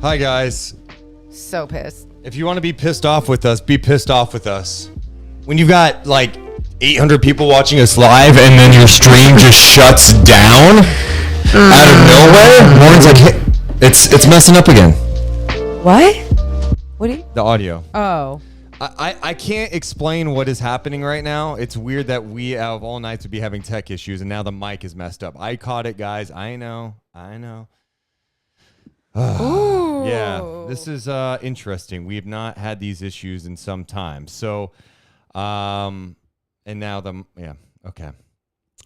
Hi, guys. So pissed. If you want to be pissed off with us, be pissed off with us. When you've got like 800 people watching us live and then your stream just shuts down out of nowhere, Lauren's like, hey, it's messing up again. What? What do you? The audio. Oh. I can't explain what is happening right now. It's weird that we, out of all nights, would be having tech issues, and now the mic is messed up. I caught it, guys. I know. Ooh. Yeah, this is interesting. We have not had these issues in some time. So, and now okay.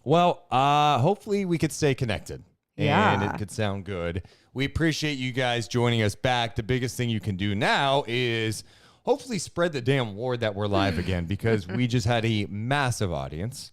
Well, hopefully we could stay connected. And it could sound good. We appreciate you guys joining us back. The biggest thing you can do now is hopefully spread the damn word that we're live again, because we just had a massive audience.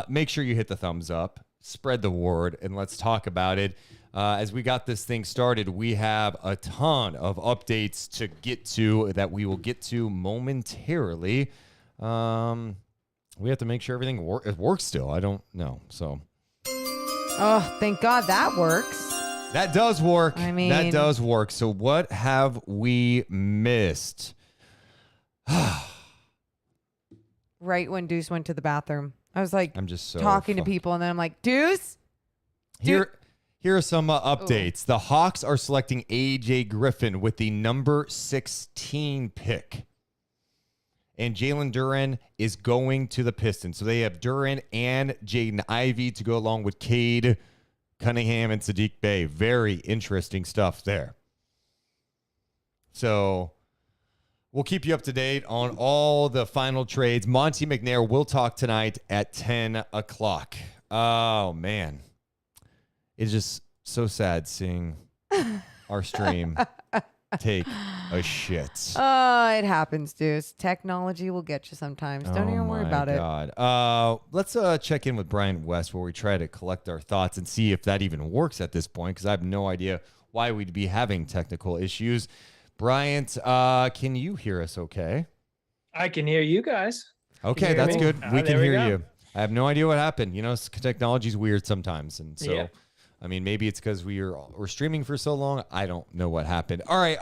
Make sure you hit the thumbs up, spread the word, and let's talk about it. As we got this thing started, we have a ton of updates to get to that we will get to momentarily. We have to make sure everything works still. I don't know. So, oh, thank God that works. That does work. I mean, that does work. So what have we missed? Right when Deuce went to the bathroom, I was like, I'm just so talking to people, and then I'm like, Deuce? Here are some updates. Ooh. The Hawks are selecting AJ Griffin with the number 16 pick. And Jalen Duren is going to the Pistons. So they have Duren and Jaden Ivey to go along with Cade Cunningham and Sadiq Bey. Very interesting stuff there. So we'll keep you up to date on all the final trades. Monte McNair will talk tonight at 10 o'clock. Oh, man. It's just so sad seeing our stream take a shit. It happens, Deuce. Technology will get you sometimes. Don't even worry about it. Let's check in with Brian West, where we try to collect our thoughts and see if that even works at this point, because I have no idea why we'd be having technical issues. Bryant, can you hear us okay? I can hear you guys. Okay, that's good. We can hear you. I have no idea what happened. You know, technology's weird sometimes, and so... Yeah. I mean, maybe it's because we're streaming for so long. I don't know what happened. All right.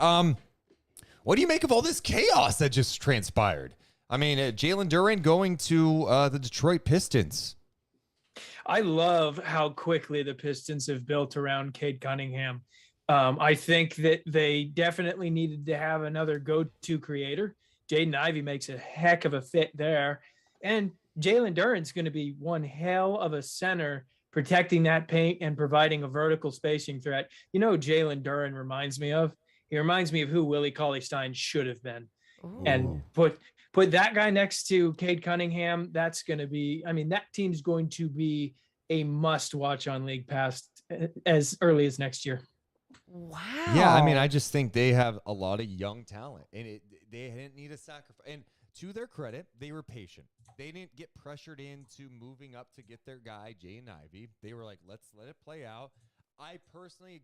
What do you make of all this chaos that just transpired? I mean, Jalen Duren going to the Detroit Pistons. I love how quickly the Pistons have built around Cade Cunningham. I think that they definitely needed to have another go-to creator. Jaden Ivey makes a heck of a fit there. And Jalen Duren's going to be one hell of a center, protecting that paint and providing a vertical spacing threat. You know, Jalen Duren reminds me of? He reminds me of who Willie Cauley-Stein should have been. Ooh. And put that guy next to Cade Cunningham, that's going to be, I mean, that team's going to be a must-watch on League Pass as early as next year. Wow. Yeah, I mean, I just think they have a lot of young talent, and they didn't need a sacrifice. And to their credit, they were patient. They didn't get pressured into moving up to get their guy, Jaden Ivey. They were like, let's let it play out. I personally,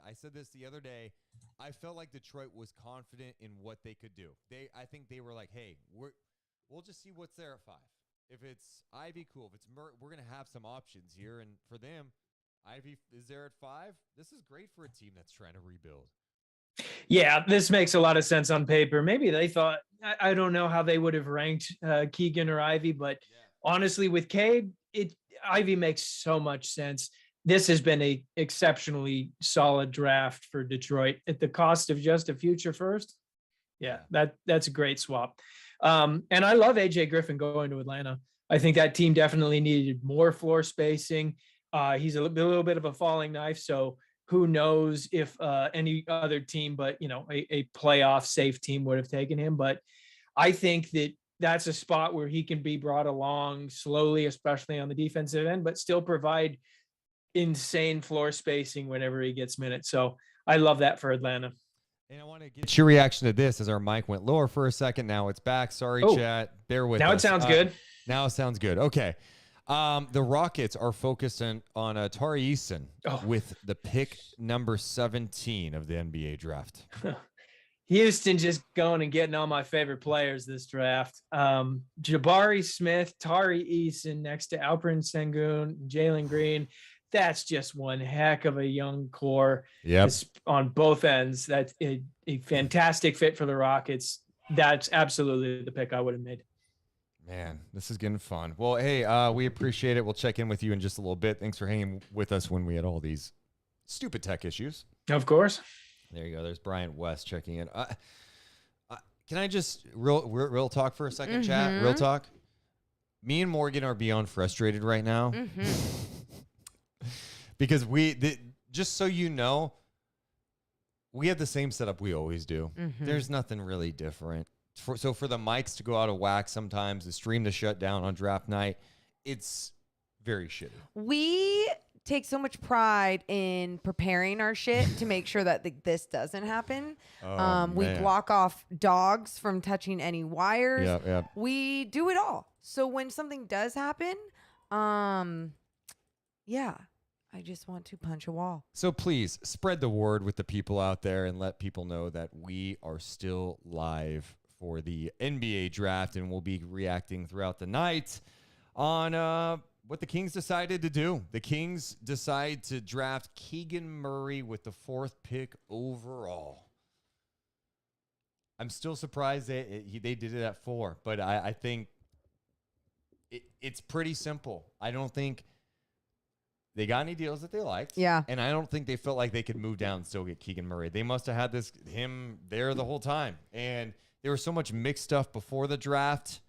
I said this the other day, I felt like Detroit was confident in what they could do. I think they were like, hey, we'll just see what's there at 5. If it's Ivey, cool. If it's Murray, we're going to have some options here. And for them, Ivey is there at 5. This is great for a team that's trying to rebuild. Yeah, this makes a lot of sense on paper. Maybe they thought, I don't know how they would have ranked Keegan or Ivey, but honestly, with Cade, Ivey makes so much sense. This has been a exceptionally solid draft for Detroit at the cost of just a future first. Yeah, that's a great swap. And I love AJ Griffin going to Atlanta. I think that team definitely needed more floor spacing. He's a little bit of a falling knife, so who knows if any other team, but, you know, a playoff safe team would have taken him. But I think that that's a spot where he can be brought along slowly, especially on the defensive end, but still provide insane floor spacing whenever he gets minutes. So I love that for Atlanta. And I want to get your reaction to this as our mic went lower for a second. Now it's back. Sorry, chat. Bear with us. Now it sounds good. Now it sounds good. Okay. The Rockets are focused on Tari Eason with the pick number 17 of the NBA draft. Houston just going and getting all my favorite players this draft. Jabari Smith, Tari Eason next to Alperen Sengun, Jalen Green. that's just one heck of a young core. Yep. On both ends. That's a fantastic fit for the Rockets. That's absolutely the pick I would have made. Man, this is getting fun. Well, hey, we appreciate it. We'll check in with you in just a little bit. Thanks for hanging with us when we had all these stupid tech issues. Of course. There you go. There's Bryant West checking in. Can I just real talk for a second, chat? Real talk. Me and Morgan are beyond frustrated right now because just so you know, we have the same setup we always do. There's nothing really different. So for the mics to go out of whack sometimes, the stream to shut down on draft night, it's very shitty. We take so much pride in preparing our shit to make sure that this doesn't happen. We block off dogs from touching any wires. Yep. We do it all. So when something does happen, yeah, I just want to punch a wall. So please spread the word with the people out there and let people know that we are still live for the NBA draft, and we'll be reacting throughout the night on what the Kings decided to do. The Kings decide to draft Keegan Murray with the 4th pick overall. I'm still surprised they did it at 4, but I think it's pretty simple. I don't think they got any deals that they liked. Yeah. And I don't think they felt like they could move down and still get Keegan Murray. They must have had him there the whole time. And there was so much mixed stuff before the draft.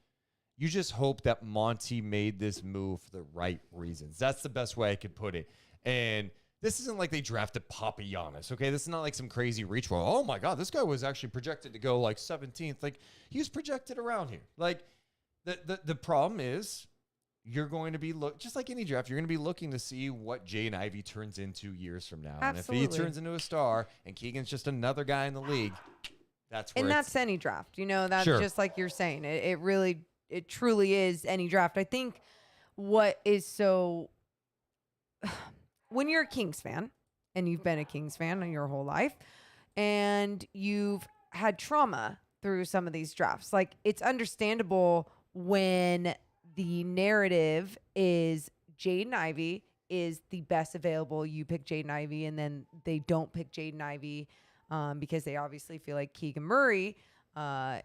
You just hope that Monty made this move for the right reasons. That's the best way I could put it. And this isn't like they drafted Papagiannis, okay? This is not like some crazy reach where, oh my God, this guy was actually projected to go like 17th. Like, he was projected around here. Like, the problem is you're going to be just like any draft, you're going to be looking to see what Jaden Ivey turns into years from now. Absolutely. And if he turns into a star and Keegan's just another guy in the league, that's any draft. That's sure. Just like you're saying. It truly is any draft. I think what is so when you're a Kings fan and you've been a Kings fan your whole life and you've had trauma through some of these drafts, like it's understandable when the narrative is Jaden Ivey is the best available. You pick Jaden Ivey and then they don't pick Jaden Ivey because they obviously feel like Keegan Murray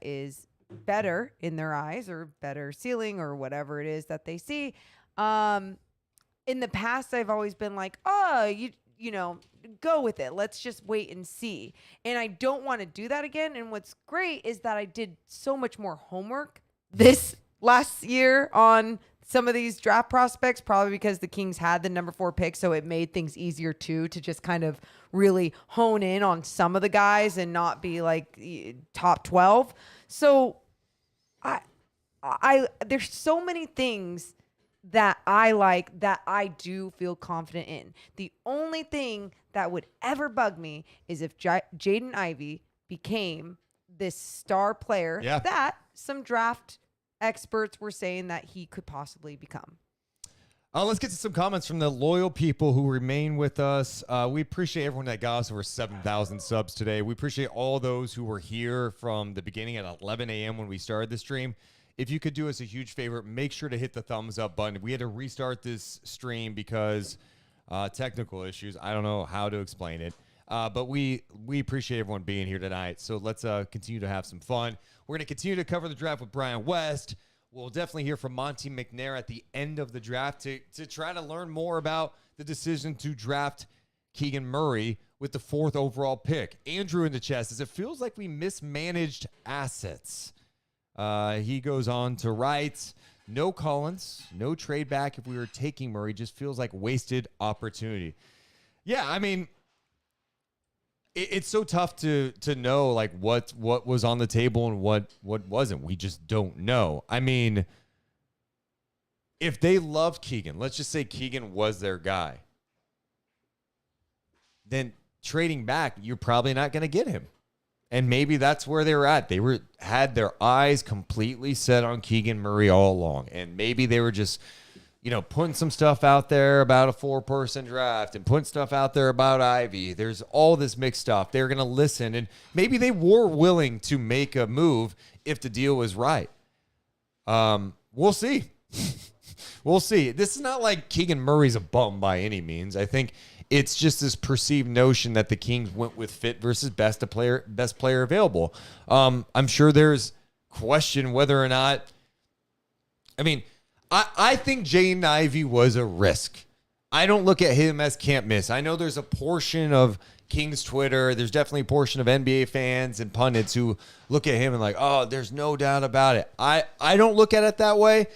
is better in their eyes or better ceiling or whatever it is that they see. In the past, I've always been like, oh, you know, go with it. Let's just wait and see. And I don't want to do that again. And what's great is that I did so much more homework this last year on some of these draft prospects, probably because the Kings had the number 4 pick. So it made things easier too, to just kind of really hone in on some of the guys and not be like top 12. So I there's so many things that I like that I do feel confident in. The only thing that would ever bug me is if Jaden Ivey became this star player that some draft experts were saying that he could possibly become. Let's get to some comments from the loyal people who remain with us. We appreciate everyone that got us over 7,000 subs today. We appreciate all those who were here from the beginning at 11 a.m. when we started the stream. If you could do us a huge favor, make sure to hit the thumbs up button. We had to restart this stream because technical issues. I don't know how to explain it. But we appreciate everyone being here tonight. So let's continue to have some fun. We're going to continue to cover the draft with Bryant West. We'll definitely hear from Monte McNair at the end of the draft to try to learn more about the decision to draft Keegan Murray with the 4th overall pick. Andrew in the chat says, it feels like we mismanaged assets. He goes on to write, no Collins, no trade back if we were taking Murray. Just feels like wasted opportunity. Yeah, I mean, it's so tough to know like what was on the table and what wasn't. We just don't know. I mean, if they loved Keegan, let's just say Keegan was their guy, then trading back, you're probably not going to get him. And maybe that's where they were at. They had their eyes completely set on Keegan Murray all along. And maybe they were just, putting some stuff out there about a 4-person draft and putting stuff out there about Ivy. There's all this mixed stuff. They're going to listen. And maybe they were willing to make a move if the deal was right. We'll see. We'll see. This is not like Keegan Murray's a bum by any means. I think it's just this perceived notion that the Kings went with fit versus best player available. I'm sure there's question whether or not. I mean, I think Jaden Ivey was a risk. I don't look at him as can't miss. I know there's a portion of Kings Twitter, there's definitely a portion of NBA fans and pundits who look at him and like, oh, there's no doubt about it. I don't look at it that way.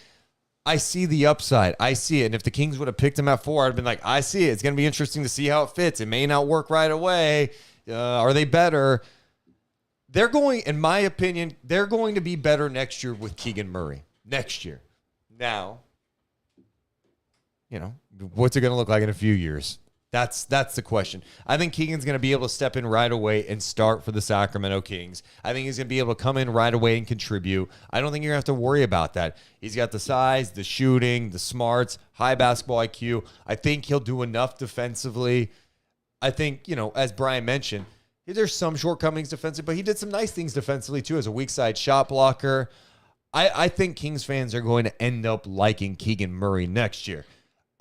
I see the upside. I see it. And if the Kings would have picked him at 4, I'd have been like, I see it. It's going to be interesting to see how it fits. It may not work right away. Are they better? They're going, in my opinion, they're going to be better next year with Keegan Murray. Next year. Now, what's it going to look like in a few years? That's the question. I think Keegan's going to be able to step in right away and start for the Sacramento Kings. I think he's going to be able to come in right away and contribute. I don't think you're going to have to worry about that. He's got the size, the shooting, the smarts, high basketball IQ. I think he'll do enough defensively. I think, as Brian mentioned, there's some shortcomings defensively, but he did some nice things defensively too as a weak side shot blocker. I think Kings fans are going to end up liking Keegan Murray next year.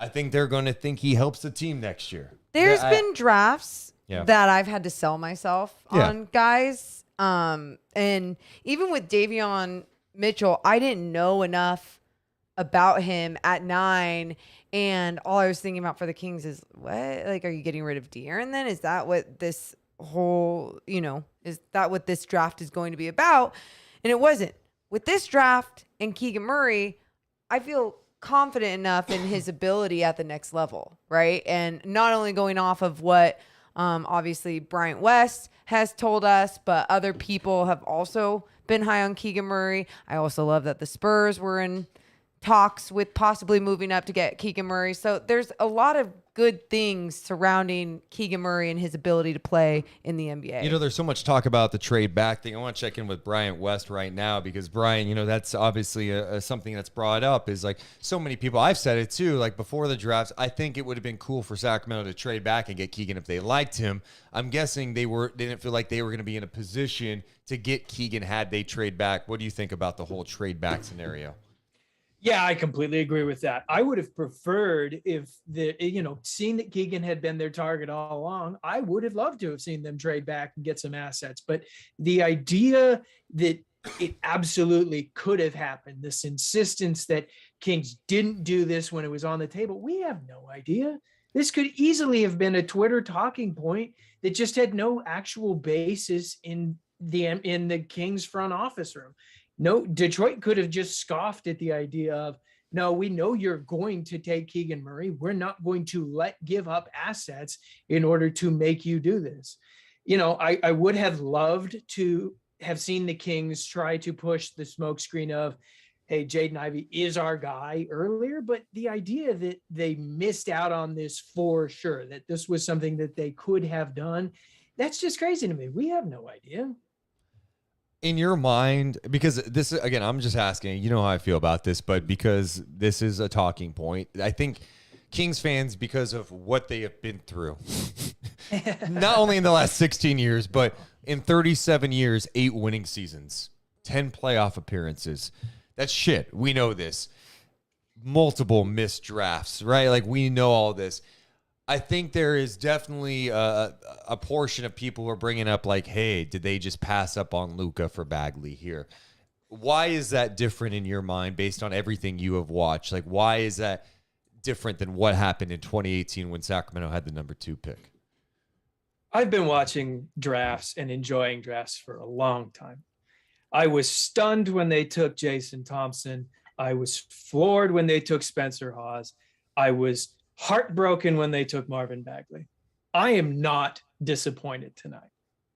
I think they're going to think he helps the team next year. There's been drafts that I've had to sell myself on guys. And even with Davion Mitchell, I didn't know enough about him at 9. And all I was thinking about for the Kings is, what? Like, are you getting rid of De'Aaron then? Is that what this whole, is that what this draft is going to be about? And it wasn't. With this draft and Keegan Murray, I feel confident enough in his ability at the next level, right? And not only going off of what obviously Bryant West has told us, but other people have also been high on Keegan Murray. I also love that the Spurs were in talks with possibly moving up to get Keegan Murray. So there's a lot of good things surrounding Keegan Murray and his ability to play in the NBA. There's so much talk about the trade back thing. I want to check in with Bryant West right now because Brian, that's obviously something that's brought up is like so many people. I've said it too, like before the drafts, I think it would have been cool for Sacramento to trade back and get Keegan if they liked him. I'm guessing they didn't feel like they were going to be in a position to get Keegan had they trade back. What do you think about the whole trade back scenario? Yeah, I completely agree with that. I would have preferred if seeing that Keegan had been their target all along, I would have loved to have seen them trade back and get some assets. But the idea that it absolutely could have happened, this insistence that Kings didn't do this when it was on the table, we have no idea. This could easily have been a Twitter talking point that just had no actual basis in the Kings front office room. No, Detroit could have just scoffed at the idea of, no, we know you're going to take Keegan Murray. We're not going to give up assets in order to make you do this. I would have loved to have seen the Kings try to push the smokescreen of, hey, Jaden Ivey is our guy earlier, but the idea that they missed out on this for sure, that this was something that they could have done, that's just crazy to me. We have no idea. In your mind, because this, again, I'm just asking, how I feel about this, but because this is a talking point, I think Kings fans, because of what they have been through, not only in the last 16 years, but in 37 years, 8 winning seasons, 10 playoff appearances. That's shit. We know this. Multiple missed drafts, right? Like, we know all this. I think there is definitely a portion of people who are bringing up like, hey, did they just pass up on Luka for Bagley here? Why is that different in your mind based on everything you have watched? Like, why is that different than what happened in 2018 when Sacramento had the number 2 pick? I've been watching drafts and enjoying drafts for a long time. I was stunned when they took Jason Thompson. I was floored when they took Spencer Hawes. I was heartbroken when they took Marvin Bagley. I am not disappointed tonight.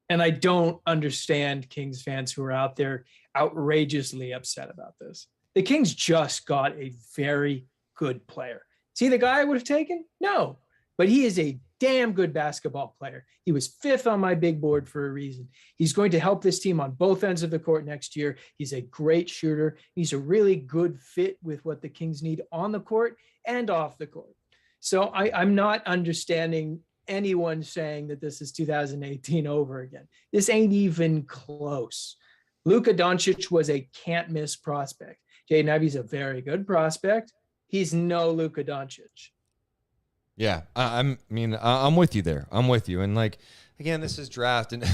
And I don't understand Kings fans who are out there outrageously upset about this. The Kings just got a very good player. Is he the guy I would have taken? No, but he is a damn good basketball player. He was 5th on my big board for a reason. He's going to help this team on both ends of the court next year. He's a great shooter. He's a really good fit with what the Kings need on the court and off the court. So I'm not understanding anyone saying that this is 2018 over again. This ain't even close. Luka Doncic was a can't miss prospect. Jaden Ivey's a very good prospect. he's no Luka Doncic. Yeah, I'm with you there. I'm with you. And like, again, this is draft. And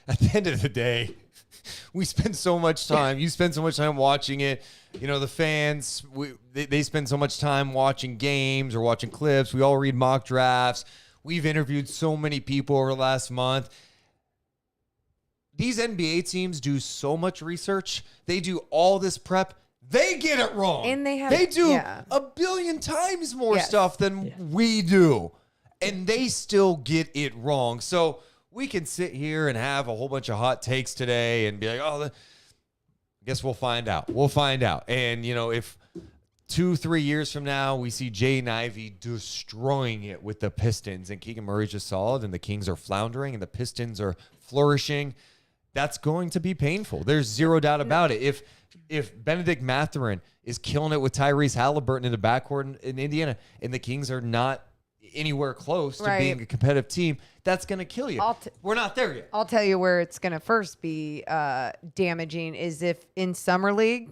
at the end of the day, we spend so much time. You spend so much time watching it. You know, the fans, they spend so much time watching games or watching clips. We all read mock drafts. We've interviewed so many people over the last month. These NBA teams do so much research. They do all this prep. They get it wrong. And they do yeah. a billion times more Yes. stuff than we do. And they still get it wrong. So we can sit here and have a whole bunch of hot takes today and be like, I guess we'll find out. We'll find out. And, you know, if 2-3 years from now we see Jaden Ivey destroying it with the Pistons and Keegan Murray's just solid and the Kings are floundering and the Pistons are flourishing, that's going to be painful. There's zero doubt about it. If Benedict Mathurin is killing it with Tyrese Halliburton in the backcourt in Indiana and the Kings are not anywhere close to being a competitive team, that's going to kill you. We're not there yet. I'll tell you where it's going to first be damaging is if in Summer League,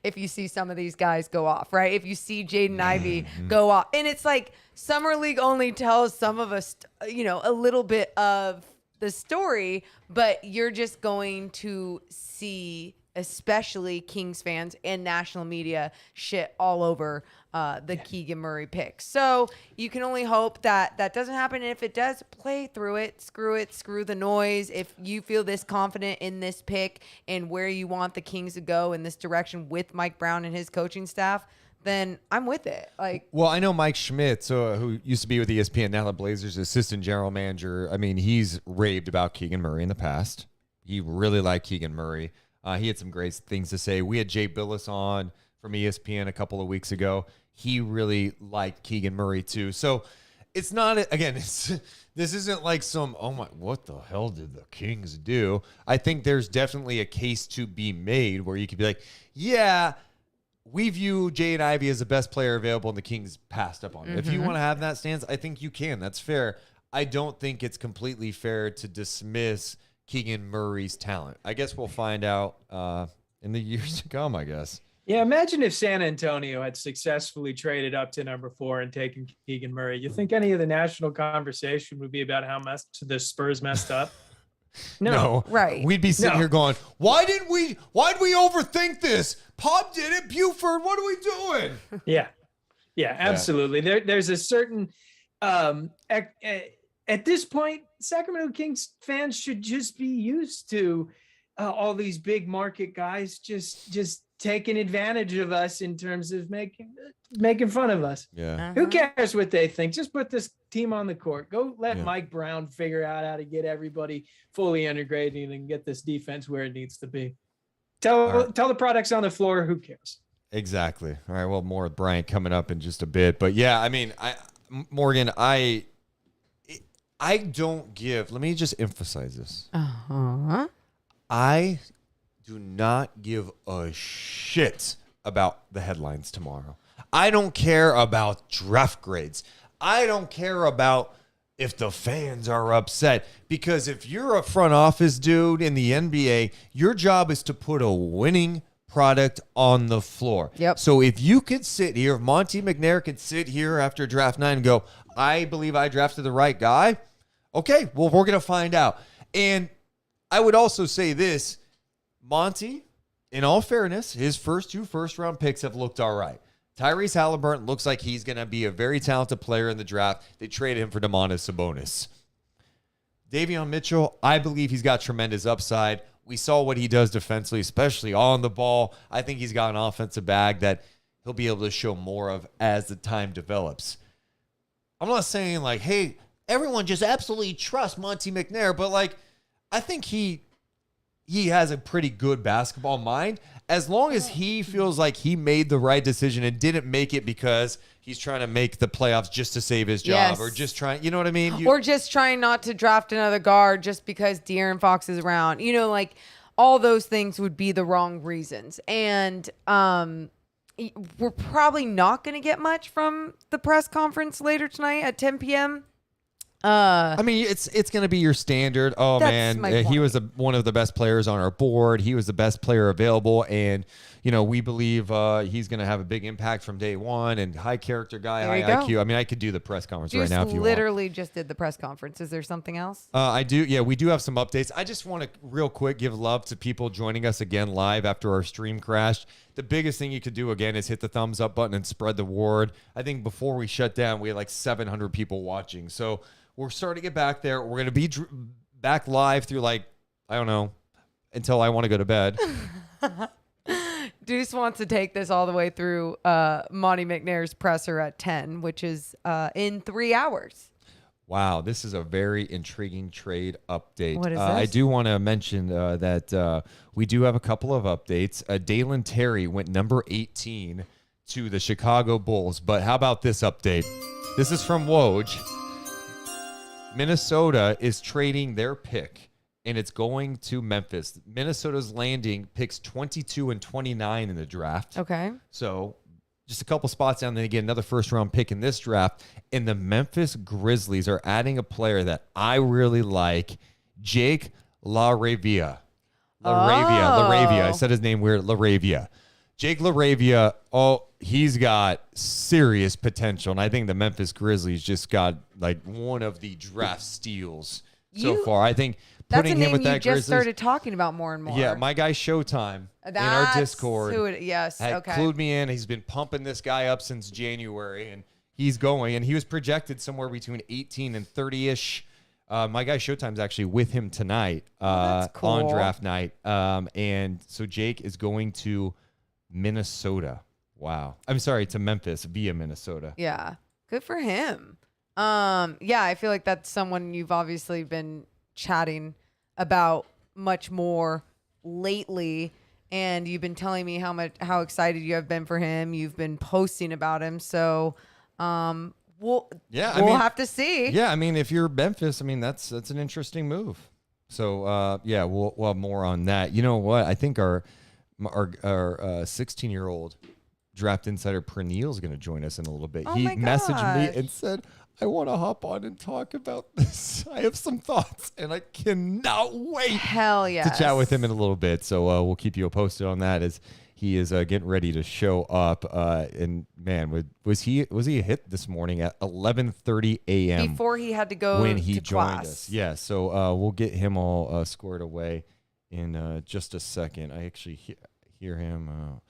if you see some of these guys go off, right? If you see Jaden Ivey go off. And it's like Summer League only tells some of us, you know, a little bit of the story, but you're just going to see especially Kings fans and national media shit all over the Keegan Murray pick. So you can only hope that that doesn't happen. And if it does, play through it, screw the noise. If you feel this confident in this pick and where you want the Kings to go in this direction with Mike Brown and his coaching staff, then I'm with it. Like, well, I know Mike Schmidt, who used to be with ESPN, now the Blazers assistant general manager. I mean, he's raved about Keegan Murray in the past. He really liked Keegan Murray. He had some great things to say. We had Jay Billis on from ESPN a couple of weeks ago. He really liked Keegan Murray too. So it's not, again, this isn't like some, oh my, what the hell did the Kings do? I think there's definitely a case to be made where you could be like, yeah, we view Jaden Ivey as the best player available and the Kings passed up on it. If you want to have that stance, I think you can. That's fair. I don't think it's completely fair to dismiss Keegan Murray's talent. I guess we'll find out in the years to come, I guess. Yeah, imagine if San Antonio had successfully traded up to number 4 and taken Keegan Murray. You think any of the national conversation would be about how much the Spurs messed up? No. Right. We'd be sitting here going, why'd we overthink this? Pop did it, Buford, what are we doing? Yeah, absolutely. There's a certain at this point, Sacramento Kings fans should just be used to all these big market guys just taking advantage of us in terms of making fun of us. Yeah. Who cares what they think? Just put this team on the court. Go let Mike Brown figure out how to get everybody fully integrated and get this defense where it needs to be. Tell the products on the floor, who cares? Exactly. All right, well, more with Bryant coming up in just a bit. But yeah, I mean, Morgan, I don't give, let me just emphasize this. I do not give a shit about the headlines tomorrow. I don't care about draft grades. I don't care about if the fans are upset. Because if you're a front office dude in the NBA, your job is to put a winning product on the floor. Yep. So if you could sit here, if Monte McNair could sit here after draft 9 and go, I believe I drafted the right guy. Okay, well, we're going to find out. And I would also say this, Monty, in all fairness, his first 2 first-round picks have looked all right. Tyrese Halliburton looks like he's going to be a very talented player in the draft. They traded him for Domantas Sabonis. Davion Mitchell, I believe he's got tremendous upside. We saw what he does defensively, especially on the ball. I think he's got an offensive bag that he'll be able to show more of as the time develops. I'm not saying like, hey, everyone just absolutely trust Monte McNair, but like, I think he has a pretty good basketball mind. As long as he feels like he made the right decision and didn't make it because he's trying to make the playoffs just to save his job or just trying, you know what I mean? Or just trying not to draft another guard just because De'Aaron Fox is around. You know, like all those things would be the wrong reasons. And we're probably not going to get much from the press conference later tonight at 10 p.m. I mean, it's going to be your standard. Oh man, he was one of the best players on our board. He was the best player available, and we believe he's going to have a big impact from day one, and high character guy, There you high go. IQ. I mean, I could do the press conference right Juice now if you want. literally just did the press conference. Is there something else? I do. Yeah, we do have some updates. I just want to real quick give love to people joining us again live after our stream crashed. The biggest thing you could do again is hit the thumbs up button and spread the word. I think before we shut down, we had like 700 people watching. So we're starting to get back there. We're going to be back live through I don't know, until I want to go to bed. Deuce wants to take this all the way through Monte McNair's presser at 10, which is in 3 hours. Wow, this is a very intriguing trade update. What is this? I do want to mention that we do have a couple of updates. Dalen Terry went number 18 to the Chicago Bulls. But how about this update? This is from Woj. Minnesota is trading their pick, and it's going to Memphis. Minnesota's landing picks 22 and 29 in the draft. Okay. So just a couple spots down, then they get another first-round pick in this draft. And the Memphis Grizzlies are adding a player that I really like, Jake LaRavia. LaRavia. I said his name weird, LaRavia. Jake LaRavia, he's got serious potential. And I think the Memphis Grizzlies just got one of the draft steals so far. I think putting him with that you just Grizzlies started talking about more and more. Yeah, my guy Showtime in our That's Discord who it, yes, had okay. clued me in. He's been pumping this guy up since January, and he's going. And he was projected somewhere between 18 and 30-ish. My guy Showtime's actually with him tonight that's cool. on draft night. And so Jake is going to Minnesota. Wow. I'm sorry, to Memphis via Minnesota. Yeah. Good for him. Yeah, I feel like that's someone you've obviously been chatting about much more lately, and you've been telling me how excited you have been for him. You've been posting about him. So we'll have to see. Yeah, I mean, if you're Memphis, I mean that's an interesting move. So we'll have more on that. You know what? I think our 16-year-old draft insider Praneel is going to join us in a little bit. Oh he my messaged me gosh. and said, I want to hop on and talk about this. I have some thoughts, and I cannot wait Hell yes. to chat with him in a little bit. So we'll keep you posted on that as he is getting ready to show up. And man, was he a hit this morning at 11:30 a.m. before he had to go when he to joined class. us? Yeah. So we'll get him all squared away in just a second. I actually hear him.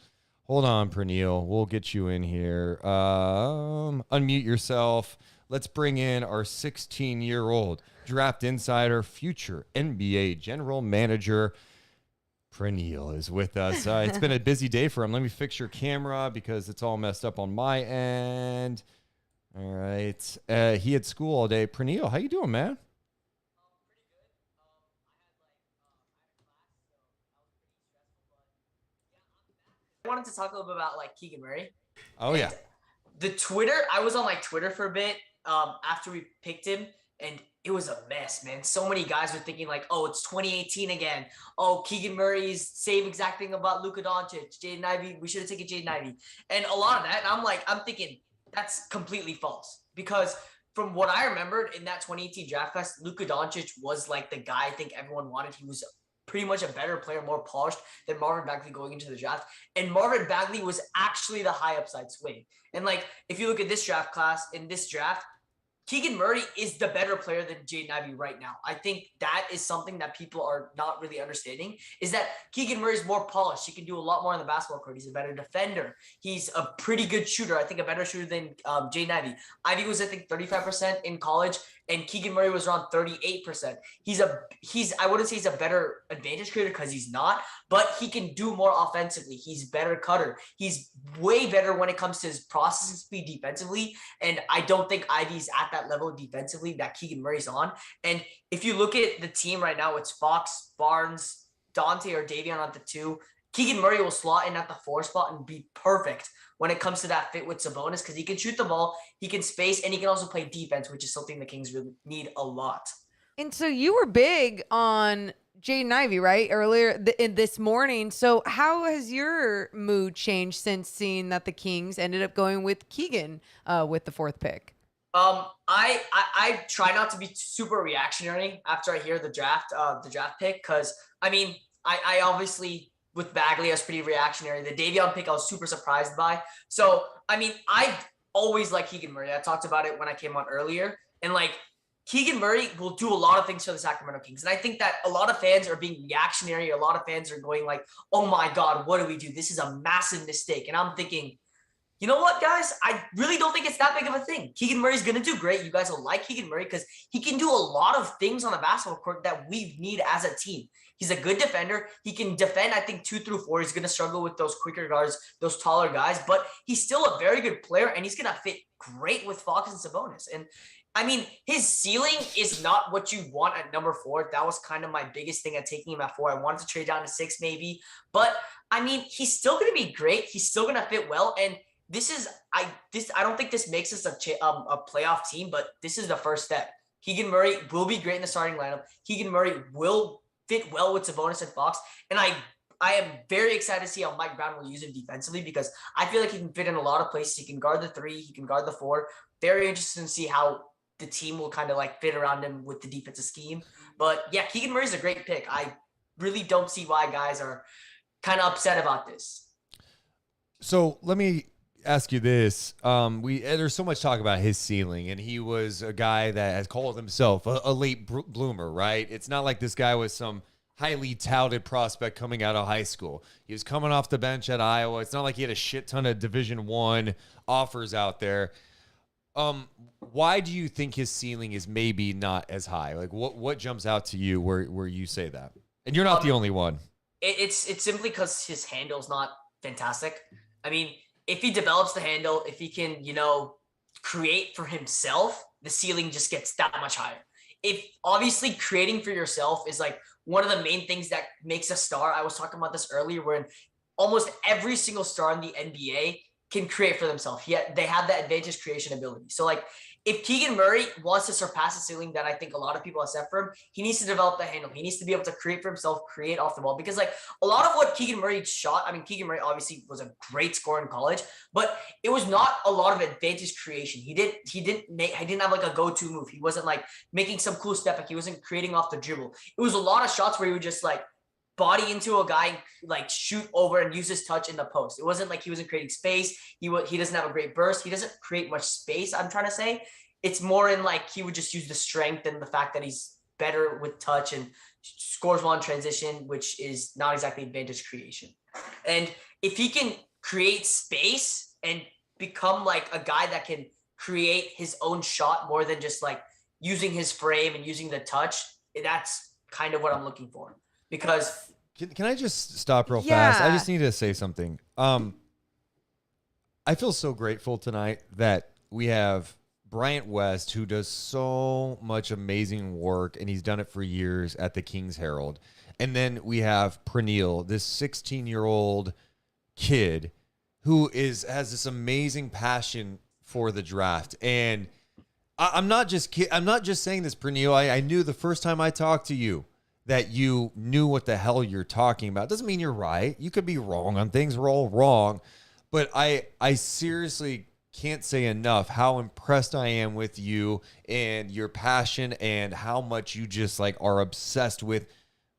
Hold on, Praneel. We'll get you in here. Unmute yourself. Let's bring in our 16-year-old draft insider, future NBA general manager. Praneel is with us. It's been a busy day for him. Let me fix your camera because it's all messed up on my end. All right. He had school all day. Praneel, how you doing, man? I wanted to talk a little bit about Keegan Murray. Oh, yeah. The Twitter, I was on Twitter for a bit after we picked him, and it was a mess, man. So many guys were thinking it's 2018 again. Oh, Keegan Murray's same exact thing about Luka Doncic, Jaden Ivey. We should have taken Jaden Ivey. And a lot of that, I'm thinking that's completely false because from what I remembered in that 2018 draft class, Luka Doncic was the guy I think everyone wanted. He was pretty much a better player, more polished than Marvin Bagley going into the draft. And Marvin Bagley was actually the high upside swing. And if you look at this draft class, in this draft, Keegan Murray is the better player than Jaden Ivey right now. I think that is something that people are not really understanding, is that Keegan Murray is more polished. He can do a lot more on the basketball court. He's a better defender. He's a pretty good shooter. I think a better shooter than Jaden Ivey. Ivey was, I think, 35% in college, and Keegan Murray was around 38%. I wouldn't say he's a better advantage creator because he's not, but he can do more offensively. He's better cutter. He's way better when it comes to his processing speed defensively, and I don't think Ivey's at that level defensively that Keegan Murray's on. And if you look at the team right now, it's Fox, Barnes, Dante, or Davion at the 2. Keegan Murray will slot in at the 4 spot and be perfect when it comes to that fit with Sabonis because he can shoot the ball, he can space, and he can also play defense, which is something the Kings really need a lot. And so you were big on Jaden Ivey, right? Earlier this morning. So how has your mood changed since seeing that the Kings ended up going with Keegan with the 4th pick? I try not to be super reactionary after I hear the draft pick because I obviously with Bagley, I was pretty reactionary. The Davion pick, I was super surprised by. So, I mean, I always like Keegan Murray. I talked about it when I came on earlier. And like, Keegan Murray will do a lot of things for the Sacramento Kings. And I think that a lot of fans are being reactionary. A lot of fans are going like, oh my God, what do we do? This is a massive mistake. And I'm thinking, you know what, guys? I really don't think it's that big of a thing. Keegan Murray's going to do great. You guys will like Keegan Murray because he can do a lot of things on the basketball court that we need as a team. He's a good defender. He can defend, I think, 2 through 4. He's going to struggle with those quicker guards, those taller guys, but he's still a very good player, and he's going to fit great with Fox and Sabonis. And I mean, his ceiling is not what you want at number 4. That was kind of my biggest thing at taking him at 4. I wanted to trade down to 6 maybe, but I mean, he's still going to be great. He's still going to fit well. And I don't think this makes us a playoff team, but this is the first step. Keegan Murray will be great in the starting lineup. Keegan Murray will fit well with Sabonis and Fox. And I am very excited to see how Mike Brown will use him defensively because I feel like he can fit in a lot of places. He can guard the 3, he can guard the 4. Very interested to see how the team will kind of like fit around him with the defensive scheme. But yeah, Keegan Murray's a great pick. I really don't see why guys are kind of upset about this. So let me ask you this. There's so much talk about his ceiling, and he was a guy that has called himself a late bloomer, right? It's not like this guy was some highly touted prospect coming out of high school. He was coming off the bench at Iowa. It's not like he had a shit ton of Division I offers out there. Why do you think his ceiling is maybe not as high? Like what jumps out to you where you say that? And you're not the only one. It's simply because his handle's not fantastic. I mean, if he develops the handle, if he can, create for himself, the ceiling just gets that much higher. If obviously creating for yourself is like one of the main things that makes a star. I was talking about this earlier, where almost every single star in the NBA can create for themselves. Yet they have that advantage creation ability. So like if Keegan Murray wants to surpass the ceiling that I think a lot of people have set for him, he needs to develop the handle. He needs to be able to create for himself, create off the ball. Because like a lot of what Keegan Murray shot, I mean, Keegan Murray obviously was a great scorer in college, but it was not a lot of advantage creation. He didn't have like a go-to move. He wasn't like making some cool step back. He wasn't creating off the dribble. It was a lot of shots where he would just like body into a guy, like shoot over and use his touch in the post. It wasn't like he wasn't creating space. He doesn't have a great burst. He doesn't create much space, I'm trying to say. It's more in like he would just use the strength and the fact that he's better with touch and scores well in transition, which is not exactly advantage creation. And if he can create space and become like a guy that can create his own shot more than just like using his frame and using the touch, that's kind of what I'm looking for. Because can I just stop real fast? I just need to say something. I feel so grateful tonight that we have Bryant West, who does so much amazing work, and he's done it for years at the King's Herald. And then we have Praneel, this 16-year-old kid who has this amazing passion for the draft. And I'm not just saying this, Praneel. I knew the first time I talked to you that you knew what the hell you're talking about. Doesn't mean you're right. You could be wrong on things. We're all wrong. But I seriously can't say enough how impressed I am with you and your passion and how much you just like are obsessed with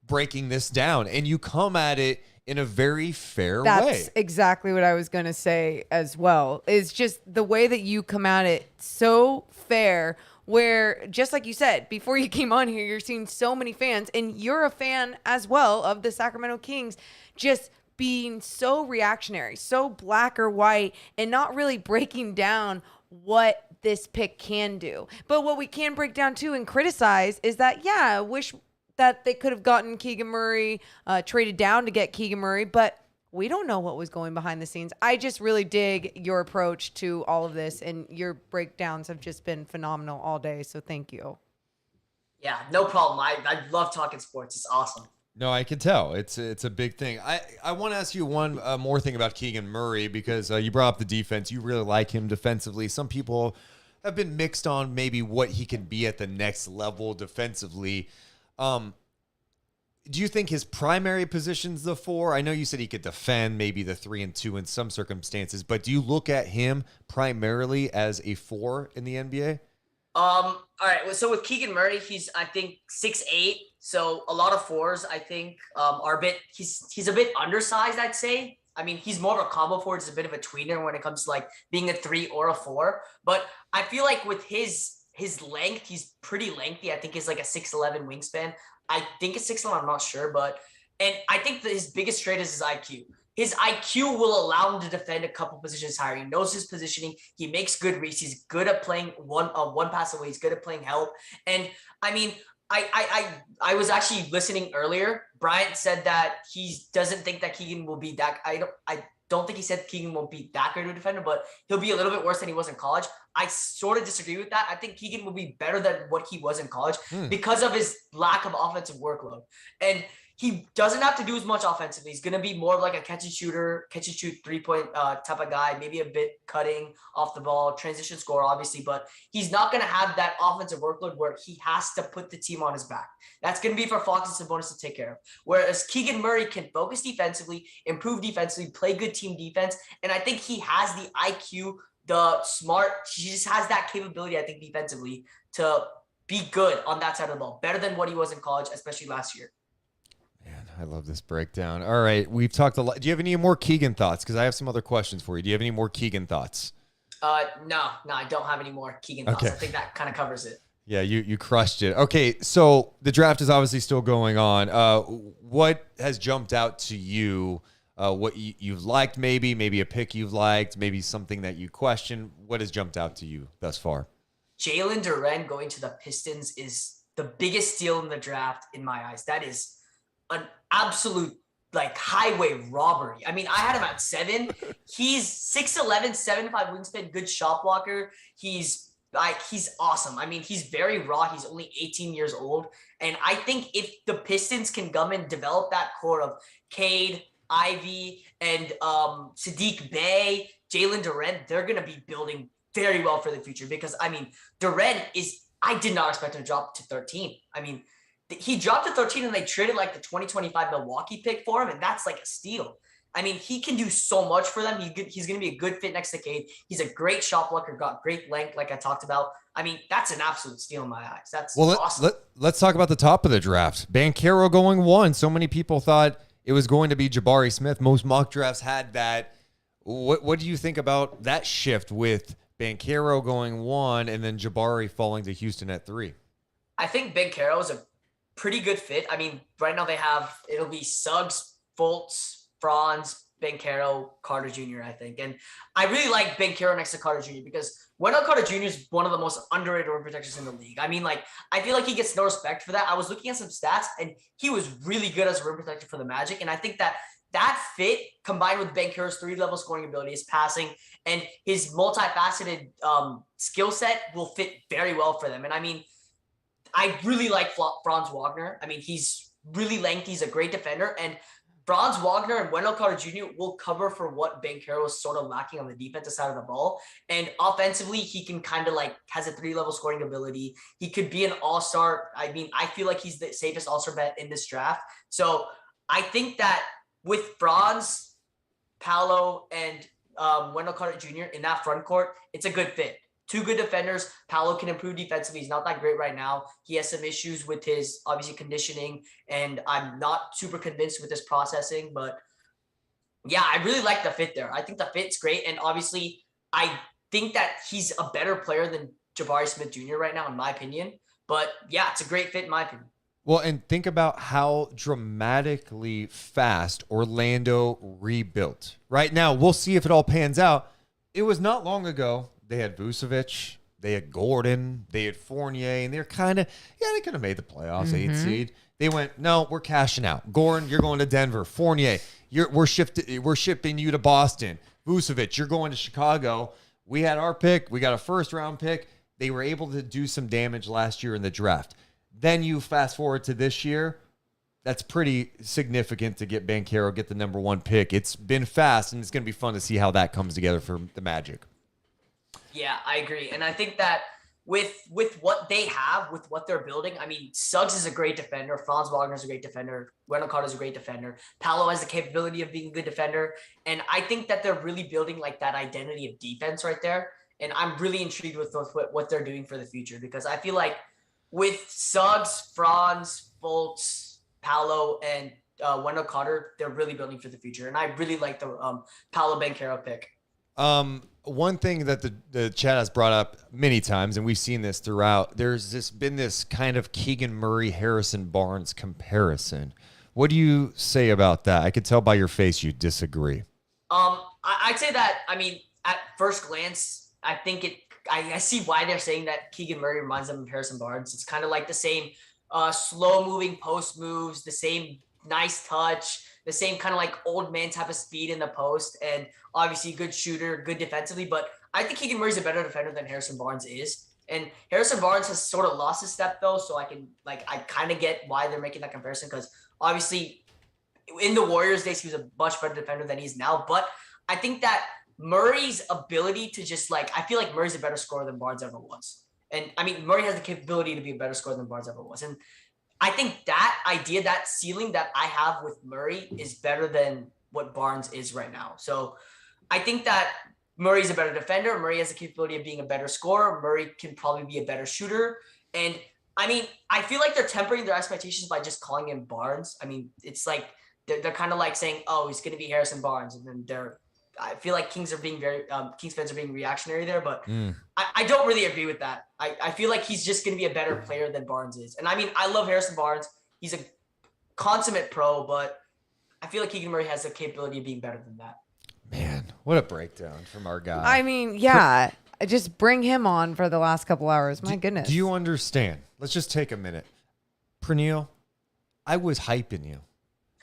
breaking this down. And you come at it in a very fair way. That's exactly what I was going to say as well. Is just the way that you come at it so fair, where just like you said, before you came on here, you're seeing so many fans, and you're a fan as well of the Sacramento Kings, just being so reactionary, so black or white, and not really breaking down what this pick can do. But what we can break down too and criticize is that, yeah, I wish that they could have gotten Keegan Murray, traded down to get Keegan Murray, but we don't know what was going behind the scenes. I just really dig your approach to all of this, and your breakdowns have just been phenomenal all day. So thank you. Yeah, no problem. I love talking sports. It's awesome. No, I can tell. It's a big thing. I want to ask you one more thing about Keegan Murray, because you brought up the defense. You really like him defensively. Some people have been mixed on maybe what he can be at the next level defensively. Do you think his primary position's the 4? I know you said he could defend maybe the 3 and 2 in some circumstances, but do you look at him primarily as a 4 in the NBA? All right. So with Keegan Murray, he's I think 6'8", So a lot of fours, I think, are a bit. He's a bit undersized, I'd say. I mean, he's more of a combo forward. He's a bit of a tweener when it comes to like being a 3 or a 4. But I feel like with his length, he's pretty lengthy. I think he's like a 6'11" wingspan. I think it's 6'11", I'm not sure, and I think that his biggest trait is his IQ. His IQ will allow him to defend a couple positions higher. He knows his positioning. He makes good reads. He's good at playing one pass away. He's good at playing help. And I mean, I was actually listening earlier. Bryant said that he doesn't think that Keegan will be that. I don't think he said Keegan won't be that great of a defender, but he'll be a little bit worse than he was in college. I sort of disagree with that. I think Keegan will be better than what he was in college because of his lack of offensive workload. And he doesn't have to do as much offensively. He's going to be more of like a catch and shoot 3-point type of guy, maybe a bit cutting off the ball, transition score, obviously, but he's not going to have that offensive workload where he has to put the team on his back. That's going to be for Fox and Sabonis to take care of. Whereas Keegan Murray can focus defensively, improve defensively, play good team defense. And I think he has the IQ, he just has that capability, I think, defensively to be good on that side of the ball, better than what he was in college, especially last year. Man, I love this breakdown. All right, we've talked a lot. Do you have any more Keegan thoughts? Because I have some other questions for you. Do you have any more Keegan thoughts? No, I don't have any more Keegan thoughts. Okay. I think that kind of covers it. Yeah, you crushed it. Okay, so the draft is obviously still going on. What has jumped out to you? What you've liked, maybe a pick you've liked, maybe something that you question. What has jumped out to you thus far? Jalen Duren going to the Pistons is the biggest steal in the draft in my eyes. That is an absolute like highway robbery. I mean, I had him at 7. He's 6'11", 75 wingspan, good shot blocker. He's awesome. I mean, he's very raw. He's only 18 years old. And I think if the Pistons can come and develop that core of Cade, Ivy, and Sadiq Bey, Jalen Duren, they're going to be building very well for the future because, I mean, Duren I did not expect him to drop to 13. I mean, he dropped to 13 and they traded like the 2025 Milwaukee pick for him, and that's like a steal. I mean, he can do so much for them. He's going to be a good fit next to Cade. He's a great shot blocker, got great length, like I talked about. I mean, that's an absolute steal in my eyes. That's awesome. Let's talk about the top of the draft. Banchero going 1. So many people thought it was going to be Jabari Smith. Most mock drafts had that. What do you think about that shift with Banchero going 1 and then Jabari falling to Houston at 3? I think Banchero is a pretty good fit. I mean, right now it'll be Suggs, Fultz, Franz, Banchero, Carter Jr., I think. And I really like Banchero next to Carter Jr. because Wendell Carter Jr. is one of the most underrated rim protectors in the league. I mean, like, I feel like he gets no respect for that. I was looking at some stats, and he was really good as a rim protector for the Magic. And I think that fit combined with Banchero's 3-level scoring ability, his passing, and his multifaceted skill set will fit very well for them. And I mean, I really like Franz Wagner. I mean, he's really lengthy. He's a great defender. And Franz Wagner and Wendell Carter Jr. will cover for what Banchero is sort of lacking on the defensive side of the ball. And offensively, he can kind of like has a 3-level scoring ability. He could be an all-star. I mean, I feel like he's the safest all-star bet in this draft. So I think that with Franz, Paolo, and Wendell Carter Jr. in that front court, it's a good fit. 2 good defenders. Paolo can improve defensively. He's not that great right now. He has some issues with his, obviously, conditioning, and I'm not super convinced with his processing. But, yeah, I really like the fit there. I think the fit's great, and obviously, I think that he's a better player than Jabari Smith Jr. right now, in my opinion. But, yeah, it's a great fit in my opinion. Well, and think about how dramatically fast Orlando rebuilt. Right now, we'll see if it all pans out. It was not long ago. They had Vucevic, they had Gordon, they had Fournier, and they're they could have made the playoffs, 8th seed. They went, no, we're cashing out. Gordon, you're going to Denver. Fournier, we're shipping you to Boston. Vucevic, you're going to Chicago. We had our pick. We got a first-round pick. They were able to do some damage last year in the draft. Then you fast forward to this year. That's pretty significant to get Banchero, get the number 1 pick. It's been fast, and it's going to be fun to see how that comes together for the Magic. Yeah, I agree. And I think that with what they have, with what they're building, I mean, Suggs is a great defender. Franz Wagner is a great defender. Wendell Carter is a great defender. Paolo has the capability of being a good defender. And I think that they're really building like that identity of defense right there. And I'm really intrigued with what they're doing for the future, because I feel like with Suggs, Franz, Fultz, Paolo, and Wendell Carter, they're really building for the future. And I really like the Paolo Banchero pick. One thing that the chat has brought up many times, and we've seen this throughout, there's been this kind of Keegan Murray, Harrison Barnes comparison. What do you say about that? I could tell by your face you disagree. I'd say that, I mean, at first glance, I think I see why they're saying that Keegan Murray reminds them of Harrison Barnes. It's kind of like the same slow moving post moves, the same nice touch, the same kind of like old man type of speed in the post, and obviously good shooter, good defensively. But I think Keegan Murray's a better defender than Harrison Barnes is. And Harrison Barnes has sort of lost his step though. So I kind of get why they're making that comparison, because obviously in the Warriors days, he was a much better defender than he is now. But I think that Murray's ability to just I feel like Murray's a better scorer than Barnes ever was. And I mean, Murray has the capability to be a better scorer than Barnes ever was. And I think that idea, that ceiling that I have with Murray is better than what Barnes is right now. So I think that Murray's a better defender. Murray has the capability of being a better scorer. Murray can probably be a better shooter. And I mean, I feel like they're tempering their expectations by just calling him Barnes. I mean, it's like they're kind of like saying, oh, he's going to be Harrison Barnes. And then I feel like Kings fans are being reactionary there, but I don't really agree with that. I feel like he's just going to be a better player than Barnes is. And I mean, I love Harrison Barnes. He's a consummate pro, but I feel like Keegan Murray has the capability of being better than that. Man, what a breakdown from our guy. I mean, yeah, just bring him on for the last couple hours. My goodness. Do you understand? Let's just take a minute. Praneel, I was hyping you.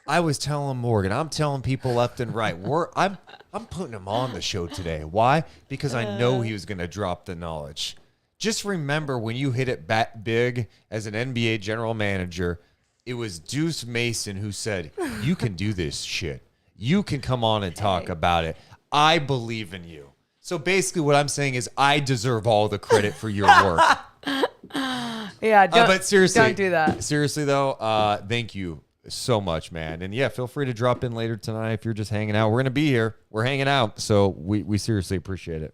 I was telling Morgan, I'm telling people left and right. I'm putting him on the show today. Why? Because I know he was going to drop the knowledge. Just remember when you hit it big as an NBA general manager, it was Deuce Mason who said, you can do this shit. You can come on and talk about it. I believe in you. So basically what I'm saying is I deserve all the credit for your work. Yeah, but seriously, don't do that. Seriously, though, thank you so much, man. And yeah, feel free to drop in later tonight if you're just hanging out. We're going to be here. We're hanging out. So we seriously appreciate it.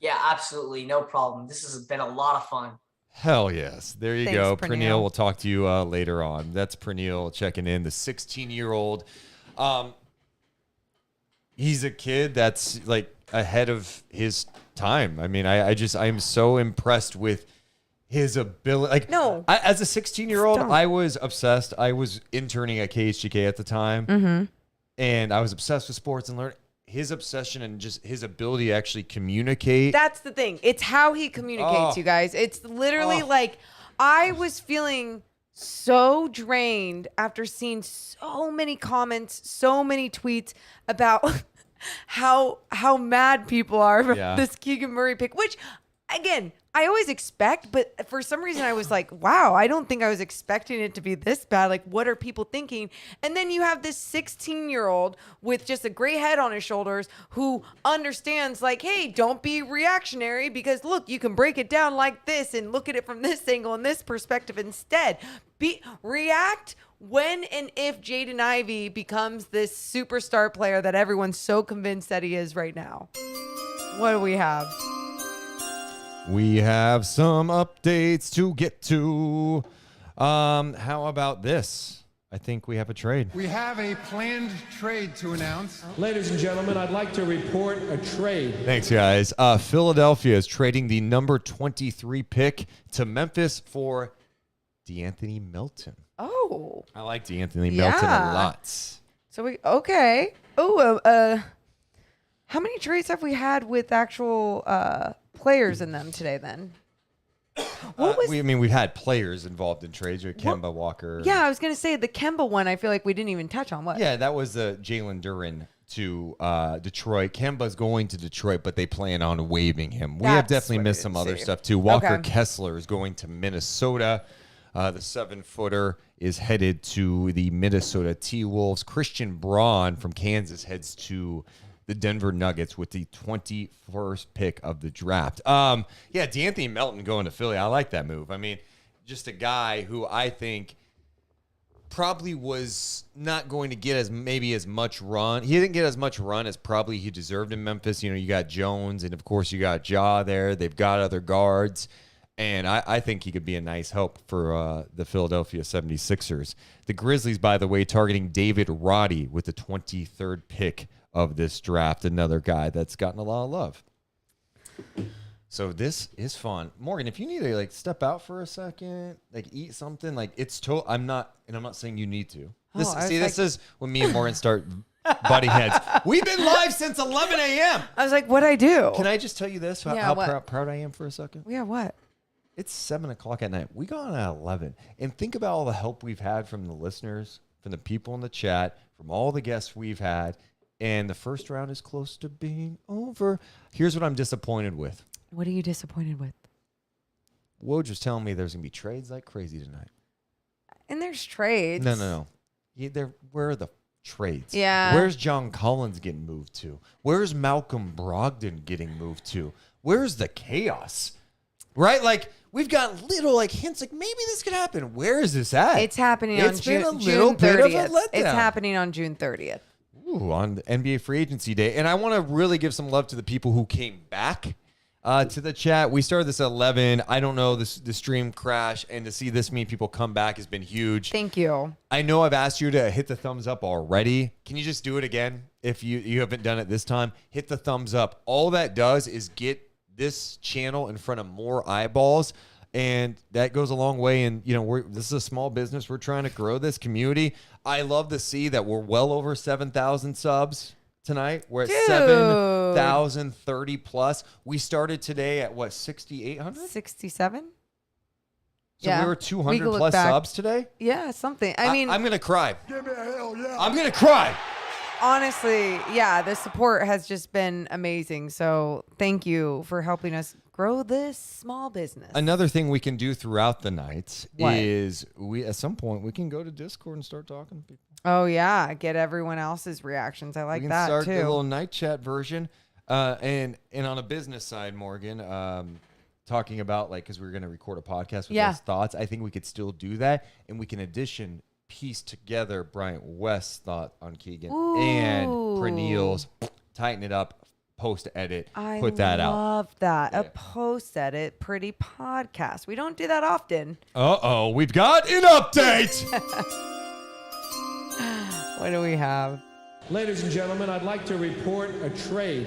Yeah, absolutely. No problem. This has been a lot of fun. Hell yes. There you Thanks, go. Praneel. We'll talk to you later on. That's Praneel checking in, the 16-year-old. He's a kid that's like ahead of his time. I mean, I'm so impressed with his ability. Like, No. As a 16-year-old, Stop. I was obsessed. I was interning at KHGK at the time, and I was obsessed with sports and learning. His obsession and just his ability to actually communicate. That's the thing. It's how he communicates, you guys. It's literally like I was feeling so drained after seeing so many comments, so many tweets about how mad people are about this Keegan Murray pick, which again, I always expect, but for some reason I was like, wow, I don't think I was expecting it to be this bad. Like, what are people thinking? And then you have this 16-year-old with just a gray head on his shoulders who understands, like, hey, don't be reactionary because, look, you can break it down like this and look at it from this angle and this perspective instead. React when and if Jaden Ivey becomes this superstar player that everyone's so convinced that he is right now. What do we have? We have some updates to get to. How about this? I think we have a trade. We have a planned trade to announce. Ladies and gentlemen, I'd like to report a trade. Thanks, guys. Philadelphia is trading the number 23 pick to Memphis for DeAnthony Melton. Oh. I like DeAnthony Melton a lot. So okay. Oh, how many trades have we had with actual players in them today then? We've had players involved in trades with Kemba Walker. Yeah, I was going to say the Kemba one, I feel like we didn't even touch on. What? Yeah, that was Jalen Duren to Detroit. Kemba's going to Detroit, but they plan on waiving him. We have That's definitely what missed I some didn't other see. stuff too. Walker Okay. Kessler is going to Minnesota. The 7-footer is headed to the Minnesota T-Wolves. Christian Braun from Kansas heads to the Denver Nuggets with the 21st pick of the draft. DeAnthony Melton going to Philly. I like that move. I mean, just a guy who I think probably was not going to get as much run. He didn't get as much run as probably he deserved in Memphis. You know, you got Jones and of course you got Ja there. They've got other guards. And I think he could be a nice help for the Philadelphia 76ers. The Grizzlies, by the way, targeting David Roddy with the 23rd pick of this draft, another guy that's gotten a lot of love. So this is fun. Morgan, if you need to like step out for a second, like eat something, like it's I'm not saying you need to. This is when me and Morgan start butting heads. We've been live since 11 a.m. I was like, what'd I do? Can I just tell you this? How proud I am for a second? Yeah, what? It's 7 o'clock at night. We got on at 11. And think about all the help we've had from the listeners, from the people in the chat, from all the guests we've had. And the first round is close to being over. Here's what I'm disappointed with. What are you disappointed with? Woj was telling me there's going to be trades like crazy tonight. And there's trades. No. Where are the trades? Yeah. Where's John Collins getting moved to? Where's Malcolm Brogdon getting moved to? Where's the chaos? Right? Like, we've got little like hints like maybe this could happen. Where is this at? It's happening It's on been June a little 30th. bit of a letdown. It's happening on June 30th. Ooh, on the NBA free agency day. And I want to really give some love to the people who came back to the chat. We started this at 11. I don't know, the stream crashed, and to see this many people come back has been huge. Thank you. I know I've asked you to hit the thumbs up already. Can you just do it again? If you haven't done it this time, hit the thumbs up. All that does is get this channel in front of more eyeballs, and that goes a long way. And this is a small business. We're trying to grow this community. I love to see that we're well over 7,000 subs tonight. We're at 7,030 plus. We started today at what, 6,800? 67. So we were 200 plus subs today. Yeah, something. I mean, I'm gonna cry. Give me a hell yeah. I'm gonna cry. Honestly, yeah, the support has just been amazing. So thank you for helping us grow this small business. Another thing we can do throughout the night What? is at some point we can go to Discord and start talking to people. Oh yeah, get everyone else's reactions. I like We can that start too. the little night chat version. And on a business side, Morgan, talking about because we're going to record a podcast with those thoughts. I think we could still do that, and we can piece together Bryant West's thought on Keegan and Praneel's, tighten it up, post edit, put that out. I love that. Yeah. A post edit, pretty podcast. We don't do that often. Uh-oh, we've got an update. What do we have? Ladies and gentlemen, I'd like to report a trade.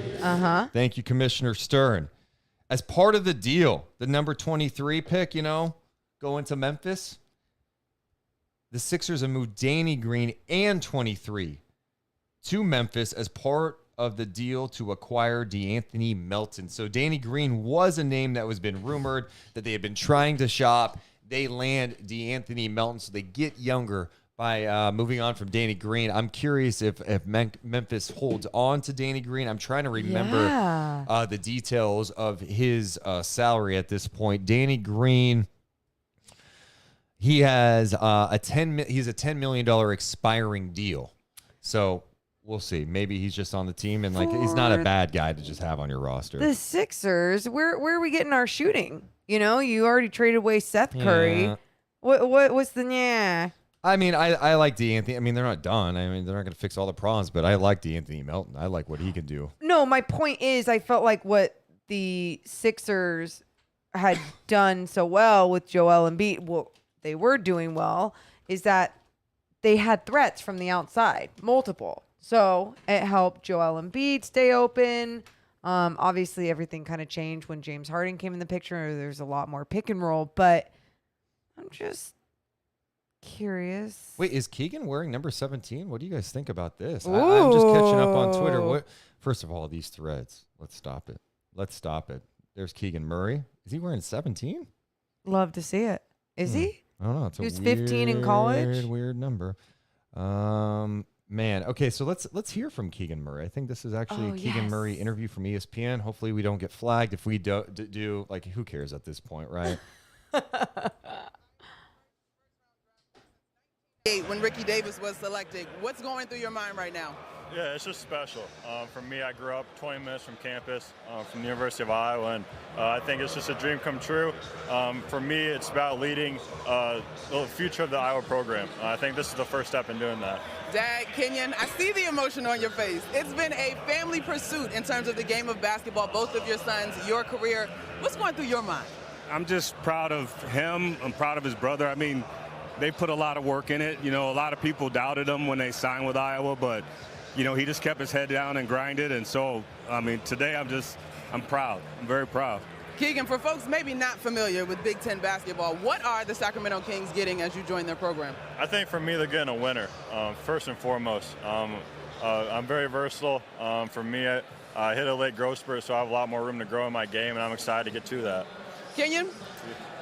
Thank you, Commissioner Stern. As part of the deal, the number 23 pick, going to Memphis, the Sixers have moved Danny Green and 23 to Memphis as part of the deal to acquire DeAnthony Melton. So Danny Green was a name that was been rumored that they had been trying to shop. They land DeAnthony Melton, so they get younger by moving on from Danny Green. I'm curious if Memphis holds on to Danny Green. I'm trying to remember the details of his salary at this point. Danny Green, he has he's a $10 million expiring deal. So we'll see. Maybe he's just on the team and he's not a bad guy to just have on your roster. The Sixers, where are we getting our shooting? You already traded away Seth Curry. Yeah. What's the I mean, I like DeAnthony. I mean, they're not done. I mean, they're not going to fix all the problems, but I like DeAnthony Melton. I like what he can do. No, my point is I felt like what the Sixers had done so well with Joel Embiid, well, they were doing well, is that they had threats from the outside, multiple. So it helped Joel Embiid stay open. Obviously, everything kind of changed when James Harden came in the picture. There's a lot more pick and roll, but I'm just curious. Wait, is Keegan wearing number 17? What do you guys think about this? I'm just catching up on Twitter. First of all, these threads. Let's stop it. There's Keegan Murray. Is he wearing 17? Love to see it. Is he? I don't know. It's He was 15 in college? Weird number. Man. Okay, so let's hear from Keegan Murray. I think this is actually a Keegan Murray interview from ESPN. Hopefully we don't get flagged. If we do, who cares at this point, right? When Ricky Davis was selected, what's going through your mind right now? Yeah, it's just special. For me, I grew up 20 minutes from campus, from the University of Iowa, and I think it's just a dream come true. For me, it's about leading the future of the Iowa program. I think this is the first step in doing that. Dad, Kenyon, I see the emotion on your face. It's been a family pursuit in terms of the game of basketball, both of your sons, your career. What's going through your mind? I'm just proud of him. I'm proud of his brother. I mean, they put a lot of work in it. You know, a lot of people doubted him when they signed with Iowa, but, you know, he just kept his head down and grinded. And so, I mean, today I'm proud. I'm very proud. Keegan, for folks maybe not familiar with Big Ten basketball, what are the Sacramento Kings getting as you join their program? I think for me, they're getting a winner, first and foremost. I'm very versatile. For me, I hit a late growth spurt, so I have a lot more room to grow in my game, and I'm excited to get to that. Kenyon,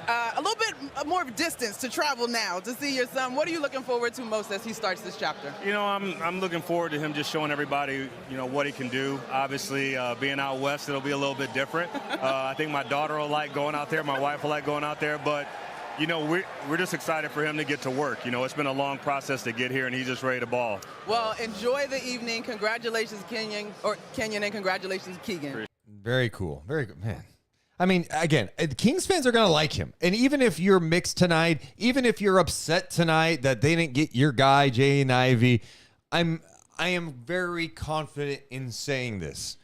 a little bit more distance to travel now to see your son. What are you looking forward to most as he starts this chapter? You know, I'm looking forward to him just showing everybody, you know, what he can do. Obviously, being out west, it'll be a little bit different. I think my daughter will like going out there. My wife will like going out there. But, you know, we're just excited for him to get to work. You know, it's been a long process to get here, and he's just ready to ball. Well, enjoy the evening. Congratulations, Kenyon, and congratulations, Keegan. Very cool. Very good, man. I mean, again, Kings fans are going to like him. And even if you're mixed tonight, even if you're upset tonight that they didn't get your guy, Jaden Ivey, I am very confident in saying this.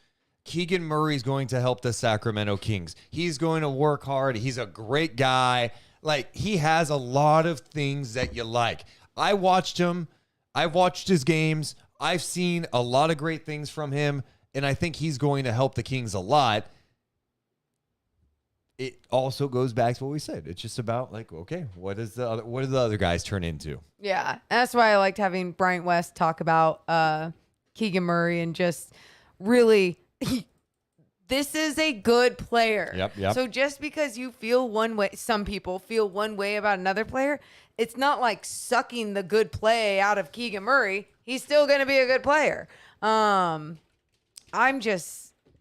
Keegan Murray is going to help the Sacramento Kings. He's going to work hard. He's a great guy. Like, he has a lot of things that you like. I watched him. I've watched his games. I've seen a lot of great things from him, and I think he's going to help the Kings a lot. It also goes back to what we said. It's just about, like, okay, what do the other guys turn into? Yeah, and that's why I liked having Bryant West talk about Keegan Murray and just really, this is a good player. Yep. So just because you feel one way, some people feel one way about another player, it's not like sucking the good play out of Keegan Murray. He's still going to be a good player.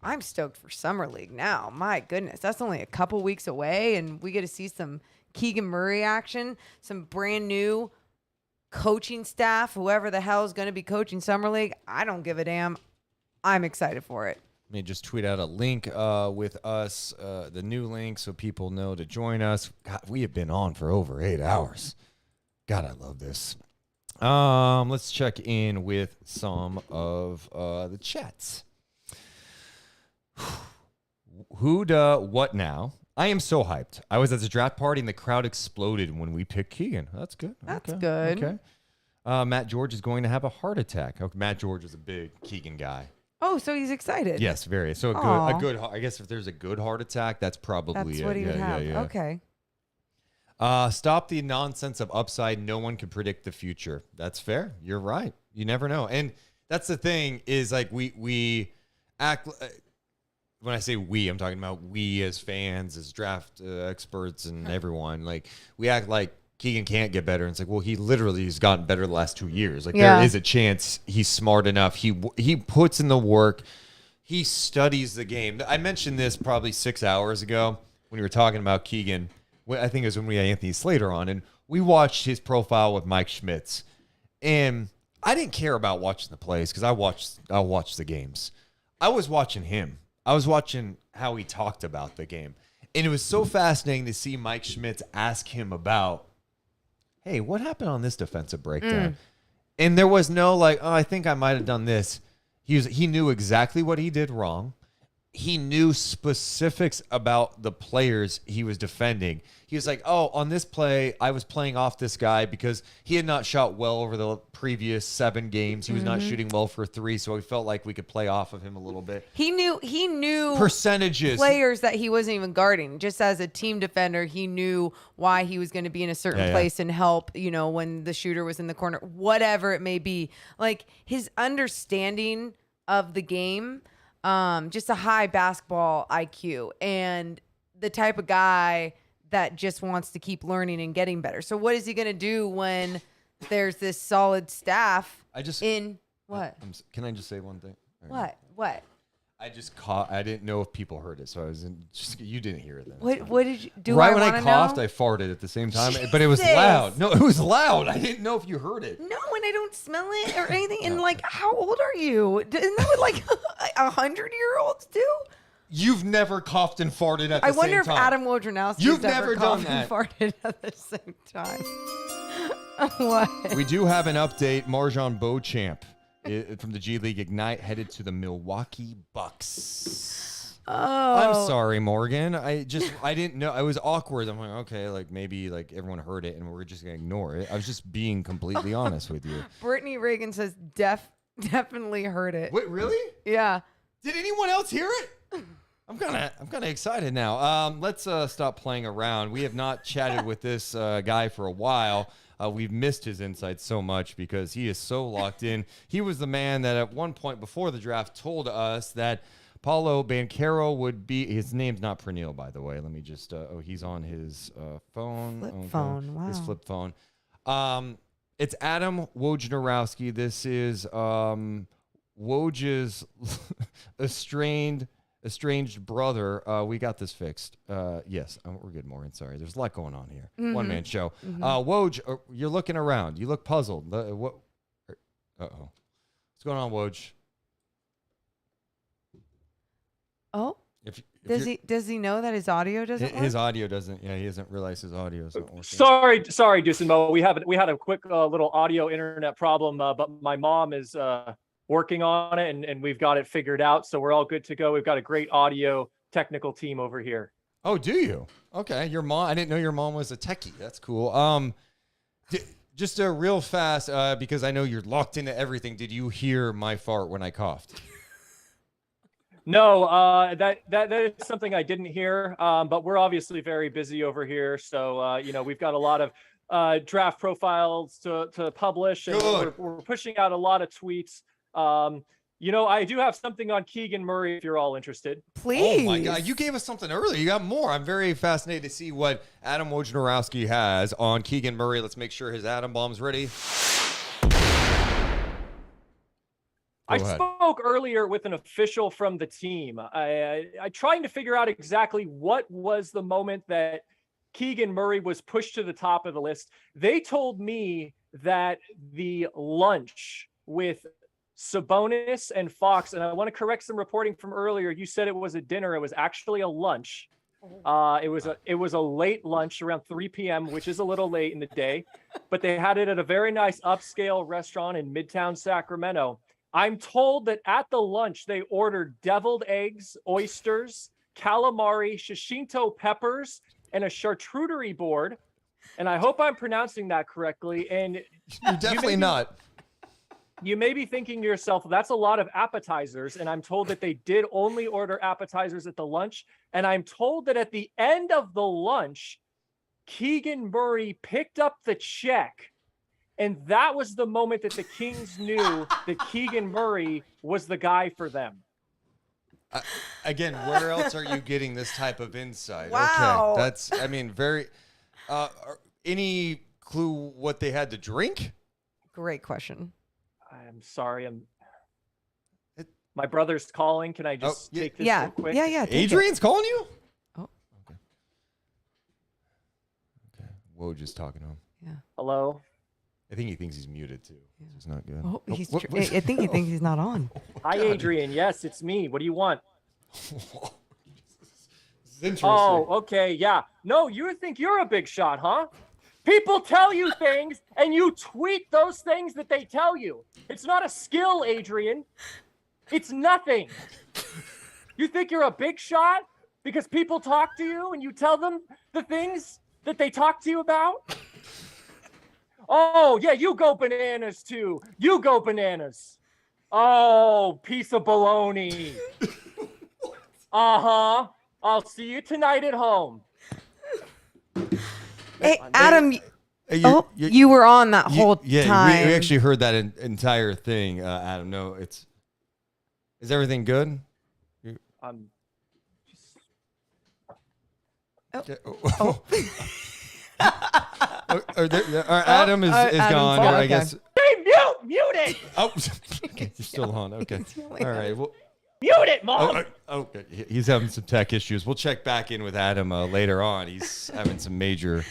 I'm stoked for Summer League now. My goodness, that's only a couple weeks away, and we get to see some Keegan Murray action, some brand new coaching staff, whoever the hell is going to be coaching Summer League. I don't give a damn. I'm excited for it. Let me just tweet out a link with us, the new link, so people know to join us. God, we have been on for over 8 hours. God, I love this. Let's check in with some of the chats. What now? I am so hyped. I was at the draft party and the crowd exploded when we picked Keegan. That's good. That's good. Okay. Matt George is going to have a heart attack. Okay, Matt George is a big Keegan guy. Oh, so he's excited. Yes, very. So a good. I guess if there's a good heart attack, that's probably what he would have. Yeah. Okay. Stop the nonsense of upside. No one can predict the future. That's fair. You're right. You never know. And that's the thing is, like, we act. When I say we, I'm talking about we as fans, as draft experts, and everyone. Like, we act like Keegan can't get better. And it's like, well, he literally has gotten better the last 2 years. Like, there is a chance he's smart enough. He puts in the work. He studies the game. I mentioned this probably 6 hours ago when we were talking about Keegan. I think it was when we had Anthony Slater on, and we watched his profile with Mike Schmitz. And I didn't care about watching the plays because I watched the games. I was watching him. I was watching how he talked about the game. And it was so fascinating to see Mike Schmitz ask him about, hey, what happened on this defensive breakdown? And there was no like, oh, I think I might have done this. He knew exactly what he did wrong. He knew specifics about the players he was defending. He was like, oh, on this play, I was playing off this guy because he had not shot well over the previous 7 games. He was not shooting well for 3, so we felt like we could play off of him a little bit. He knew percentages, players that he wasn't even guarding. Just as a team defender, he knew why he was going to be in a certain place and help, when the shooter was in the corner, whatever it may be. Like, his understanding of the game, just a high basketball IQ, and the type of guy that just wants to keep learning and getting better. So what is he going to do when there's this solid staff what? Can I just say one thing? What? I didn't know if people heard it, so you didn't hear it then. What did you do? Right when I coughed, I farted at the same time, but it was loud. No, it was loud. I didn't know if you heard it. No, and I don't smell it or anything. And like, how old are you? Isn't that what like 100-year-olds do? You've never coughed and farted at the same time. I wonder if Adam Wojnarowski You've ever never done coughed that. and farted at the same time. What? We do have an update. Marjon Beauchamp from the G League Ignite headed to the Milwaukee Bucks. Oh, I'm sorry, Morgan. I didn't know. I was awkward. I'm like, okay, like maybe like everyone heard it and we're just gonna ignore it. I was just being completely honest with you. Brittany Reagan says definitely heard it. Wait, really? Yeah. Did anyone else hear it? I'm kind of excited now. Let's stop playing around. We have not chatted with this guy for a while. We've missed his insights so much because he is so locked in. He was the man that at one point before the draft told us that Paolo Banchero would be. His name's not Praneel, by the way. Let me just. He's on his phone. Flip phone. Wow. His flip phone. It's Adam Wojnarowski. This is Woj's estranged brother. We got this fixed. Yes, we're good, Morgan. Sorry, there's a lot going on here. One man show. Woj, you're looking around. You look puzzled. What? What's going on, Woj? Oh, does he know that his audio doesn't work? His audio doesn't. Yeah, he doesn't realize his audio isn't working. Sorry, Deuce Mo. We had a quick little audio internet problem, but my mom is working on it, and we've got it figured out, so we're all good to go. We've got a great audio technical team over here. Oh, do you? Okay, your mom. I didn't know your mom was a techie. That's cool. Just a real fast, because I know you're locked into everything. Did you hear my fart when I coughed? No, that is something I didn't hear. But we're obviously very busy over here, so we've got a lot of draft profiles to publish, and we're pushing out a lot of tweets. I do have something on Keegan Murray if you're all interested. Please. Oh my God, you gave us something earlier. You got more. I'm very fascinated to see what Adam Wojnarowski has on Keegan Murray. Let's make sure his atom bomb's ready. I spoke earlier with an official from the team. I trying to figure out exactly what was the moment that Keegan Murray was pushed to the top of the list. They told me that the lunch with Sabonis and Fox, and I want to correct some reporting from earlier. You said it was a dinner. It was actually a lunch. It was a late lunch around 3 p.m., which is a little late in the day, but they had it at a very nice upscale restaurant in Midtown Sacramento. I'm told that at the lunch, they ordered deviled eggs, oysters, calamari, shishito peppers, and a charcuterie board. And I hope I'm pronouncing that correctly. And you're definitely not. You may be thinking to yourself, that's a lot of appetizers. And I'm told that they did only order appetizers at the lunch. And I'm told that at the end of the lunch, Keegan Murray picked up the check. And that was the moment that the Kings knew that Keegan Murray was the guy for them. Again, where else are you getting this type of insight? Wow. Okay, that's, very, any clue what they had to drink? Great question. I'm sorry. My brother's calling. Can I just take this real quick? Yeah. Adrian's calling you? Oh. Okay. Woj is talking to him. Yeah. Hello? I think he thinks he's muted too. Yeah. It's not good. Oh, I think he thinks he's not on. Hi, Adrian. Yes, it's me. What do you want? This is interesting. Oh, okay. Yeah. No, you think you're a big shot, huh? People tell you things and you tweet those things that they tell you. It's not a skill, Adrian. It's nothing. You think you're a big shot because people talk to you and you tell them the things that they talk to you about? Oh, yeah, you go bananas too. You go bananas. Oh, piece of baloney. Uh-huh. I'll see you tonight at home. Hey, Adam, you were on that whole time. Yeah, we actually heard that entire thing, Adam. No, is everything good? Adam is gone. Okay. I guess. Hey, mute it. Oh, okay, you're still on. Okay, all right. Well, mute it, Mom. Okay, he's having some tech issues. We'll check back in with Adam later on. He's having some major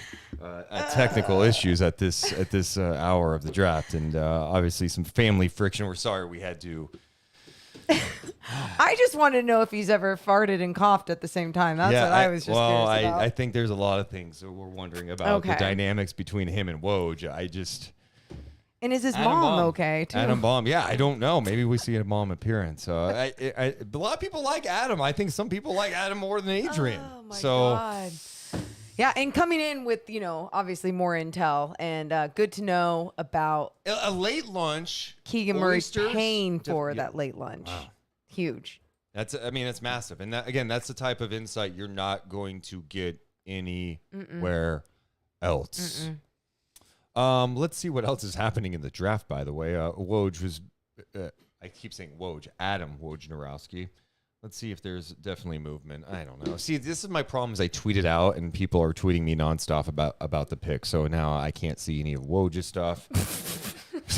technical issues at this hour of the draft, and obviously some family friction. We're sorry we had to. I just want to know if he's ever farted and coughed at the same time. That's what I was just curious about. I think there's a lot of things that we're wondering about the dynamics between him and Woj. And is his Adam mom Baum. okay too? Adam Baum. Yeah, I don't know. Maybe we see a mom appearance. A lot of people like Adam. I think some people like Adam more than Adrian. Oh my so God. Yeah, and coming in with, obviously more intel and good to know about a late lunch. Keegan Murray oysters, paying for yeah. that late lunch. Wow. Huge. It's massive. And that's the type of insight you're not going to get anywhere else. Let's see what else is happening in the draft, by the way. Woj was, I keep saying Woj, Adam Wojnarowski. Let's see if there's definitely movement. I don't know. See, this is my problem is I tweet it out and people are tweeting me nonstop about the pick. So now I can't see any of Woj's stuff.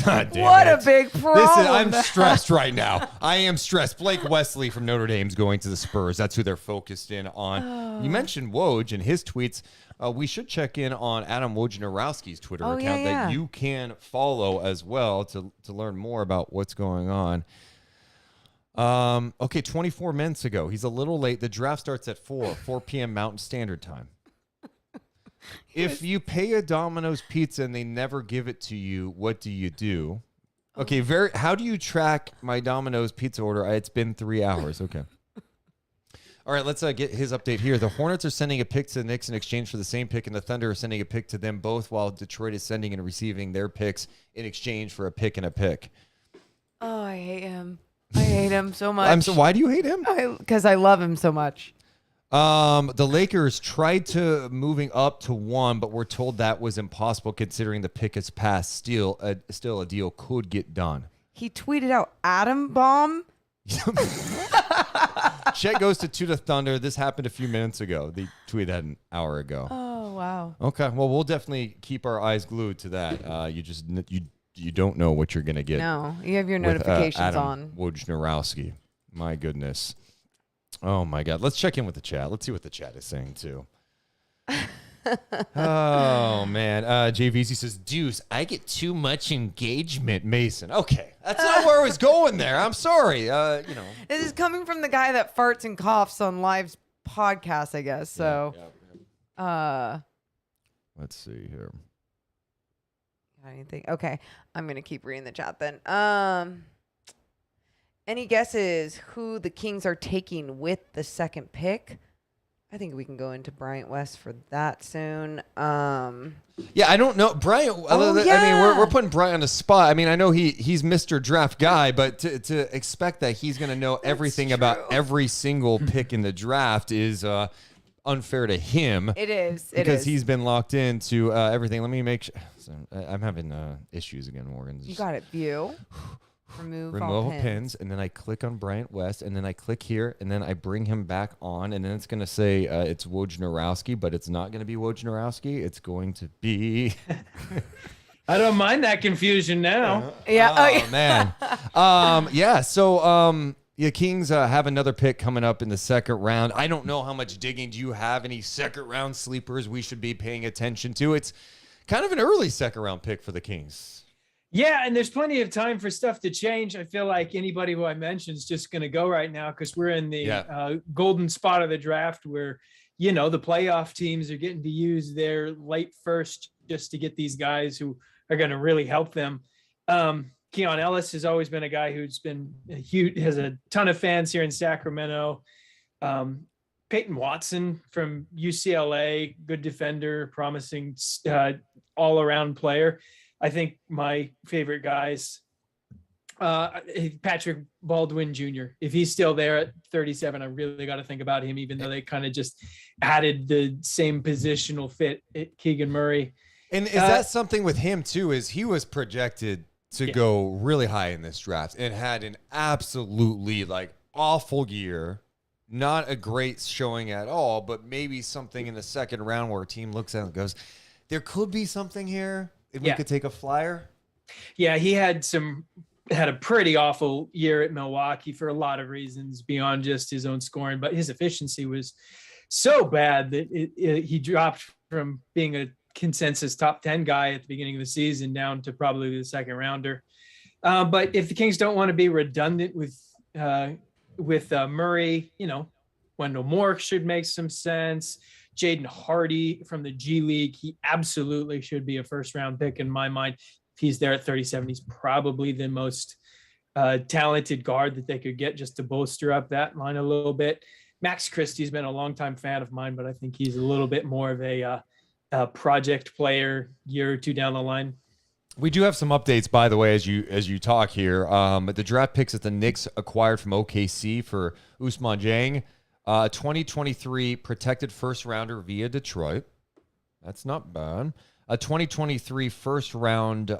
God damn What it. a big problem. I'm stressed right now. I am stressed. Blake Wesley from Notre Dame's going to the Spurs. That's who they're focused in on. You mentioned Woj and his tweets. We should check in on Adam Wojnarowski's Twitter account that you can follow as well to learn more about what's going on. Okay, 24 minutes ago. He's a little late. The draft starts at 4 p.m. Mountain Standard Time. If you pay a Domino's pizza and they never give it to you, what do you do? Okay, how do you track my Domino's pizza order? It's been 3 hours. Okay. All right, let's get his update here. The Hornets are sending a pick to the Knicks in exchange for the same pick, and the Thunder are sending a pick to them both, while Detroit is sending and receiving their picks in exchange for a pick and a pick. Oh, I hate him. I hate him so much. Why do you hate him? Because I love him so much. The Lakers tried to moving up to 1, but we're told that was impossible considering the pick is passed. Still a deal could get done. He tweeted out Adam Bomb. Chet goes to the Thunder. This happened a few minutes ago. They tweeted that an hour ago. Oh, wow. Okay, well, we'll definitely keep our eyes glued to that. You don't know what you're going to get. No, you have your notifications Adam on. Wojnarowski. My goodness. Oh, my God. Let's check in with the chat. Let's see what the chat is saying, too. Oh, man. JVC says, Deuce, I get too much engagement, Mason. Okay. That's not where I was going there. I'm sorry. This is coming from the guy that farts and coughs on Live's podcast, I guess. So, let's see here. Got anything? Okay. I'm going to keep reading the chat then. Any guesses who the Kings are taking with the second pick? I think we can go into Bryant West for that soon. Yeah, I don't know. Bryant, I mean, we're putting Bryant on the spot. I mean, I know he's Mr. Draft Guy, but to expect that he's going to know everything about every single pick in the draft is unfair to him. It is. Because he's been locked into everything. Let me make sure. I'm having issues again, Morgan. You got it. View. Remove all pins. And then I click on Bryant West, and then I click here, and then I bring him back on, and then it's going to say it's Wojnarowski, but it's not going to be Wojnarowski. It's going to be... I don't mind that confusion now. Yeah. Oh, man. So the Kings have another pick coming up in the second round. I don't know how much digging. Do you have any second-round sleepers we should be paying attention to? It's kind of an early second-round pick for the Kings. Yeah, and there's plenty of time for stuff to change. I feel like anybody who I mentioned is just going to go right now because we're in the golden spot of the draft where, the playoff teams are getting to use their late first just to get these guys who are going to really help them. Keon Ellis has always been a guy who's been huge, has a ton of fans here in Sacramento. Peyton Watson from UCLA, good defender, promising all-around player. I think my favorite guys, Patrick Baldwin Jr. If he's still there at 37, I really got to think about him, even though they kind of just added the same positional fit at Keegan Murray. And is that something with him, too, is he was projected to go really high in this draft and had an absolutely, awful year. Not a great showing at all, but maybe something in the second round where a team looks at it and goes, there could be something here. If we could take a flyer. Yeah, he had a pretty awful year at Milwaukee for a lot of reasons beyond just his own scoring, but his efficiency was so bad that he dropped from being a consensus top 10 guy at the beginning of the season down to probably the second rounder. But if the Kings don't want to be redundant with Murray, Wendell Moore should make some sense. Jaden Hardy from the G League, he absolutely should be a first-round pick in my mind. if he's there at 37, he's probably the most talented guard that they could get just to bolster up that line a little bit. Max Christie's been a longtime fan of mine, but I think he's a little bit more of a project player year or two down the line. We do have some updates, by the way, as you talk here. The draft picks that the Knicks acquired from OKC for Ousmane Dieng, 2023 protected first rounder via Detroit. That's not bad. A 2023 first rounder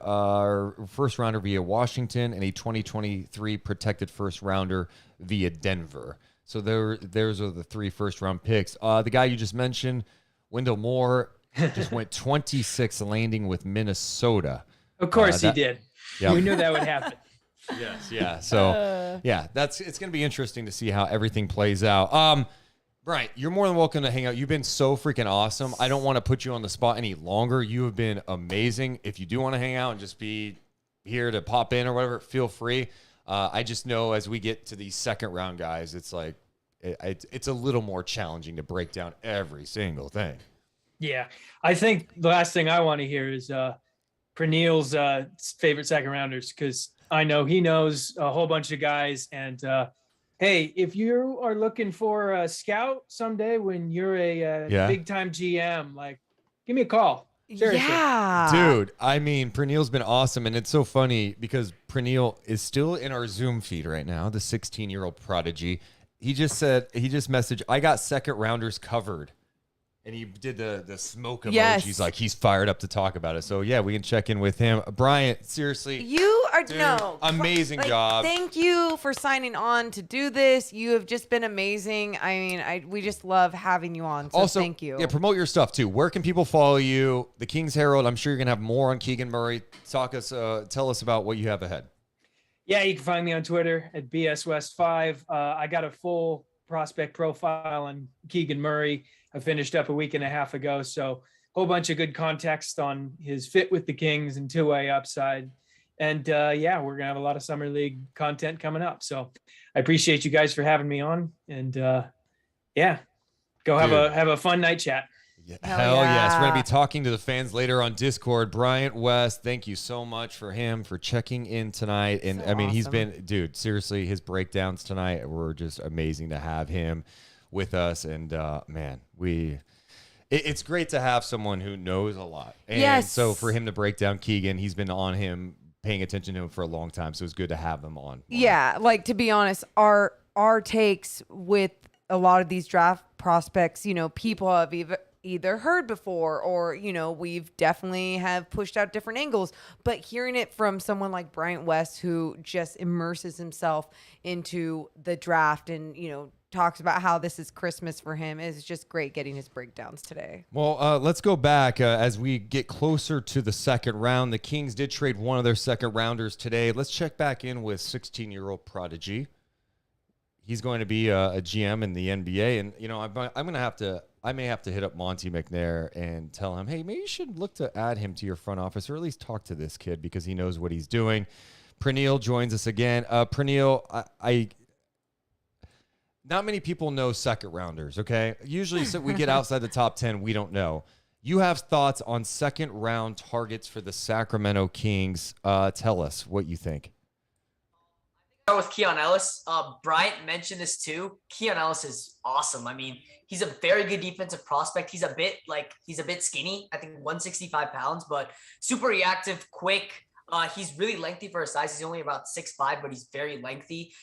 via Washington, and a 2023 protected first rounder via Denver. So those are the 3 first round picks. The guy you just mentioned, Wendell Moore, just went 26, landing with Minnesota. Of course he did. Yep. We knew that would happen. Yes, yeah. So yeah, it's going to be interesting to see how everything plays out. Brian, you're more than welcome to hang out. You've been so freaking awesome. I don't want to put you on the spot any longer. You have been amazing. If you do want to hang out and just be here to pop in or whatever, feel free. I just know as we get to these second round guys, it's like it's a little more challenging to break down every single thing. Yeah, I think the last thing I want to hear is Praneel's favorite second rounders, because I know he knows a whole bunch of guys. And hey, if you are looking for a scout someday when you're a big time GM, like, give me a call. Seriously. Yeah. Dude, I mean, Praneel's been awesome. And it's so funny because Praneel is still in our Zoom feed right now, the 16-year-old prodigy. He just messaged, I got second rounders covered. And he did the smoke emoji. Yes. He's like, he's fired up to talk about it. So, yeah, we can check in with him. Brian, seriously. You are, dude, no. amazing like, job. Thank you for signing on to do this. You have just been amazing. I mean, we just love having you on. So also, thank you. Yeah, promote your stuff, too. Where can people follow you? The King's Herald, I'm sure you're going to have more on Keegan Murray. Tell us about what you have ahead. Yeah, you can find me on Twitter at BSWest5. I got a full prospect profile on Keegan Murray. I finished up a week and a half ago. So a whole bunch of good context on his fit with the Kings and two-way upside. And yeah, we're going to have a lot of summer league content coming up. So I appreciate you guys for having me on, and yeah, go have a fun night chat. Yeah. Hell yes. We're going to be talking to the fans later on Discord. Bryant West, thank you so much for checking in tonight. And so I mean, he's awesome. been, dude, seriously, his breakdowns tonight were just amazing to have him with us. And man, it's great to have someone who knows a lot. And Yes. so for him to break down Keegan, he's been on him, paying attention to him for a long time. So it's good to have him on. Yeah, like, to be honest, our takes with a lot of these draft prospects, you know, people have either heard before, or, you know, we've definitely have pushed out different angles, but hearing it from someone like Bryant West, who just immerses himself into the draft and, you know, talks about how this is Christmas for him, is just great getting his breakdowns today. Well, let's go back as we get closer to the second round. The Kings did trade one of their second rounders today. Let's check back in with 16-year-old prodigy. He's going to be a GM in the NBA, and you know, I may have to hit up Monte McNair and tell him, hey, maybe you should look to add him to your front office, or at least talk to this kid because he knows what he's doing. Praneel joins us again. Praneel, I not many people know second rounders. Okay, usually so we get outside the top 10, we don't know. You have thoughts on second round targets for the Sacramento Kings. Tell us what you think. Start with Keon Ellis. Bryant mentioned this too. Keon Ellis is awesome. I mean, he's a very good defensive prospect. He's a bit skinny. I think 165 pounds, but super reactive, quick. He's really lengthy for his size. He's only about 6'5", but he's very lengthy.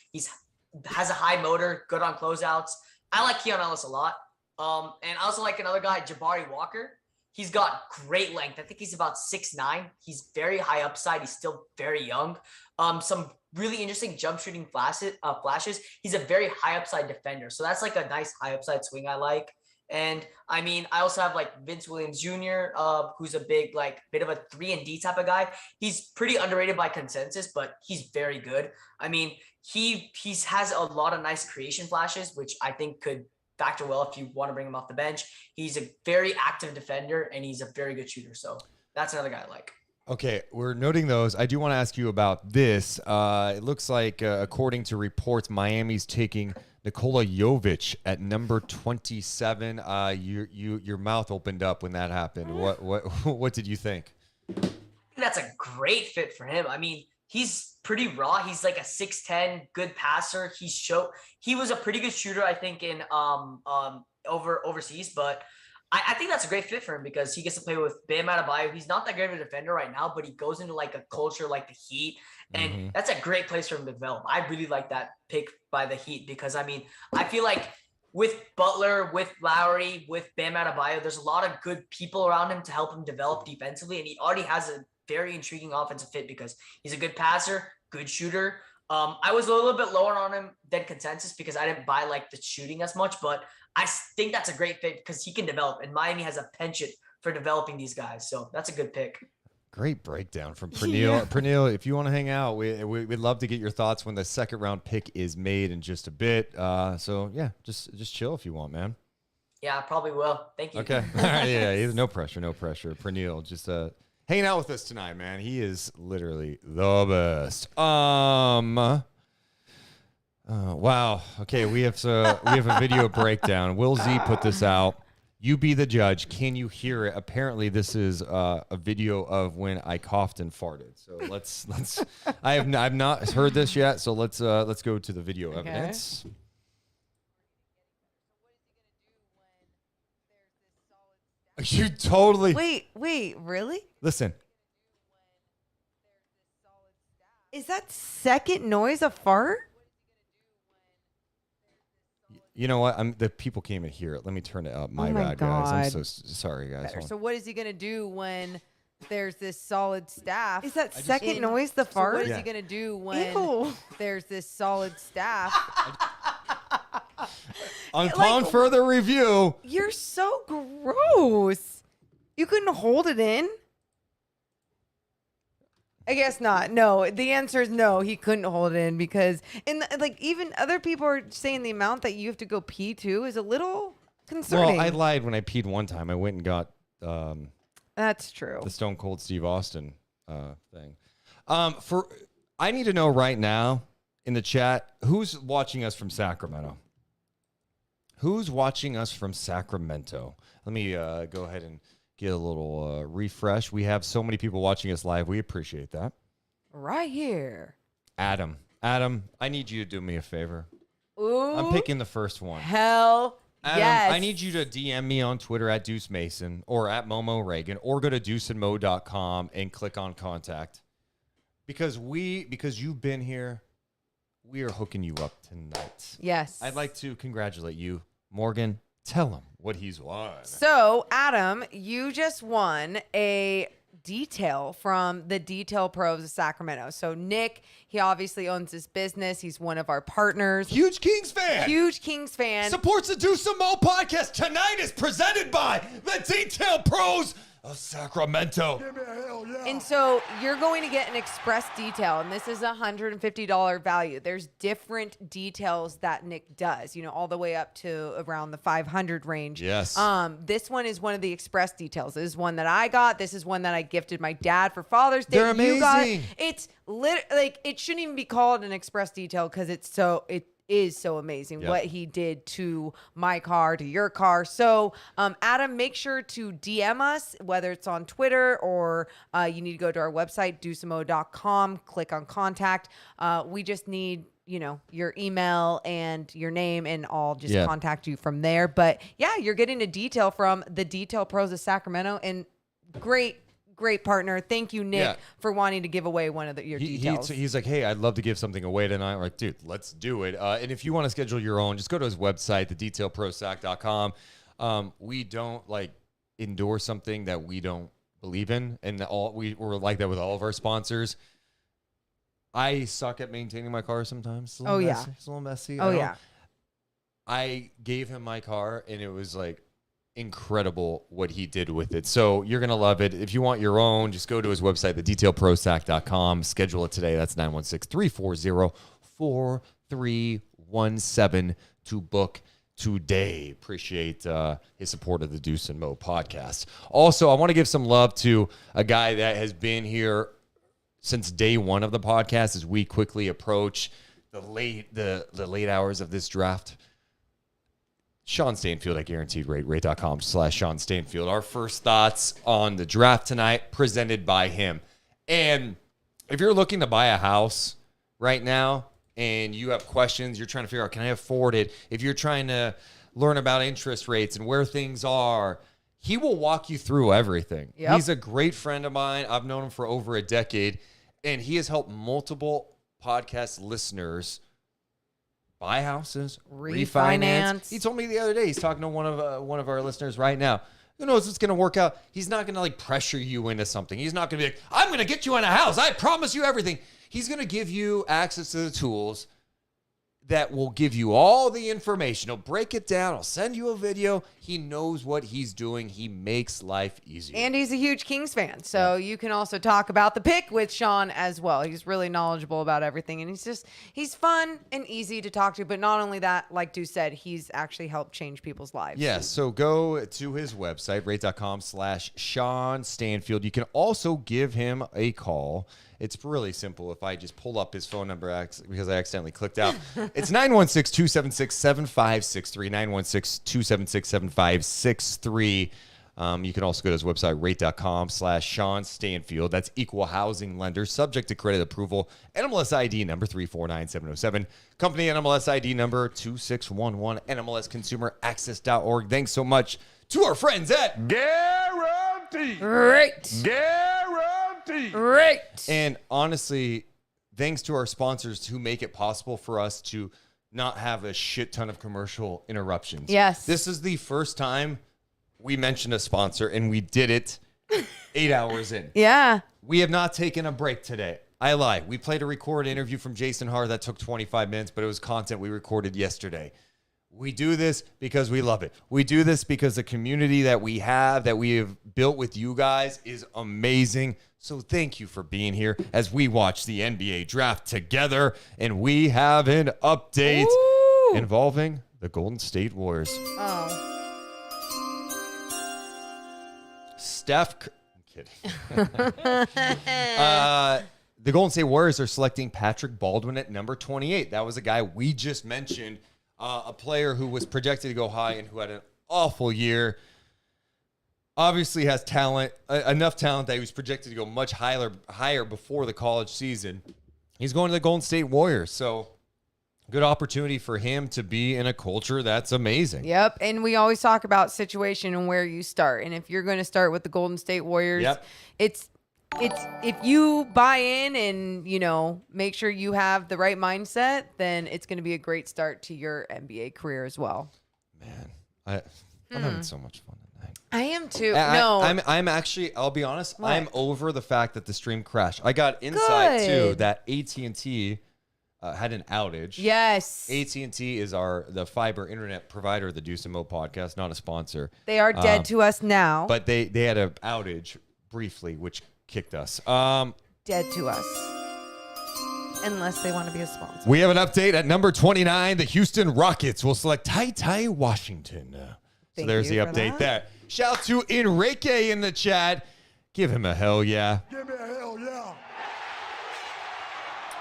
Has a high motor, good on closeouts. I like Keon Ellis a lot. And I also like another guy, Jabari Walker. He's got great length. I think he's about 6'9". He's very high upside. He's still very young. Some really interesting jump shooting flashes. He's a very high upside defender. So that's like a nice high upside swing I like. And I mean, I also have like Vince Williams Jr., who's a big, like, bit of a 3-and-D type of guy. He's pretty underrated by consensus, but he's very good. I mean, he has a lot of nice creation flashes, which I think could factor well if you want to bring him off the bench. He's a very active defender, and he's a very good shooter. So that's another guy I like. Okay, we're noting those. I do want to ask you about this. It looks like, according to reports, Miami's taking Nikola Jovic at number 27. Your mouth opened up when that happened. What did you think? that's a great fit for him. I mean, he's pretty raw. He's like a 6'10", good passer. He was a pretty good shooter, I think, in overseas, but I think that's a great fit for him because he gets to play with Bam Adebayo. He's not that great of a defender right now, but he goes into like a culture like the Heat, and that's a great place for him to develop. I really like that pick by the Heat because, I mean, I feel like with Butler, with Lowry, with Bam Adebayo, there's a lot of good people around him to help him develop defensively, and he already has a very intriguing offensive fit because he's a good passer, good shooter. I was a little bit lower on him than consensus because I didn't buy like the shooting as much, but I think that's a great fit because he can develop, and Miami has a penchant for developing these guys. So that's a good pick. Great breakdown from Praneel. Yeah. Praneel, if you want to hang out, we'd love to get your thoughts when the second round pick is made in just a bit. So yeah, just chill if you want, man. Yeah, I probably will. Thank you. Okay. All right. Yeah. No pressure. Praneel, just hanging out with us tonight, man. He is literally the best. Wow. Okay, we have a video breakdown. Will Z put this out. You be the judge. Can you hear it? Apparently, this is a video of when I coughed and farted. So let's. I've not heard this yet. So let's go to the video evidence. You totally. Wait, really? Listen. Is that second noise a fart? You know what? The people can't even hear it. Let me turn it up. My bad, guys. I'm so sorry, guys. So what is he going to do when there's this solid staff? Is that second noise the fart? So what is he going to do when there's this solid staff? Upon further review. You're so gross. You couldn't hold it in? I guess not. No, the answer is no. He couldn't hold it in because, even other people are saying the amount that you have to go pee too is a little concerning. Well, I lied when I peed one time. I went and got. That's true. The Stone Cold Steve Austin thing. I need to know right now in the chat who's watching us from Sacramento. Who's watching us from Sacramento? Let me go ahead and get a little refresh. We have so many people watching us live. We appreciate that. Right here. Adam, I need you to do me a favor. Ooh. I'm picking the first one. Hell Adam, yes. I need you to DM me on Twitter at Deuce Mason or at Momo Reagan or go to deuceandmo.com and click on contact. Because you've been here, we are hooking you up tonight. Yes. I'd like to congratulate you. Morgan, tell him what he's won. So, Adam, you just won a detail from the Detail Pros of Sacramento. So, Nick, he obviously owns this business. He's one of our partners. Huge Kings fan. Supports the Do Some Mo podcast. Tonight is presented by the Detail Pros of Sacramento. Give me a hell yeah. And so you're going to get an express detail, and this is a $150 value. There's different details that Nick does, all the way up to around the 500 range. Yes. This one is one of the express details. This is one that I got. This is one that I gifted my dad for Father's Day. They're amazing. You got, it's it shouldn't even be called an express detail because it is so amazing what he did to my car, to your car. So, Adam, make sure to DM us, whether it's on Twitter or you need to go to our website, deuceandmo.com, click on contact. We just need, your email and your name, and I'll just contact you from there. But yeah, you're getting a detail from the Detail Pros of Sacramento, and great partner. Thank you, Nick, for wanting to give away one of your details. He's like, hey, I'd love to give something away tonight. We're like, dude, let's do it. And if you want to schedule your own, just go to his website, thedetailprosac.com. We don't endorse something that we don't believe in, and we're like that with all of our sponsors. I suck at maintaining my car sometimes. It's a little messy. It's a little messy. I gave him my car, and it was incredible what he did with it. So you're going to love it. If you want your own, just go to his website, thedetailprosac.com. Schedule it today. That's 916-340-4317 to book today. Appreciate his support of the Deuce and Mo podcast. Also, I want to give some love to a guy that has been here since day one of the podcast as we quickly approach the late hours of this draft. Sean Stainfield at Guaranteed Rate, rate.com/Sean Stainfield. Our first thoughts on the draft tonight presented by him. And if you're looking to buy a house right now and you have questions, you're trying to figure out, can I afford it? If you're trying to learn about interest rates and where things are, he will walk you through everything. Yep. He's a great friend of mine. I've known him for over a decade, and he has helped multiple podcast listeners buy houses, refinance. He told me the other day, he's talking to one of our listeners right now. Who knows what's going to work out? He's not going to like pressure you into something. He's not going to be like, I'm going to get you in a house. I promise you everything. He's going to give you access to the tools that will give you all the information. He'll break it down. He'll send you a video. He knows what he's doing. He makes life easier. And he's a huge Kings fan. So you can also talk about the pick with Sean as well. He's really knowledgeable about everything. And he's fun and easy to talk to. But not only that, like Deuce said, he's actually helped change people's lives. Yes. So go to his website, rate.com/Sean Stanfield. You can also give him a call. It's really simple. If I just pull up his phone number because I accidentally clicked out, it's 916-276-7563, 916-276-7563. You can also go to his website, rate.com/Sean Stanfield. That's equal housing lender, subject to credit approval. NMLS ID number 349707. Company NMLS ID number 2611. NMLSconsumeraccess.org. Thanks so much to our friends at Guarantee. Right. Guarantee. Right. And honestly, thanks to our sponsors who make it possible for us to not have a shit ton of commercial interruptions. Yes. This is the first time we mentioned a sponsor, and we did it 8 hours in. Yeah. We have not taken a break today. I lie. We played a recorded interview from Jason Hart that took 25 minutes, but it was content we recorded yesterday. We do this because we love it. We do this because the community that we have built with you guys is amazing. So thank you for being here as we watch the NBA draft together. And we have an update involving the Golden State Warriors. Oh. I'm kidding. The Golden State Warriors are selecting Patrick Baldwin at number 28. That was a guy we just mentioned. A player who was projected to go high and who had an awful year. Obviously has talent, enough talent that he was projected to go much higher before the college season. He's going to the Golden State Warriors, so good opportunity for him to be in a culture that's amazing. Yep, and we always talk about situation and where you start. And if you're going to start with the Golden State Warriors, it's if you buy in and, make sure you have the right mindset, then it's going to be a great start to your NBA career as well. Man, I'm having so much fun tonight. I am too. I'm actually, I'll be honest, What? I'm over the fact that the stream crashed. I got insight too that AT&T had an outage. Yes. AT&T is the fiber internet provider of the Deuce and Mo podcast, not a sponsor. They are dead to us now. But they had an outage briefly, which kicked us. Dead to us. Unless they want to be a sponsor. We have an update at number 29. The Houston Rockets will select Ty Washington. So there's the update there. Shout to Enrique in the chat. Give him a hell yeah. Give me a hell yeah.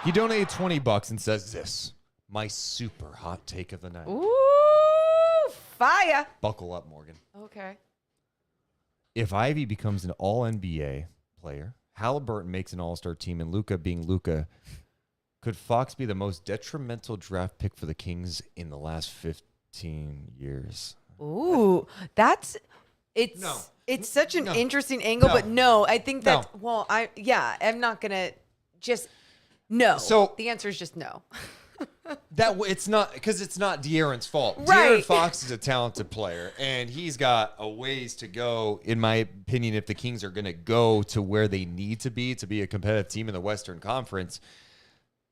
He donated $20 and says this, my super hot take of the night. Ooh, fire. Buckle up, Morgan. Okay. If Ivy becomes an all-NBA player, Halliburton makes an all-star team, and Luka being Luka, could Fox be the most detrimental draft pick for the Kings in the last 15 years? Ooh, it's such an interesting angle, but no, I think that, I'm not going to just, no. So the answer is just no. It's not, because it's not De'Aaron's fault. Right. De'Aaron Fox is a talented player, and he's got a ways to go, in my opinion, if the Kings are going to go to where they need to be a competitive team in the Western Conference.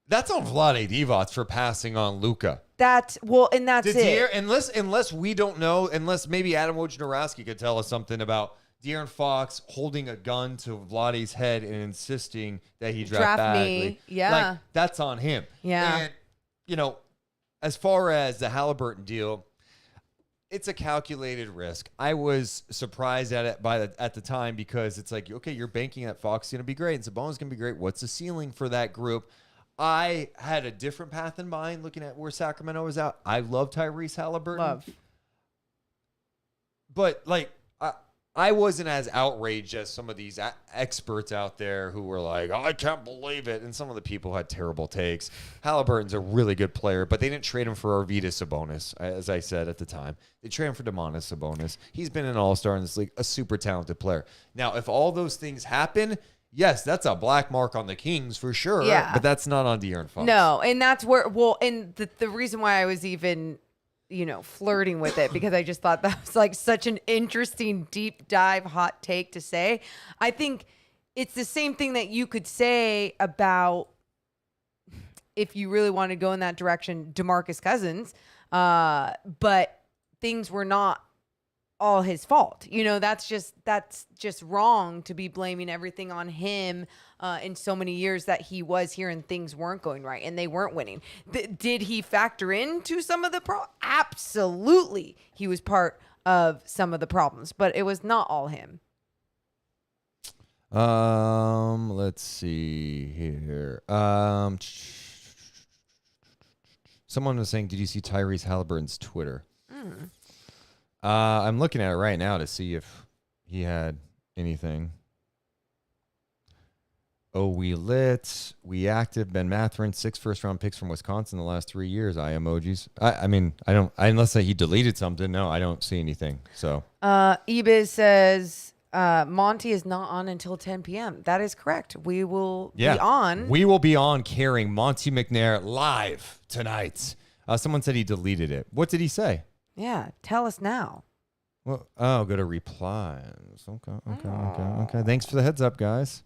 That's on Vlade Divac for passing on Luka. That's it. Unless we don't know, unless maybe Adam Wojnarowski could tell us something about De'Aaron Fox holding a gun to Vlade's head and insisting that he draft Bagley. Me. Yeah. Like, that's on him. Yeah. And, as far as the Halliburton deal, it's a calculated risk. I was surprised at it at the time because it's like, okay, you're banking that Fox is going to be great and Sabonis is going to be great. What's the ceiling for that group? I had a different path in mind looking at where Sacramento was at. I love Tyrese Halliburton. Love. But, I wasn't as outraged as some of these experts out there who were like, oh, I can't believe it. And some of the people had terrible takes. Halliburton's a really good player, but they didn't trade him for Arvydas Sabonis, as I said at the time. They traded him for Domantas Sabonis. He's been an all-star in this league, a super talented player. Now, if all those things happen, yes, that's a black mark on the Kings for sure. Yeah. But that's not on De'Aaron Fox. No, and that's where, and the reason why I was even, flirting with it, because I just thought that was like such an interesting deep dive hot take to say. I think it's the same thing that you could say about, if you really want to go in that direction, DeMarcus Cousins, but things were not all his fault. That's just wrong to be blaming everything on him in so many years that he was here and things weren't going right and they weren't winning. Did he factor into some of the Absolutely. He was part of some of the problems, but it was not all him. Let's see here. Someone was saying, did you see Tyrese Halliburton's Twitter? I'm looking at it right now to see if he had anything. Oh, we lit. We active. Ben Matherin, 6 first-round picks from Wisconsin the last 3 years. Eye emojis. I mean, I don't. Unless he deleted something. No, I don't see anything. So. Ebiz says Monty is not on until 10 p.m. That is correct. We will be on. We will be on carrying Monte McNair live tonight. Someone said he deleted it. What did he say? Yeah, tell us now. Well, go to replies. Okay. Thanks for the heads up, guys.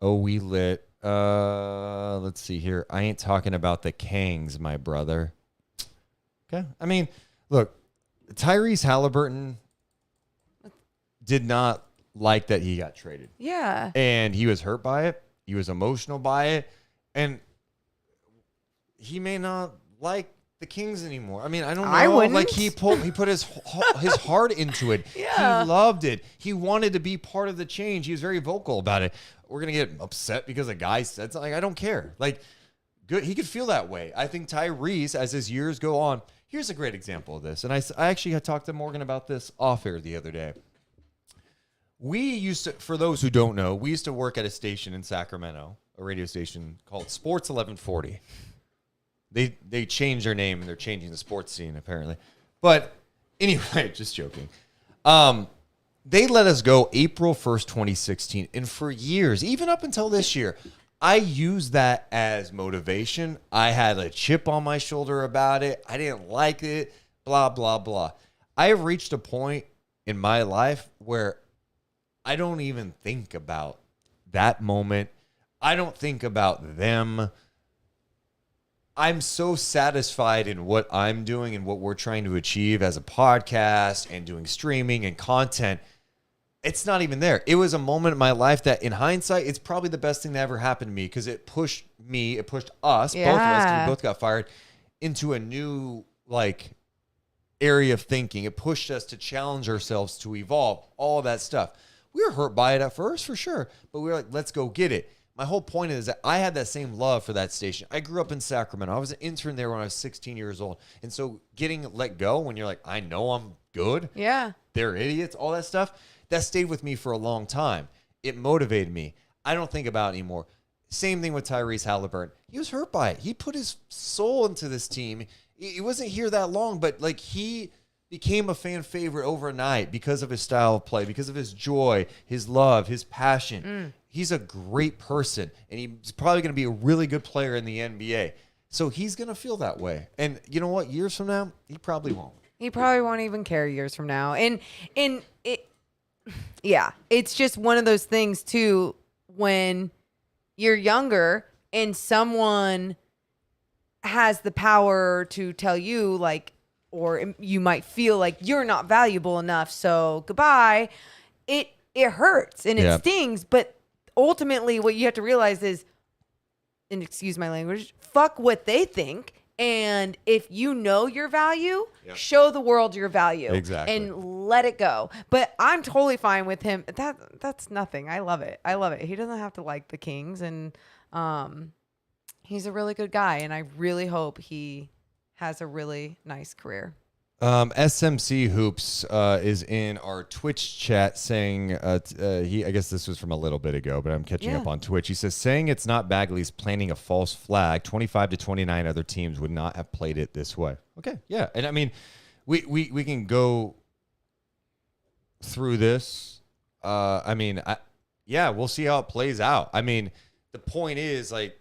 We lit. Let's see here. I ain't talking about the Kangs, my brother. Okay. I mean, look, Tyrese Halliburton did not like that he got traded. Yeah. And he was hurt by it. He was emotional by it. And he may not like the Kings anymore. I mean, I don't know. I wouldn't. Like he put his heart into it. Yeah. He loved it. He wanted to be part of the change. He was very vocal about it. We're going to get upset because a guy said something. I don't care. Like, good. He could feel that way. I think Tyrese, as his years go on, here's a great example of this. And I actually had talked to Morgan about this off air the other day. We used to, for those who don't know, we used to work at a station in Sacramento, a radio station called Sports 1140. They changed their name and they're changing the sports scene apparently. But anyway, just joking. They let us go April 1st, 2016. And for years, even up until this year, I used that as motivation. I had a chip on my shoulder about it. I didn't like it, blah, blah, blah. I have reached a point in my life where I don't even think about that moment. I don't think about them. I'm so satisfied in what I'm doing and what we're trying to achieve as a podcast and doing streaming and content. It's not even there. It was a moment in my life that in hindsight, it's probably the best thing that ever happened to me because it pushed me, it pushed us, both of us, 'cause we both got fired, into a new area of thinking. It pushed us to challenge ourselves, to evolve, all that stuff. We were hurt by it at first, for sure, but we were like, let's go get it. My whole point is that I had that same love for that station. I grew up in Sacramento. I was an intern there when I was 16 years old. And so getting let go when you're like, I know I'm good. Yeah. They're idiots, all that stuff, that stayed with me for a long time. It motivated me. I don't think about it anymore. Same thing with Tyrese Halliburton. He was hurt by it. He put his soul into this team. He wasn't here that long, but he became a fan favorite overnight because of his style of play, because of his joy, his love, his passion. He's a great person, and he's probably going to be a really good player in the NBA. So he's going to feel that way. And you know what? Years from now, he probably won't. He probably won't even care years from now. And it, yeah, it's just one of those things too, when you're younger and someone has the power to tell you or you might feel like you're not valuable enough, so goodbye. It hurts and it stings, but ultimately what you have to realize is, and excuse my language, fuck what they think. And if you know your value, show the world your value. Exactly. And let it go. But I'm totally fine with him. That's nothing. I love it. He doesn't have to like the Kings, and He's a really good guy, and I really hope he has a really nice career. SMC Hoops is in our Twitch chat saying, I guess this was from a little bit ago, but I'm catching up on Twitch. He says, saying it's not Bagley's planting a false flag, 25 to 29 other teams would not have played it this way. Okay, yeah. And I mean, we can go through this. We'll see how it plays out. I mean, the point is, like,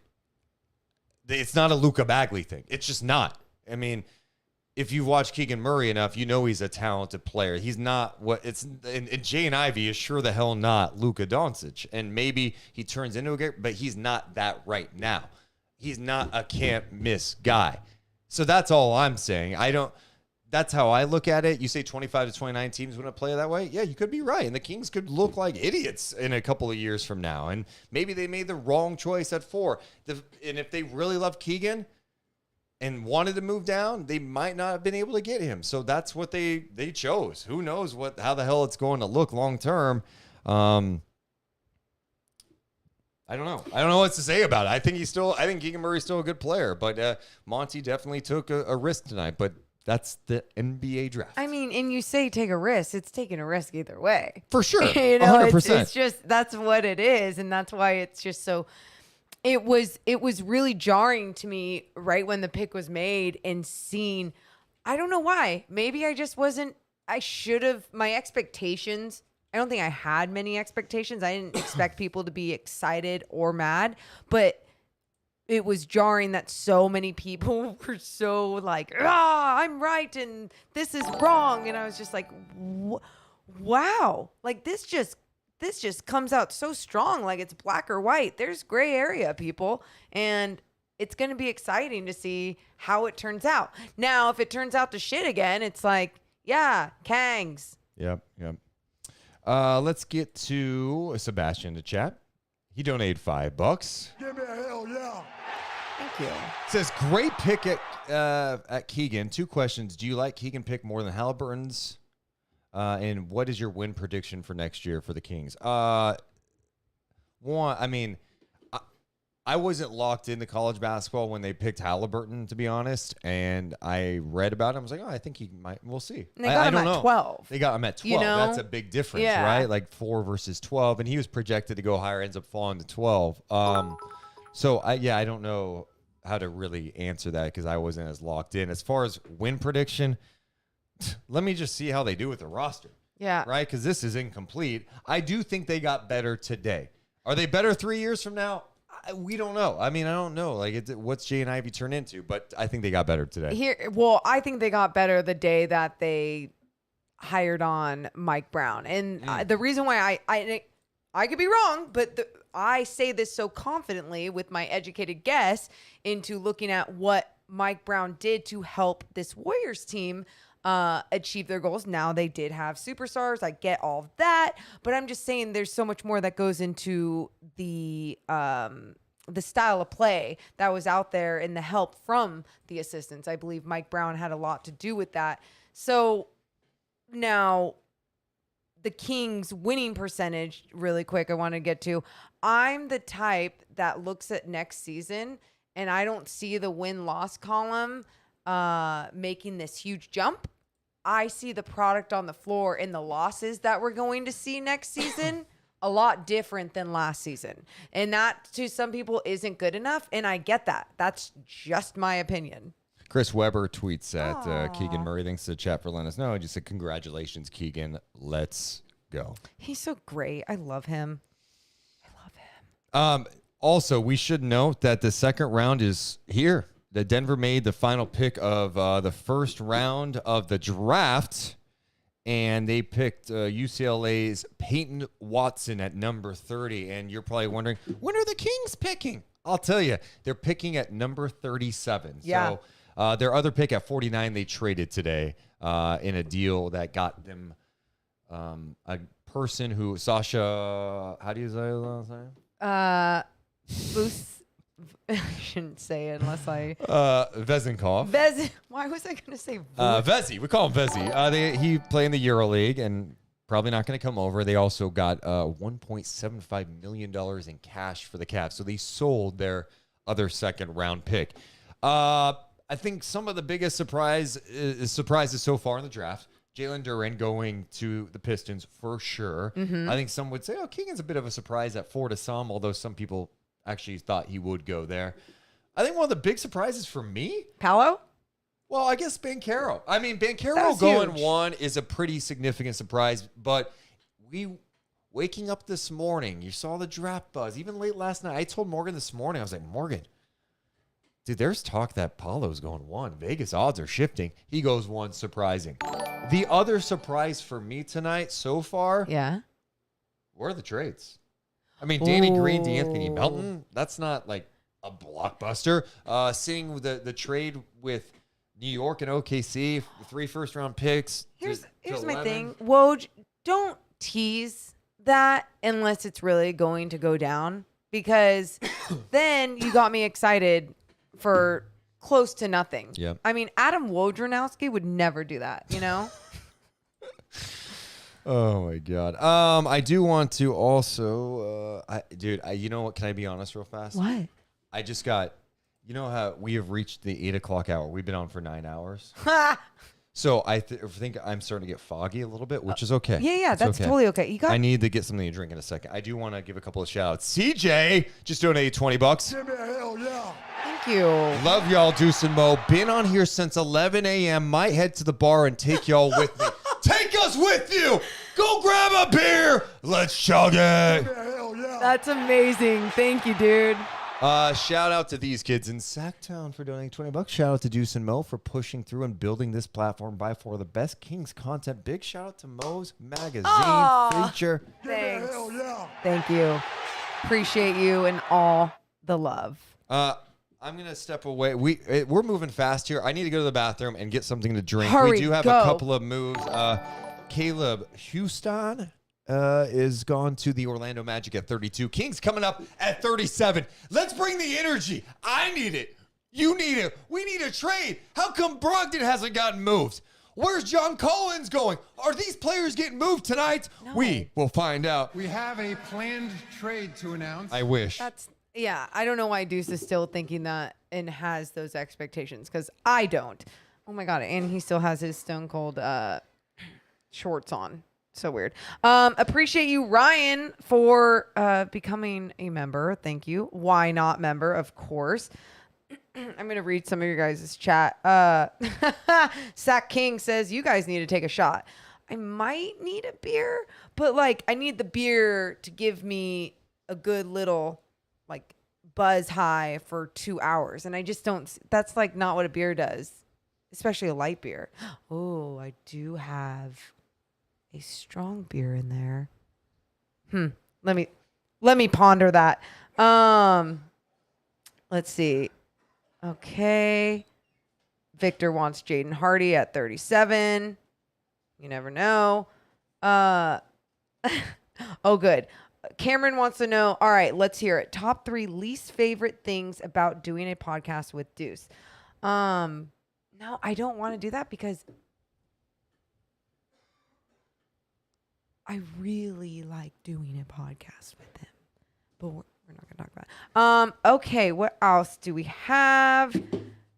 it's not a Luka Bagley thing. It's just not. I mean, if you've watched Keegan Murray enough, you know he's a talented player. He's not and Jay and Ivy is sure the hell not Luka Doncic. And maybe he turns into a guy, but he's not that right now. He's not a can't miss guy. So that's all I'm saying. That's how I look at it. You say 25 to 29 teams wouldn't play that way. Yeah, you could be right. And the Kings could look like idiots in a couple of years from now. And maybe they made the wrong choice at 4. And if they really loved Keegan and wanted to move down, they might not have been able to get him. So that's what they chose. Who knows how the hell it's going to look long term. I don't know. I don't know what to say about it. I think Keegan Murray's still a good player, but Monty definitely took a risk tonight. But that's the NBA draft. I mean, and you say take a risk, it's taking a risk either way. For sure. 100%. It's just, that's what it is. And that's why it's just so, it was really jarring to me right when the pick was made and seeing, I don't know why. Maybe I just my expectations, I don't think I had many expectations. I didn't expect people to be excited or mad, but it was jarring that so many people were so like, I'm right and this is wrong. And I was just like, wow, like this just comes out so strong. Like it's black or white. There's gray area, people. And it's going to be exciting to see how it turns out. Now, if it turns out to shit again, it's like, yeah, Kangs. Yep. Let's get to Sebastian to chat. He donated $5. Give me a hell yeah. Thank you. Says, great pick at Keegan. 2 questions. Do you like Keegan pick more than Halliburton's? And what is your win prediction for next year for the Kings? One, I mean, I wasn't locked into college basketball when they picked Halliburton, to be honest. And I read about him. I was like, I think he might. We'll see. And they got him at 12. They got him at 12. You know? That's a big difference, right? Like 4 versus 12. And he was projected to go higher, ends up falling to 12. So, I don't know how to really answer that because I wasn't as locked in. As far as win prediction, let me just see how they do with the roster. Yeah. Right? Because this is incomplete. I do think they got better today. Are they better 3 years from now? We don't know. I mean, I don't know. Like, what's Jay and Ivy turn into? But I think they got better today. I think they got better the day that they hired on Mike Brown. And the reason why I could be wrong, but I say this so confidently with my educated guess into looking at what Mike Brown did to help this Warriors team achieve their goals. Now they did have superstars. I get all of that, but I'm just saying there's so much more that goes into the style of play that was out there and the help from the assistants. I believe Mike Brown had a lot to do with that. So now the Kings winning percentage really quick. I want to get to, I'm the type that looks at next season and I don't see the win-loss column making this huge jump. I see the product on the floor and the losses that we're going to see next season a lot different than last season. And that to some people isn't good enough. And I get that. That's just my opinion. Chris Weber tweets at Keegan Murray. Thanks to the chat for letting us know. He just said, congratulations, Keegan. Let's go. He's so great. I love him. Also, we should note that the second round is here. The Denver made the final pick of the first round of the draft, and they picked UCLA's Peyton Watson at number 30. And you're probably wondering, when are the Kings picking? I'll tell you, they're picking at number 37. Yeah. So their other pick at 49, they traded today in a deal that got them a person who, Sasha, how do you say his last name? Booth. I shouldn't say it unless I... Vezenkov. Why was I going to say Vezi. We call him Vezi. He played in the EuroLeague and probably not going to come over. They also got $1.75 million in cash for the Cavs. So they sold their other second-round pick. I think some of the biggest surprises so far in the draft, Jalen Duren going to the Pistons for sure. I think some would say, oh, Keegan's a bit of a surprise at 4 to some, although some people actually thought he would go there. I think one of the big surprises for me, Paolo? well, I guess Banchero. I mean, Banchero going huge. 1 is a pretty significant surprise, but waking up this morning, you saw the draft buzz. Even late last night, I told Morgan this morning, I was like, Morgan, dude, there's talk that Paulo's going 1. Vegas odds are shifting. He goes 1, surprising. The other surprise for me tonight so far were the trades. I mean, Danny Green, DeAnthony Melton, that's not like a blockbuster. Seeing the trade with New York and OKC, 3 first-round picks. Here's my thing. Woj, don't tease that unless it's really going to go down, because then you got me excited for close to nothing. Yep. I mean, Adam Wojnarowski would never do that, you know? Oh my God. I do want to also, you know what? Can I be honest real fast? What? I just got, you know how we have reached the 8 o'clock hour. We've been on for 9 hours. So I think I'm starting to get foggy a little bit, which is okay. Yeah, It's that's okay. totally okay. I need to get something to drink in a second. I do want to give a couple of shout-outs. CJ just donated $20. Give me a hell yeah. Thank you. Love y'all, Deuce and Mo. Been on here since 11 a.m. Might head to the bar and take y'all with me. Take us with you. Go grab a beer. Let's chug it. Give me a hell yeah. That's amazing. Thank you, dude. Shout out to these kids in Sacktown for donating $20. Shout out to Deuce and Mo for pushing through and building this platform by far the best Kings content. Big shout out to Mo's Magazine feature. Thanks. Hell yeah. Thank you. Appreciate you and all the love. I'm gonna step away. We're moving fast here. I need to go to the bathroom and get something to drink. Hurry, we do have go. a couple of moves. Caleb Houston is gone to the Orlando Magic at 32. Kings coming up at 37. Let's bring the energy. I need it. You need it. We need a trade. How come Brogdon hasn't gotten moved? Where's John Collins going? Are these players getting moved tonight? No. We will find out. We have a planned trade to announce. I wish. I don't know why Deuce is still thinking that and has those expectations, because I don't. Oh my God. And he still has his Stone Cold shorts on. So weird. Appreciate you, Ryan, for becoming a member. Thank you. Why not member? Of course. I'm going to read some of your guys' chat. Sack King says, you guys need to take a shot. I might need a beer, but like I need the beer to give me a good little like buzz high for 2 hours. And I just don't, that's like not what a beer does, especially a light beer. Oh, I do have a strong beer in there. Let me ponder that. Let's see. Okay. Victor wants Jaden Hardy at 37. You never know. Oh, good. Cameron wants to know, all right, let's hear it. Top 3 least favorite things about doing a podcast with Deuce. No, I don't want to do that because I really like doing a podcast with him. But we're not going to talk about it. Okay, what else do we have?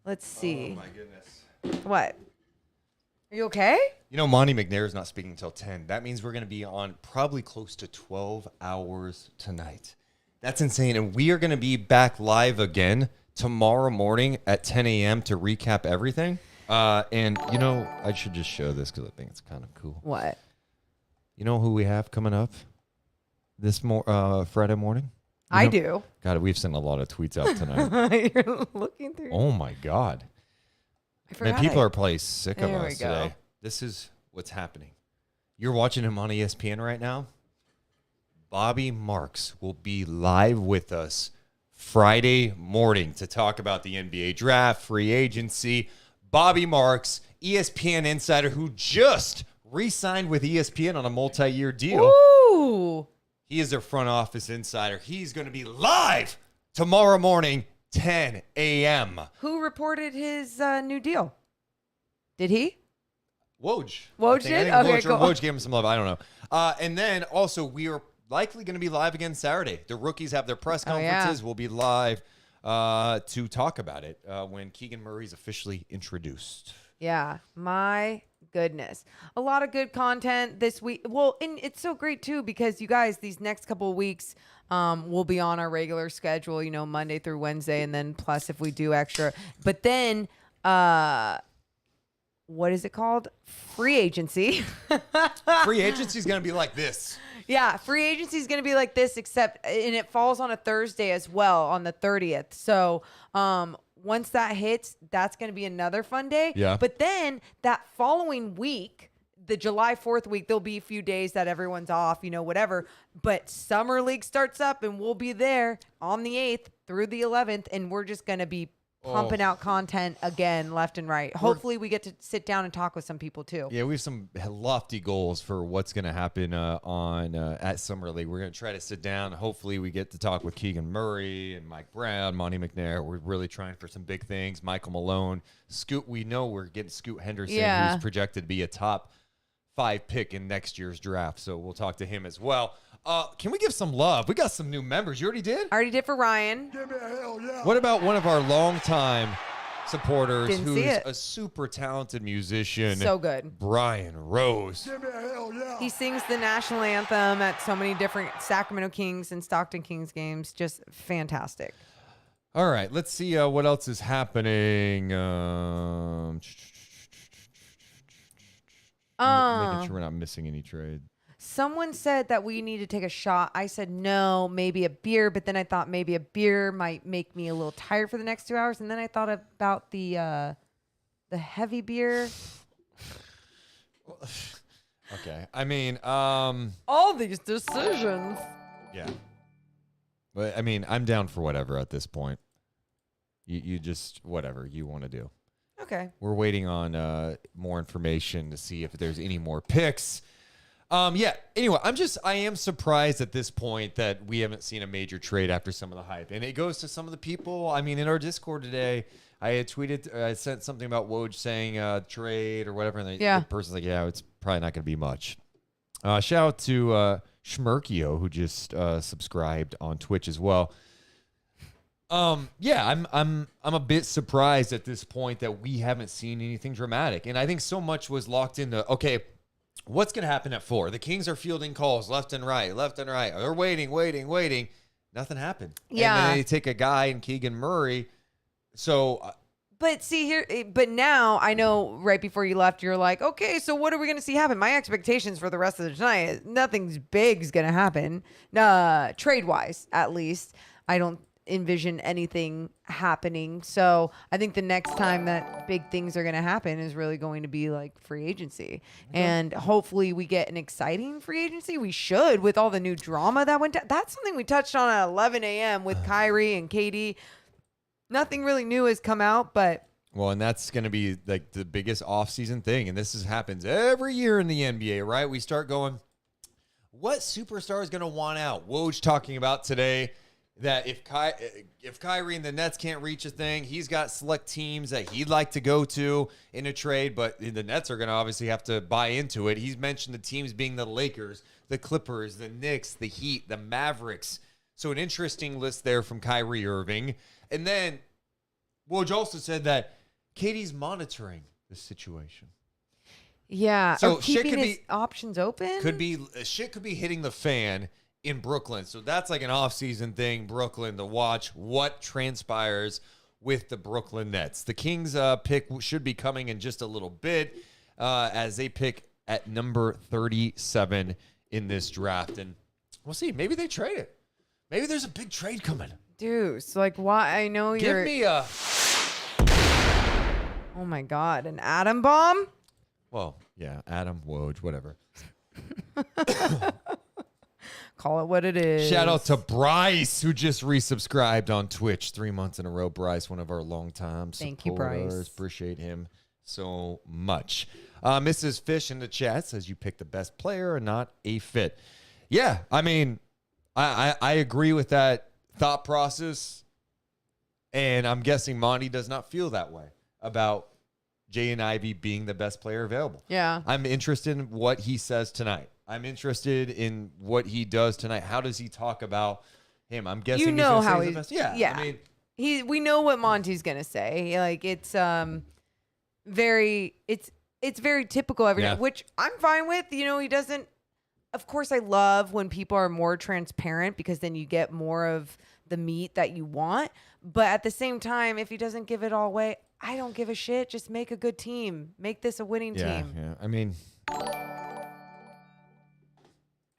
Let's see. Oh, my goodness. What? Are you okay? You know, Monte McNair is not speaking until 10. That means we're going to be on probably close to 12 hours tonight. That's insane. And we are going to be back live again tomorrow morning at 10 a.m. to recap everything. And, you know, I should just show this because I think it's kind of cool. What? You know who we have coming up this Friday morning? I do. God, we've sent a lot of tweets out tonight. You're looking through. Oh, my God. Man, people are probably sick of us today. This is what's happening. You're watching him on ESPN right now. Bobby Marks will be live with us Friday morning to talk about the NBA draft, free agency. Bobby Marks, ESPN insider who just re-signed with ESPN on a multi-year deal. Ooh. He is their front office insider. He's going to be live tomorrow morning, 10 a.m. Who reported his new deal? Did he? Woj. Woj did? Okay, cool. Woj gave him some love. I don't know. And then also we are likely going to be live again Saturday. The rookies have their press conferences. Yeah. We'll be live. to talk about it when Keegan Murray's officially introduced. Yeah, my goodness. A lot of good content this week. Well, and it's so great too because you guys, these next couple of weeks we'll be on our regular schedule, Monday through Wednesday, and then plus if we do extra. But then what is it called? Free agency. Free agency is going to be like this. Yeah, free agency is going to be like this, and it falls on a Thursday as well, on the 30th. So once that hits, that's going to be another fun day. Yeah. But then that following week, the July 4th week, there'll be a few days that everyone's off, whatever. But Summer League starts up, and we'll be there on the 8th through the 11th, and we're just going to be pumping out content again, left and right. Hopefully we get to sit down and talk with some people too. Yeah, we have some lofty goals for what's going to happen at Summer League. We're going to try to sit down. Hopefully we get to talk with Keegan Murray and Mike Brown, Monte McNair. We're really trying for some big things. Michael Malone, Scoot. We know we're getting Scoot Henderson, who's projected to be a top 5 pick in next year's draft. So we'll talk to him as well. Can we give some love? We got some new members. You already did? I already did for Ryan. Give me a hell yeah. What about one of our longtime supporters Didn't who's see it. a super talented musician? So good. Brian Rose. Give me a hell yeah. He sings the national anthem at so many different Sacramento Kings and Stockton Kings games. Just fantastic. All right, let's see what else is happening. Making sure we're not missing any trade. Someone said that we need to take a shot. I said no, maybe a beer, but then I thought maybe a beer might make me a little tired for the next 2 hours, and then I thought about the heavy beer. Okay, I mean, all these decisions. Yeah, but I mean, I'm down for whatever at this point. You just whatever you want to do. Okay. We're waiting on more information to see if there's any more picks. Yeah. Anyway, I am surprised at this point that we haven't seen a major trade after some of the hype, and it goes to some of the people. I mean, in our Discord today, I had tweeted, I sent something about Woj saying trade or whatever, and the person's like, "Yeah, it's probably not going to be much." Shout out to Schmerkio who just subscribed on Twitch as well. Yeah, I'm a bit surprised at this point that we haven't seen anything dramatic, and I think so much was locked into okay. What's going to happen at 4? The Kings are fielding calls left and right. They're waiting. Nothing happened. Yeah. And then they take a guy in Keegan Murray. So. But see here, but now I know right before you left, you're like, okay, so what are we going to see happen? My expectations for the rest of the night, nothing's big is going to happen. Trade-wise, at least. I don't envision anything happening. So I think the next time that big things are going to happen is really going to be like free agency. And hopefully we get an exciting free agency. We should, with all the new drama that went down. That's something we touched on at 11 a.m. with Kyrie and KD. Nothing really new has come out, but. Well, and that's going to be like the biggest offseason thing. And this happens every year in the NBA, right? We start going, what superstar is going to want out? Woj talking about today that if Kyrie and the Nets can't reach a thing, he's got select teams that he'd like to go to in a trade, but the Nets are going to obviously have to buy into it. He's mentioned the teams being the Lakers, the Clippers, the Knicks, the Heat, the Mavericks. So an interesting list there from Kyrie Irving. And then Woj also said that Katie's monitoring the situation. Yeah, so keeping his options open? Shit could be hitting the fan in Brooklyn. So that's like an off-season thing, Brooklyn, to watch what transpires with the Brooklyn Nets. The Kings pick should be coming in just a little bit as they pick at number 37 in this draft. And we'll see. Maybe they trade it. Maybe there's a big trade coming. Dude, so like why? I know you're... Give me a... Oh my God, an atom bomb? Well, yeah, Adam, Woj, whatever. Call it what it is. Shout out to Bryce, who just resubscribed on Twitch 3 months in a row. Bryce, one of our longtime supporters. Thank you, Bryce. Appreciate him so much. Mrs. Fish in the chat says you picked the best player and not a fit. Yeah, I mean, I agree with that thought process, and I'm guessing Monty does not feel that way about Jaden Ivey being the best player available. Yeah. I'm interested in what he says tonight. I'm interested in what he does tonight. How does he talk about him? I'm guessing you know he's how he's he's the best. Yeah. Yeah. I mean, We know what Monty's gonna say. Like it's very typical every night, which I'm fine with. You know, he doesn't. Of course, I love when people are more transparent because then you get more of the meat that you want. But at the same time, if he doesn't give it all away, I don't give a shit. Just make a good team. Make this a winning team. Yeah. I mean,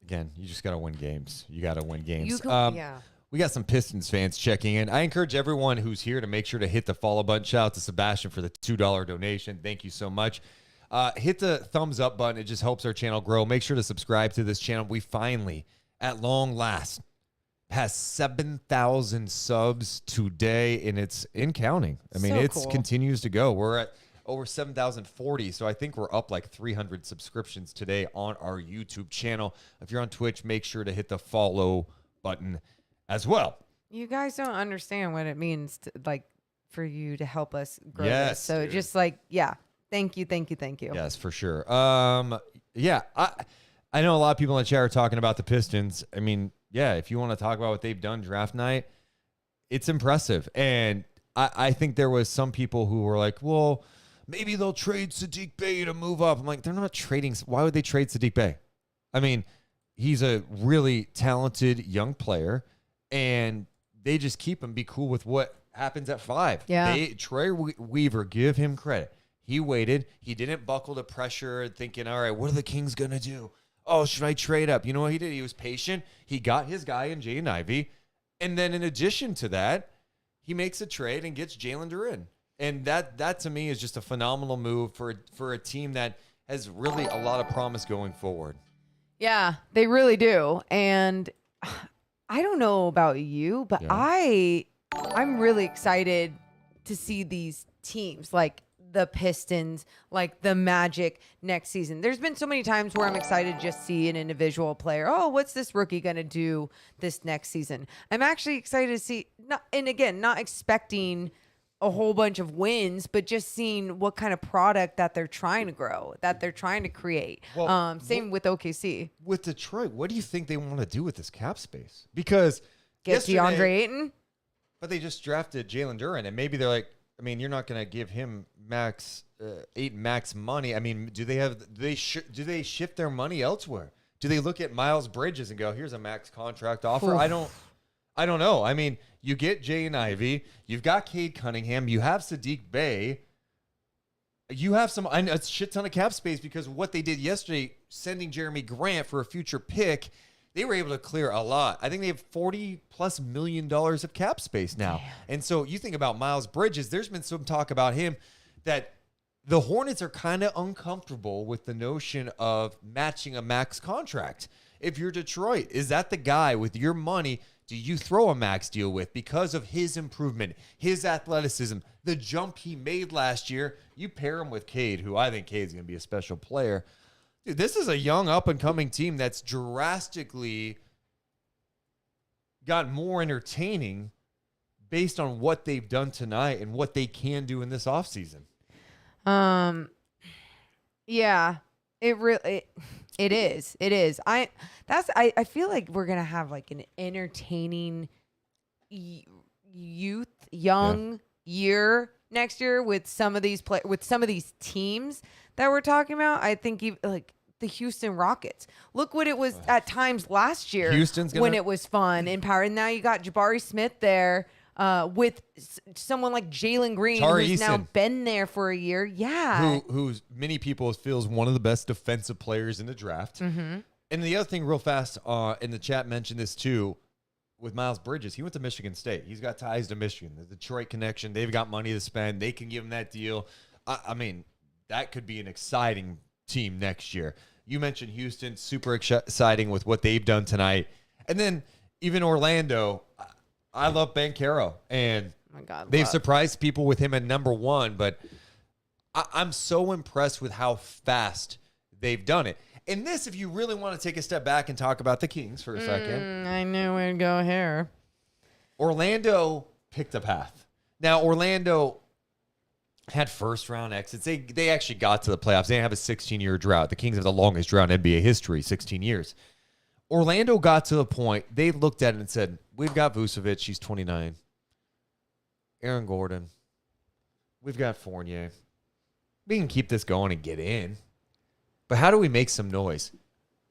again, you just got to win games. You got to win games. We got some Pistons fans checking in. I encourage everyone who's here to make sure to hit the follow button. Shout out to Sebastian for the $2 donation. Thank you so much. Hit the thumbs up button. It just helps our channel grow. Make sure to subscribe to this channel. We finally, at long last, passed 7,000 subs today, and it's in counting. I mean, it continues to go. We're at over 7,040, so I think we're up like 300 subscriptions today on our YouTube channel. If you're on Twitch, make sure to hit the follow button as well. You guys don't understand what it means to, like, for you to help us grow yes, this. So dude. just like, thank you. Yes, for sure. I know a lot of people in the chat are talking about the Pistons. I mean, yeah, if you want to talk about what they've done draft night, it's impressive. And I think there was some people who were like, well, maybe they'll trade Sadiq Bey to move up. I'm like, they're not trading. Why would they trade Sadiq Bey? I mean, he's a really talented young player, and they just keep him, be cool with what happens at 5. Yeah. Troy Weaver, give him credit. He waited. He didn't buckle to pressure thinking, all right, what are the Kings going to do? Oh, should I trade up? You know what he did? He was patient. He got his guy in Jaden Ivey. And then in addition to that, he makes a trade and gets Jalen Duren. And that to me is just a phenomenal move for a team that has really a lot of promise going forward. Yeah, they really do. And I don't know about you, but I'm really excited to see these teams like the Pistons, like the Magic next season. There's been so many times where I'm excited to just see an individual player. Oh, what's this rookie going to do this next season? I'm actually excited to see, not expecting a whole bunch of wins, but just seeing what kind of product that they're trying to grow, that they're trying to create. Well, same with OKC. With Detroit, what do you think they want to do with this cap space? Because get DeAndre Ayton? But they just drafted Jalen Duren, and maybe they're like, I mean, you're not going to give him max money. I mean, do they shift their money elsewhere? Do they look at Miles Bridges and go, here's a max contract offer? I don't know. I mean, you get Jay and Ivy, you've got Cade Cunningham, you have Sadiq Bey, you have a shit ton of cap space because what they did yesterday, sending Jeremy Grant for a future pick, they were able to clear a lot. I think they have $40+ million of cap space now. Damn. And so you think about Miles Bridges, there's been some talk about him that the Hornets are kind of uncomfortable with the notion of matching a max contract. If you're Detroit, is that the guy with your money do you throw a max deal with because of his improvement, his athleticism, the jump he made last year? You pair him with Cade, who I think Cade's going to be a special player. Dude, this is a young up-and-coming team that's drastically got more entertaining based on what they've done tonight and what they can do in this offseason. Yeah, it is. I feel like we're gonna have like an entertaining young year next year with some of these teams that we're talking about. I think even like the Houston Rockets. Look what it was at times last year when it was fun and power. And now you got Jabari Smith there with someone like Jalen Green, who's now been there for a year. Yeah. Who's many people feels one of the best defensive players in the draft. Mm-hmm. And the other thing real fast, in the chat mentioned this too, with Miles Bridges. He went to Michigan State. He's got ties to Michigan. The Detroit connection. They've got money to spend. They can give him that deal. I mean, that could be an exciting team next year. You mentioned Houston, super exciting with what they've done tonight. And then even Orlando, I love Banchero. And they've surprised people with him at number 1. But I'm so impressed with how fast they've done it. And this, if you really want to take a step back and talk about the Kings for a second. I knew we'd go here. Orlando picked a path. Now, Orlando had first-round exits. They actually got to the playoffs. They didn't have a 16-year drought. The Kings have the longest drought in NBA history, 16 years. Orlando got to the point, they looked at it and said, we've got Vucevic, he's 29. Aaron Gordon. We've got Fournier. We can keep this going and get in. But how do we make some noise?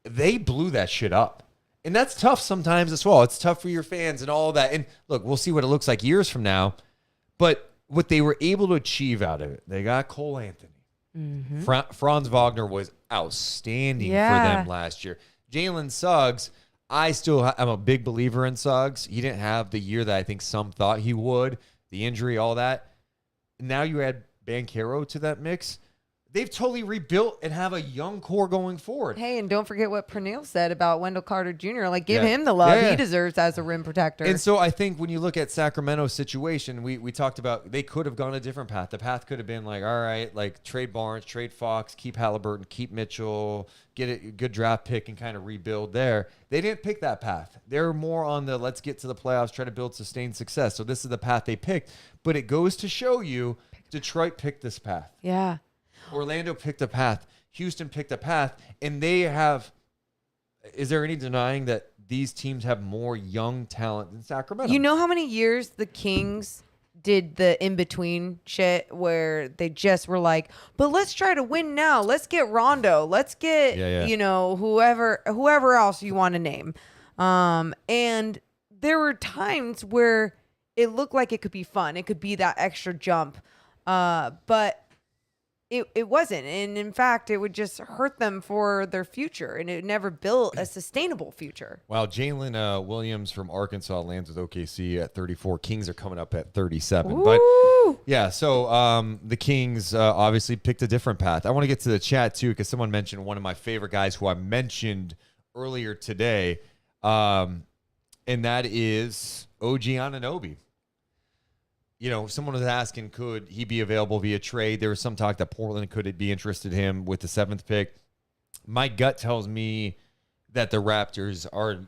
They blew that shit up. And that's tough sometimes as well. It's tough for your fans and all that. And look, we'll see what it looks like years from now. But what they were able to achieve out of it, they got Cole Anthony. Mm-hmm. Franz Wagner was outstanding for them last year. Jalen Suggs, I'm a big believer in Suggs. He didn't have the year that I think some thought he would. The injury, all that. Now you add Banchero to that mix. They've totally rebuilt and have a young core going forward. Hey, and don't forget what Praneel said about Wendell Carter Jr. Like, give him the love he deserves as a rim protector. And so I think when you look at Sacramento's situation, we talked about they could have gone a different path. The path could have been like, all right, like trade Barnes, trade Fox, keep Halliburton, keep Mitchell, get a good draft pick and kind of rebuild there. They didn't pick that path. They're more on the let's get to the playoffs, try to build sustained success. So this is the path they picked. But it goes to show you Detroit picked this path. Yeah. Orlando picked a path. Houston picked a path. And they have – is there any denying that these teams have more young talent than Sacramento? You know how many years the Kings did the in-between shit where they just were like, but let's try to win now. Let's get Rondo. Let's get, you know, whoever else you want to name. And there were times where it looked like it could be fun. It could be that extra jump. But it wasn't. And in fact, it would just hurt them for their future. And it never built a sustainable future. Wow, Jalen Williams from Arkansas lands with OKC at 34. Kings are coming up at 37. Ooh. But yeah, so the Kings obviously picked a different path. I want to get to the chat too, because someone mentioned one of my favorite guys who I mentioned earlier today. And that is OG Anunoby. You know, someone was asking, could he be available via trade? There was some talk that Portland could be interested in him with the 7th pick. My gut tells me that the Raptors are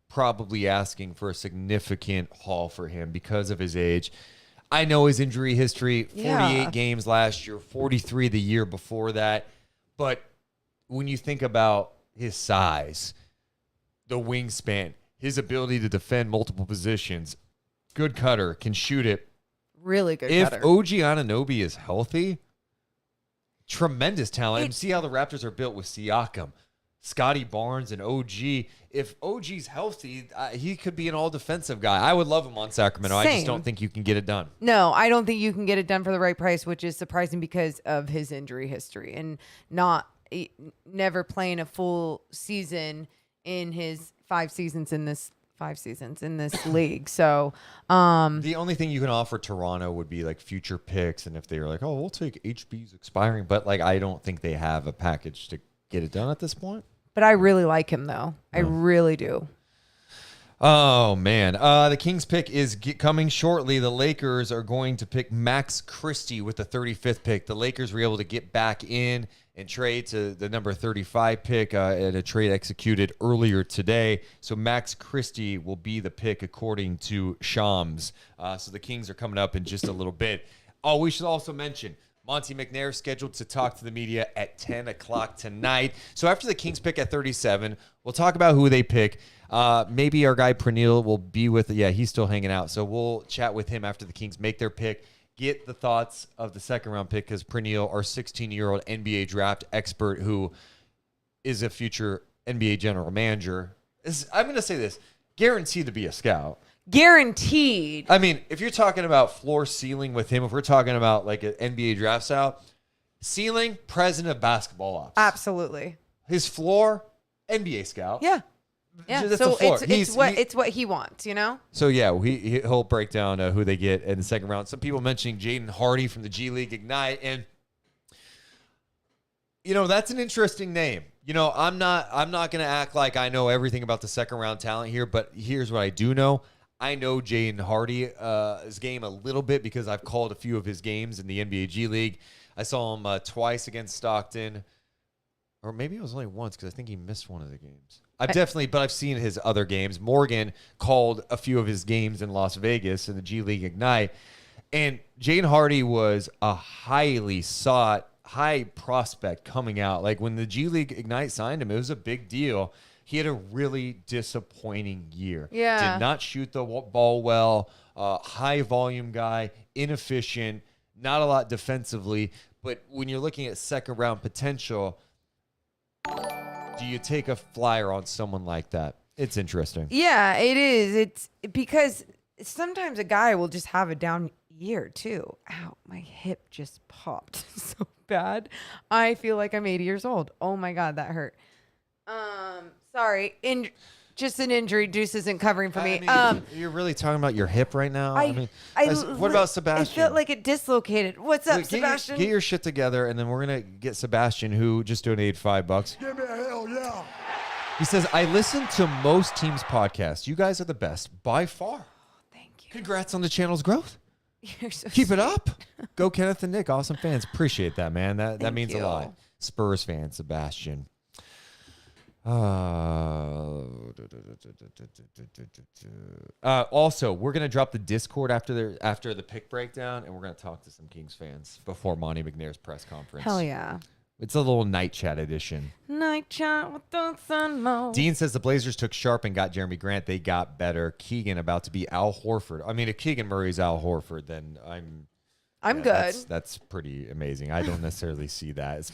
probably asking for a significant haul for him because of his age. I know his injury history, 48 games last year, 43 the year before that. But when you think about his size, the wingspan, his ability to defend multiple positions, good cutter, can shoot it. Really good If cutter. OG Anunoby is healthy, tremendous talent. And see how the Raptors are built with Siakam, Scotty Barnes, and OG. If OG's healthy, he could be an all-defensive guy. I would love him on Sacramento. I just don't think you can get it done. No, I don't think you can get it done for the right price, which is surprising because of his injury history and never playing a full season in his 5 seasons in this league. So the only thing you can offer Toronto would be like future picks, and if they were like, oh, we'll take HB's expiring, but like I don't think they have a package to get it done at this point. But I really like him though. I really do. Oh man, the Kings pick is coming shortly. The Lakers are going to pick Max Christie with the 35th pick. The Lakers were able to get back in and trade to the number 35 pick at a trade executed earlier today. So Max Christie will be the pick according to Shams. So the Kings are coming up in just a little bit. Oh, we should also mention Monte McNair scheduled to talk to the media at 10 o'clock tonight. So after the Kings pick at 37, we'll talk about who they pick. Maybe our guy Praneel will be with it. Yeah, he's still hanging out. So we'll chat with him after the Kings make their pick. Get the thoughts of the second-round pick because Praneel, our 16-year-old NBA draft expert who is a future NBA general manager, I'm going to say this, guaranteed to be a scout. Guaranteed. I mean, if you're talking about floor ceiling with him, if we're talking about like an NBA draft scout, ceiling, president of basketball ops. Absolutely. His floor, NBA scout. Yeah. Yeah, That's so the floor. it's what he wants, you know? So, yeah, he'll break down who they get in the second round. Some people mentioning Jaden Hardy from the G League Ignite. And, you know, that's an interesting name. You know, I'm not going to act like I know everything about the second round talent here, but here's what I do know. I know Jaden Hardy's game a little bit because I've called a few of his games in the NBA G League. I saw him twice against Stockton. Or maybe it was only once because I think he missed one of the games. I've seen his other games. Morgan called a few of his games in Las Vegas in the G League Ignite. And Jaden Hardy was a highly sought, high prospect coming out. Like when the G League Ignite signed him, it was a big deal. He had a really disappointing year. Yeah. Did not shoot the ball well. High volume guy, inefficient, not a lot defensively. But when you're looking at second round potential, do you take a flyer on someone like that? It's interesting. Yeah, it is. It's because sometimes a guy will just have a down year too. Ow, my hip just popped so bad. I feel like I'm 80 years old. Oh my God, that hurt. Sorry. Just an injury. Deuce isn't covering for me. You're really talking about your hip right now? What about Sebastian? I felt like it dislocated. What's up, Sebastian? Get your shit together, and then we're going to get Sebastian, who just donated $5. Give me a hell yeah. He says, I listen to most teams' podcasts. You guys are the best by far. Thank you. Congrats on the channel's growth. You're so Keep it up. Go Kenneth and Nick. Awesome fans. Appreciate that, man. That Thank means you. a lot. Spurs fan, Sebastian. Also, we're going to drop the Discord after the pick breakdown, and we're going to talk to some Kings fans before Monte McNair's press conference. Hell yeah. It's a little night chat edition. Night chat with the sun mode. Dean says the Blazers took Sharp and got Jeremy Grant. They got better. Keegan about to be Al Horford. I mean, if Keegan Murray's Al Horford, then I'm good. That's pretty amazing. I don't necessarily see that.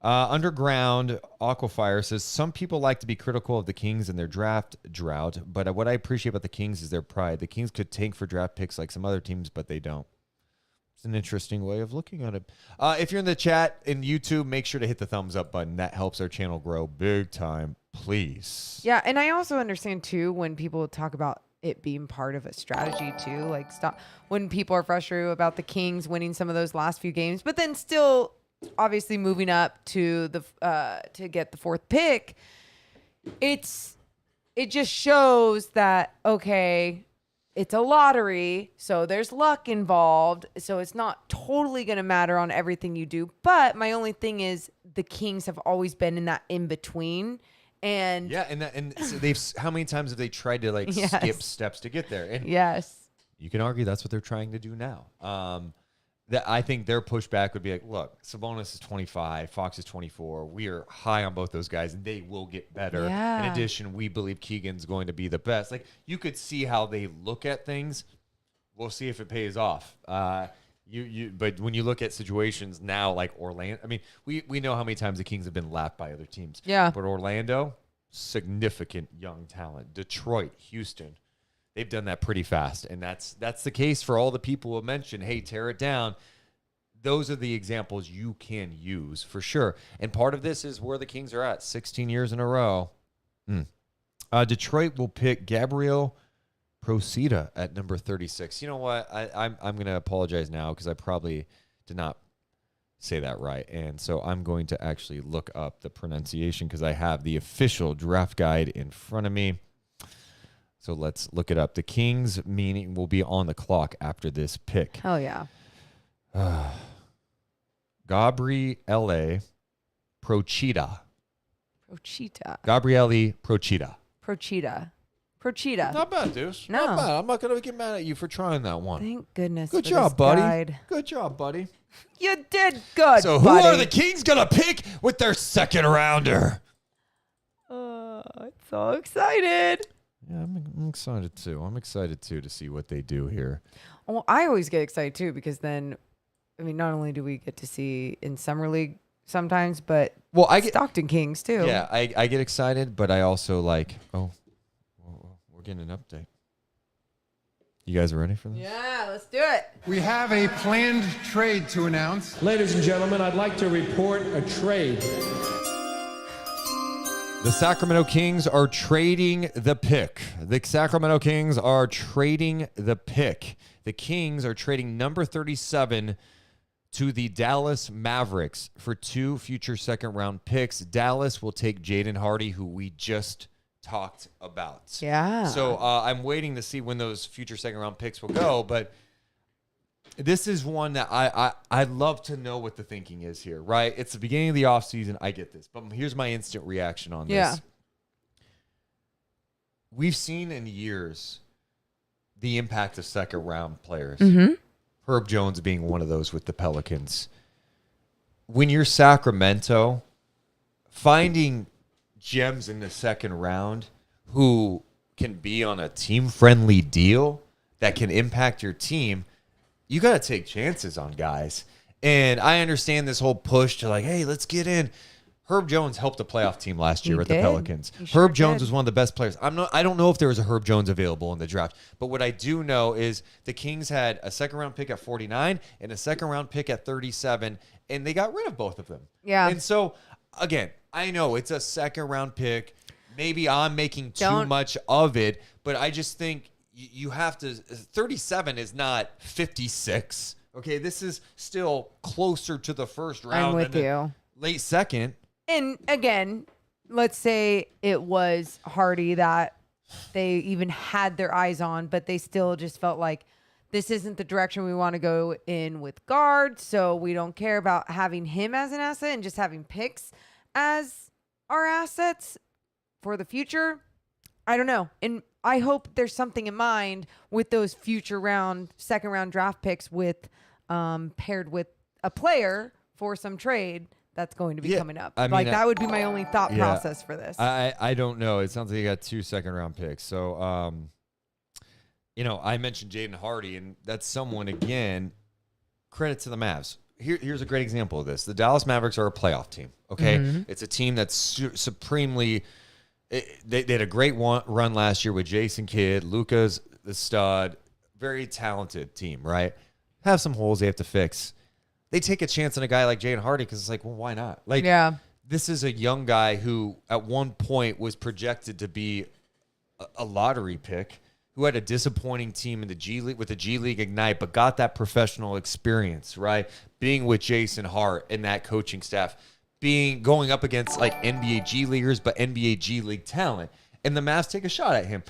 Underground Aquafire says, some people like to be critical of the Kings and their draft drought, but what I appreciate about the Kings is their pride. The Kings could tank for draft picks like some other teams, but they don't. It's an interesting way of looking at it. If you're in the chat in YouTube, make sure to hit the thumbs up button. That helps our channel grow big time, please. Yeah, and I also understand too when people talk about it being part of a strategy too, like stop when people are frustrated about the Kings winning some of those last few games, but then still obviously moving up to the to get the fourth pick. It just shows that okay, it's a lottery, so there's luck involved, so it's not totally going to matter on everything you do. But my only thing is the Kings have always been in that in between. And yeah, and so they've how many times have they tried to Yes. skip steps to get there? And yes, you can argue that's what they're trying to do now. That I think their pushback would be like, look, Sabonis is 25, Fox is 24. We are high on both those guys, and they will get better. Yeah. In addition, we believe Keegan's going to be the best. Like you could see how they look at things. We'll see if it pays off. But when you look at situations now, like Orlando, I mean, we know how many times the Kings have been lapped by other teams. Yeah. But Orlando, significant young talent. Detroit, Houston, they've done that pretty fast, and that's the case for all the people who mentioned, hey, tear it down. Those are the examples you can use for sure. And part of this is where the Kings are at, 16 years in a row. Detroit will pick Gabriel Procida at number 36. You know what? I'm going to apologize now because I probably did not say that right. And so I'm going to actually look up the pronunciation because I have the official draft guide in front of me. So let's look it up. The Kings meaning will be on the clock after this pick. hell yeah. Gabriele Procida. Gabriele Procida. Procida. Not bad, Deuce. No. Not bad. I'm not going to get mad at you for trying that one. Thank goodness. Good for job, this buddy. guide. Good job, buddy. You did good. So who buddy. are the Kings going to pick with their second rounder? So excited. Yeah, I'm excited too. I'm excited too to see what they do here. Well, I always get excited too because then, I mean, not only do we get to see in summer league sometimes, but I get Stockton Kings too. Yeah, I get excited, but I also like, we're getting an update. You guys are ready for this? Yeah, let's do it. We have a planned trade to announce. Ladies and gentlemen, I'd like to report a trade. The Sacramento Kings are trading the pick. The Sacramento Kings are trading the pick. The Kings are trading number 37 to the Dallas Mavericks for 2 future second-round picks. Dallas will take Jaden Hardy, who we just talked about. Yeah. So I'm waiting to see when those future second-round picks will go, but this is one that I'd love to know what the thinking is here, right? It's the beginning of the offseason. I get this. But here's my instant reaction on this. Yeah. We've seen in years the impact of second-round players. Mm-hmm. Herb Jones being one of those with the Pelicans. When you're Sacramento, finding gems in the second round who can be on a team-friendly deal that can impact your team, you got to take chances on guys. And I understand this whole push to like, hey, let's get in. Herb Jones helped a playoff team last year with the Pelicans. Herb Jones was one of the best players. I don't know if there was a Herb Jones available in the draft, but what I do know is the Kings had a second-round pick at 49 and a second-round pick at 37, and they got rid of both of them. Yeah. And so, again, I know it's a second-round pick. Maybe I'm making too much of it, but I just think you have to – 37 is not 56. Okay, this is still closer to the first round. I'm with you. Late second. And again, let's say it was Hardy that they even had their eyes on, but they still just felt like this isn't the direction we want to go in with guards, so we don't care about having him as an asset and just having picks as our assets for the future. I don't know. And I hope there's something in mind with those future second round draft picks with paired with a player for some trade that's going to be coming up. I mean, that would be my only thought process for this. I don't know. It sounds like you got 2 second-round picks. So, I mentioned Jaden Hardy, and that's someone, again, credit to the Mavs. Here's a great example of this. The Dallas Mavericks are a playoff team, okay? Mm-hmm. It's a team that's supremely they had a great run last year with Jason Kidd, Luka's the stud, very talented team, right? Have some holes they have to fix. They take a chance on a guy like Jaden Hardy because it's like, well, why not? Like, this is a young guy who at one point was projected to be a lottery pick, who had a disappointing team in the G League with the G League Ignite, but got that professional experience, right? Being with Jason Hart and that coaching staff, going up against like NBA G Leaguers, but NBA G League talent, and the Mavs take a shot at him.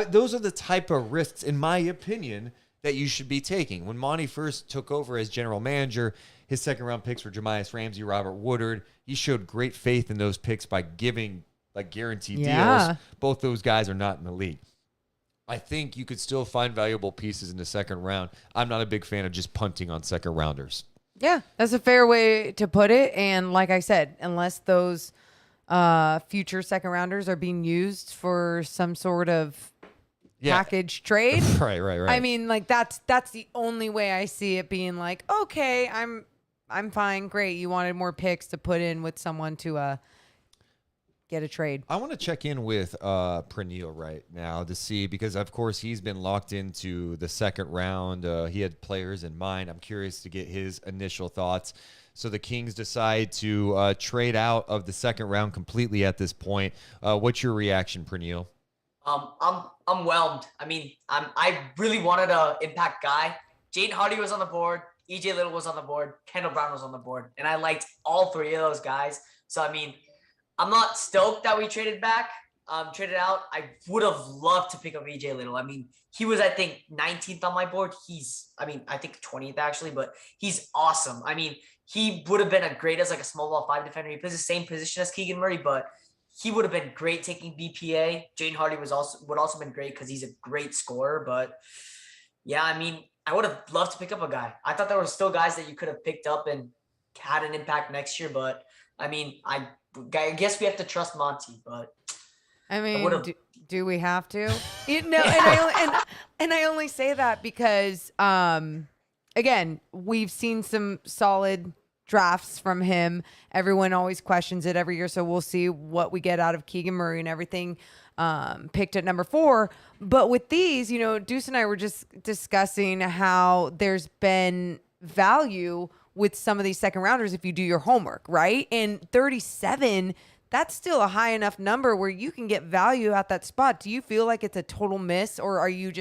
Those are the type of risks, in my opinion, that you should be taking. When Monty first took over as general manager, his second-round picks were Jamias Ramsey, Robert Woodard. He showed great faith in those picks by giving like guaranteed deals. Both those guys are not in the league. I think you could still find valuable pieces in the second round. I'm not a big fan of just punting on second-rounders. Yeah, that's a fair way to put it. And like I said, unless those future second-rounders are being used for some sort of package trade. Right. I mean, like that's the only way I see it being like, okay, I'm fine, great. You wanted more picks to put in with someone to get a trade. I want to check in with Praneel right now to see, because of course he's been locked into the second round. He had players in mind. I'm curious to get his initial thoughts. So the Kings decide to trade out of the second round completely at this point. What's your reaction, Praneel? I'm whelmed. I mean, I really wanted a impact guy. Jaden Hardy was on the board. EJ Little was on the board. Kendall Brown was on the board. And I liked all 3 of those guys. So, I mean, I'm not stoked that we traded out. I would have loved to pick up EJ Little. I mean, he was, I think, 19th on my board. I think 20th actually, but he's awesome. I mean, he would have been a great as like a small ball 5 defender. He plays the same position as Keegan Murray, but he would have been great taking BPA. Jaden Hardy would also been great because he's a great scorer. But yeah, I mean, I would have loved to pick up a guy. I thought there were still guys that you could have picked up and had an impact next year. But I mean, I guess we have to trust Monty. But I mean, do we have to? And I only say that because, again, we've seen some solid drafts from him. Everyone always questions it every year, so we'll see what we get out of Keegan Murray and everything picked at number 4. But with these, Deuce and I were just discussing how there's been value with some of these second rounders if you do your homework, right? And 37, that's still a high enough number where you can get value at that spot. Do you feel like it's a total miss, or are you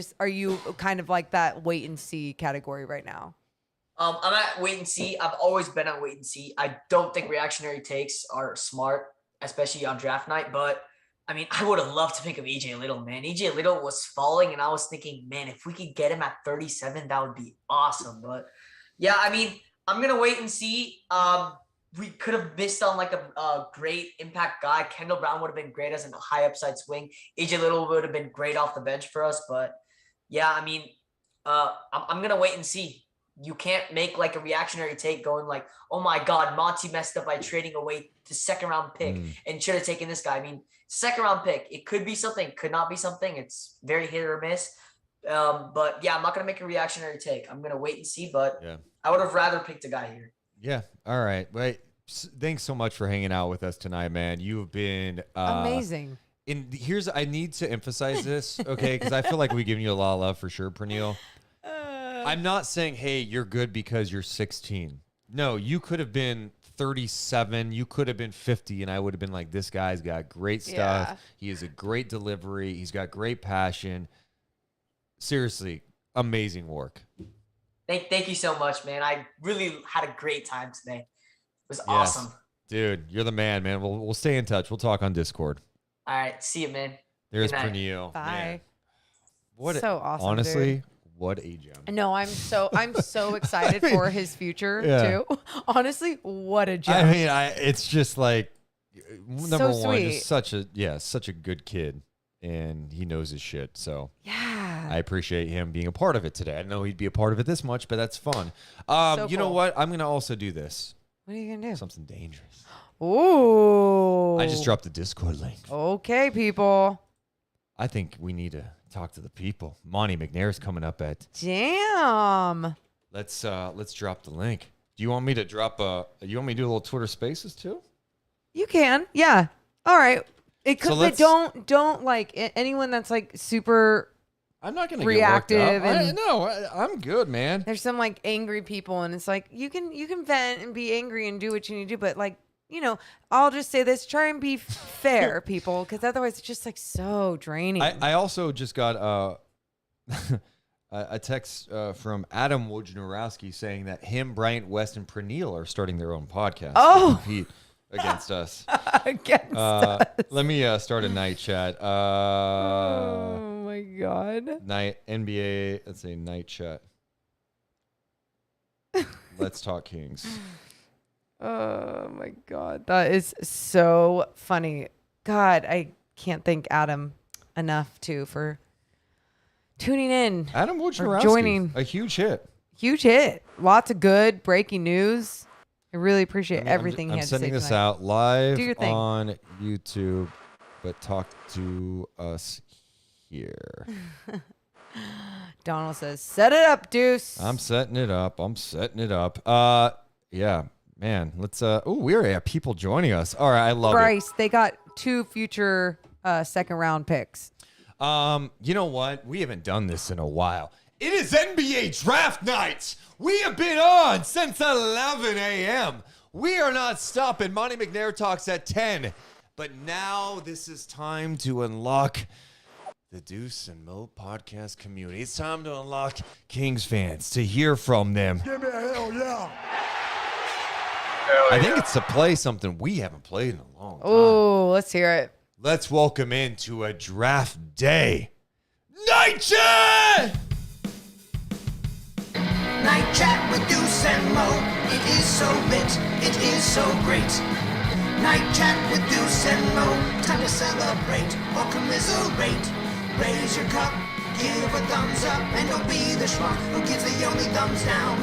kind of like that wait and see category right now? I'm at wait and see. I've always been at wait and see. I don't think reactionary takes are smart, especially on draft night. But, I mean, I would have loved to pick up EJ Little, man. EJ Little was falling, and I was thinking, man, if we could get him at 37, that would be awesome. But, yeah, I mean, I'm going to wait and see. We could have missed on, like, a great impact guy. Kendall Brown would have been great as a high upside swing. EJ Little would have been great off the bench for us. But, yeah, I mean, I'm going to wait and see. you can't make like a reactionary take going like, oh my God, Monty messed up by trading away the second round pick and should have taken this guy. I mean, second round pick, it could be something, could not be something. It's very hit or miss. But yeah, I'm not going to make a reactionary take. I'm going to wait and see, but I would have rather picked a guy here. Yeah. All right. Wait, thanks so much for hanging out with us tonight, man. You have been amazing. I need to emphasize this, okay? Because I feel like we've given you a lot of love for sure, Praneel. I'm not saying, hey, you're good because you're 16. No, you could have been 37. You could have been 50, and I would have been like, this guy's got great stuff. Yeah. He has a great delivery. He's got great passion. Seriously, amazing work. Thank you so much, man. I really had a great time today. It was awesome. Dude, you're the man, man. We'll stay in touch. We'll talk on Discord. All right. See you, man. There's Praneel. Bye. Man. So awesome. Honestly, dude. What a gem. No, I'm so excited for his future too. Honestly, what a gem. I mean, it's just like number so one, sweet. just such a good kid, and he knows his shit. So yeah, I appreciate him being a part of it today. I didn't know he'd be a part of it this much, but that's fun. You know what? I'm gonna also do this. What are you gonna do? Something dangerous. Ooh. I just dropped the Discord link. Okay, people. I think we need to talk to the people. Monte McNair's coming up at. Damn. Let's drop the link. Do you want me to drop you want me to do a little Twitter Spaces too? You can. Yeah. All right. It could, but don't like anyone that's like super. I'm not gonna reactive. Get worked up. I'm good, man. There's some like angry people, and it's like you can vent and be angry and do what you need to do, but like. I'll just say this: try and be fair, people, because otherwise it's just like so draining. I also just got a text from Adam Wojnarowski saying that him, Bryant, West, and Praneel are starting their own podcast. Oh, to compete against us. Against us. Let me start a night chat. Oh my God. Night NBA. Let's say night chat. Let's talk Kings. Oh my God. That is so funny. God, I can't thank Adam enough too for tuning in. Adam Wojnarowski, joining. A huge hit. Huge hit. Lots of good breaking news. I really appreciate everything he had to say. I'm sending this tonight. out live Do your thing. on YouTube, but talk to us here. Donald says, set it up, Deuce. I'm setting it up. Yeah. Man, let's we already have people joining us. All right, I love Bryce, they got 2 future second round picks. You know what? We haven't done this in a while. It is NBA draft night. We have been on since 11 a.m. We are not stopping. Monte McNair talks at 10. But now this is time to unlock the Deuce and Mo podcast community. It's time to unlock Kings fans, to hear from them. Give me a hell yeah. I think it's to play something we haven't played in a long time. Oh, let's hear it. Let's welcome into a draft day, Night Chat! Night Chat with Deuce and Mo. It is so lit, it is so great. Night Chat with Deuce and Mo. Time to celebrate or commiserate. Raise your cup, give a thumbs up, and don't be the schmuck who gives the only thumbs down.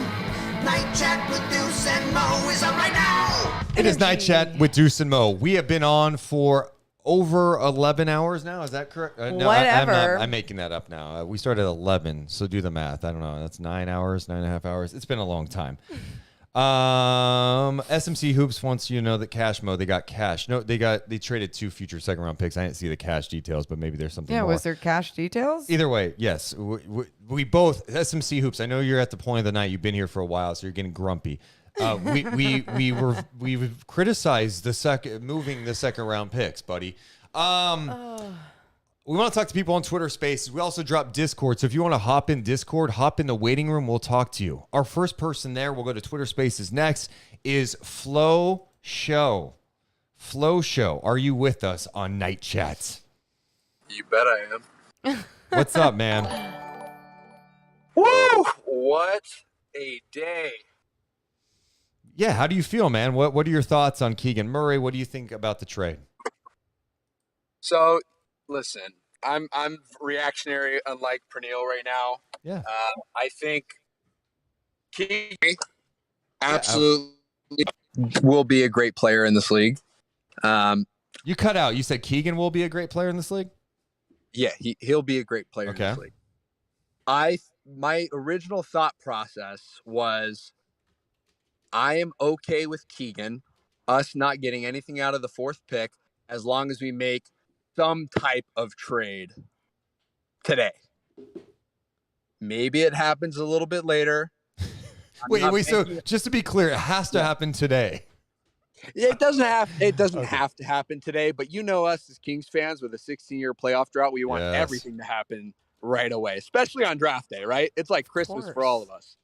Night Chat with Deuce and Mo is on right now. It is Night Chat with Deuce and Mo. We have been on for over 11 hours now. Is that correct? No, Whatever. I'm making that up now. We started at 11, so do the math. I don't know. That's 9 hours, 9.5 hours. It's been a long time. SMC Hoops wants you to know that Cash Mo, they got cash. No, they traded 2 future second round picks. I didn't see the cash details, but maybe there's something more. Was there cash details? Either way, yes. We both, SMC Hoops, I know you're at the point of the night. You've been here for a while, so you're getting grumpy. We criticized moving the second round picks, buddy. We want to talk to people on Twitter Spaces. We also drop Discord. So if you want to hop in Discord, hop in the waiting room. We'll talk to you. Our first person there, we'll go to Twitter Spaces next, is Flo Show. Flo Show, are you with us on Night Chats? You bet I am. What's up, man? Woo! What a day. Yeah, how do you feel, man? What are your thoughts on Keegan Murray? What do you think about the trade? So, listen, I'm reactionary, unlike Praneel right now. Yeah. I think Keegan absolutely will be a great player in this league. You cut out. You said Keegan will be a great player in this league? Yeah, he'll be a great player in this league. My original thought process was I am okay with Keegan, us not getting anything out of the 4th pick as long as we make some type of trade today. Maybe it happens a little bit later. Wait. So just to be clear, it has to happen today. It doesn't have to happen today, but you know us as Kings fans with a 16-year playoff drought, we want everything to happen right away, especially on draft day, right? It's like Christmas for all of us.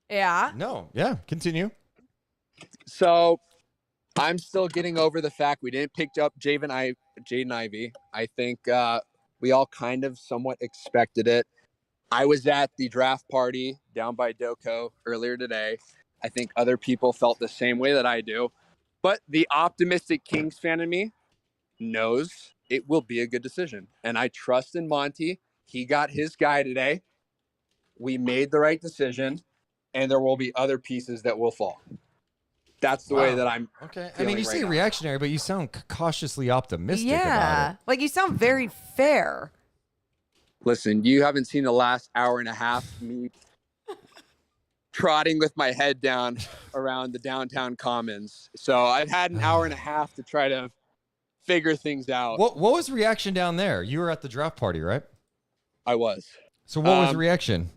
Yeah. No. Yeah. Continue. So I'm still getting over the fact we didn't pick up Jaden Ivey. I think we all kind of somewhat expected it. I was at the draft party down by Doco earlier today. I think other people felt the same way that I do. But the optimistic Kings fan in me knows it will be a good decision. And I trust in Monty. He got his guy today. We made the right decision. And there will be other pieces that will fall. That's the way that I'm. Okay. I mean, you say reactionary, but you sound cautiously optimistic about it. Like you sound very fair. Listen, you haven't seen the last hour and a half me trotting with my head down around the downtown commons. So I've had an hour and a half to try to figure things out. What was the reaction down there? You were at the draft party, right? I was. So what was the reaction?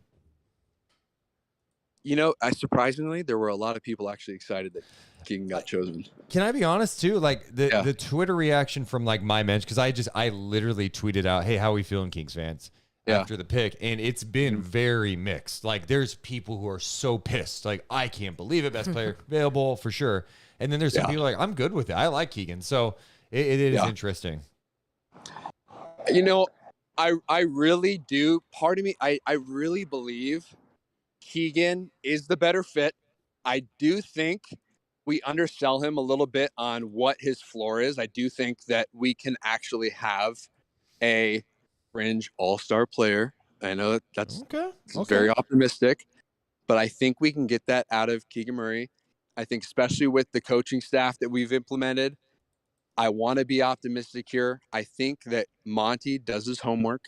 You know, surprisingly, there were a lot of people actually excited that Keegan got chosen. Can I be honest too? Like the Twitter reaction from like my mensch, because I literally tweeted out, "Hey, how are we feeling, Kings fans?" After the pick, and it's been very mixed. Like there's people who are so pissed, like I can't believe it, best player available for sure. And then there's some people like I'm good with it. I like Keegan, so it is interesting. You know, I really do. Part of me, I really believe Keegan is the better fit. I do think we undersell him a little bit on what his floor is. I do think that we can actually have a fringe all-star player. I know that's very optimistic, but I think we can get that out of Keegan Murray. I think especially with the coaching staff that we've implemented, I want to be optimistic here. I think that Monty does his homework.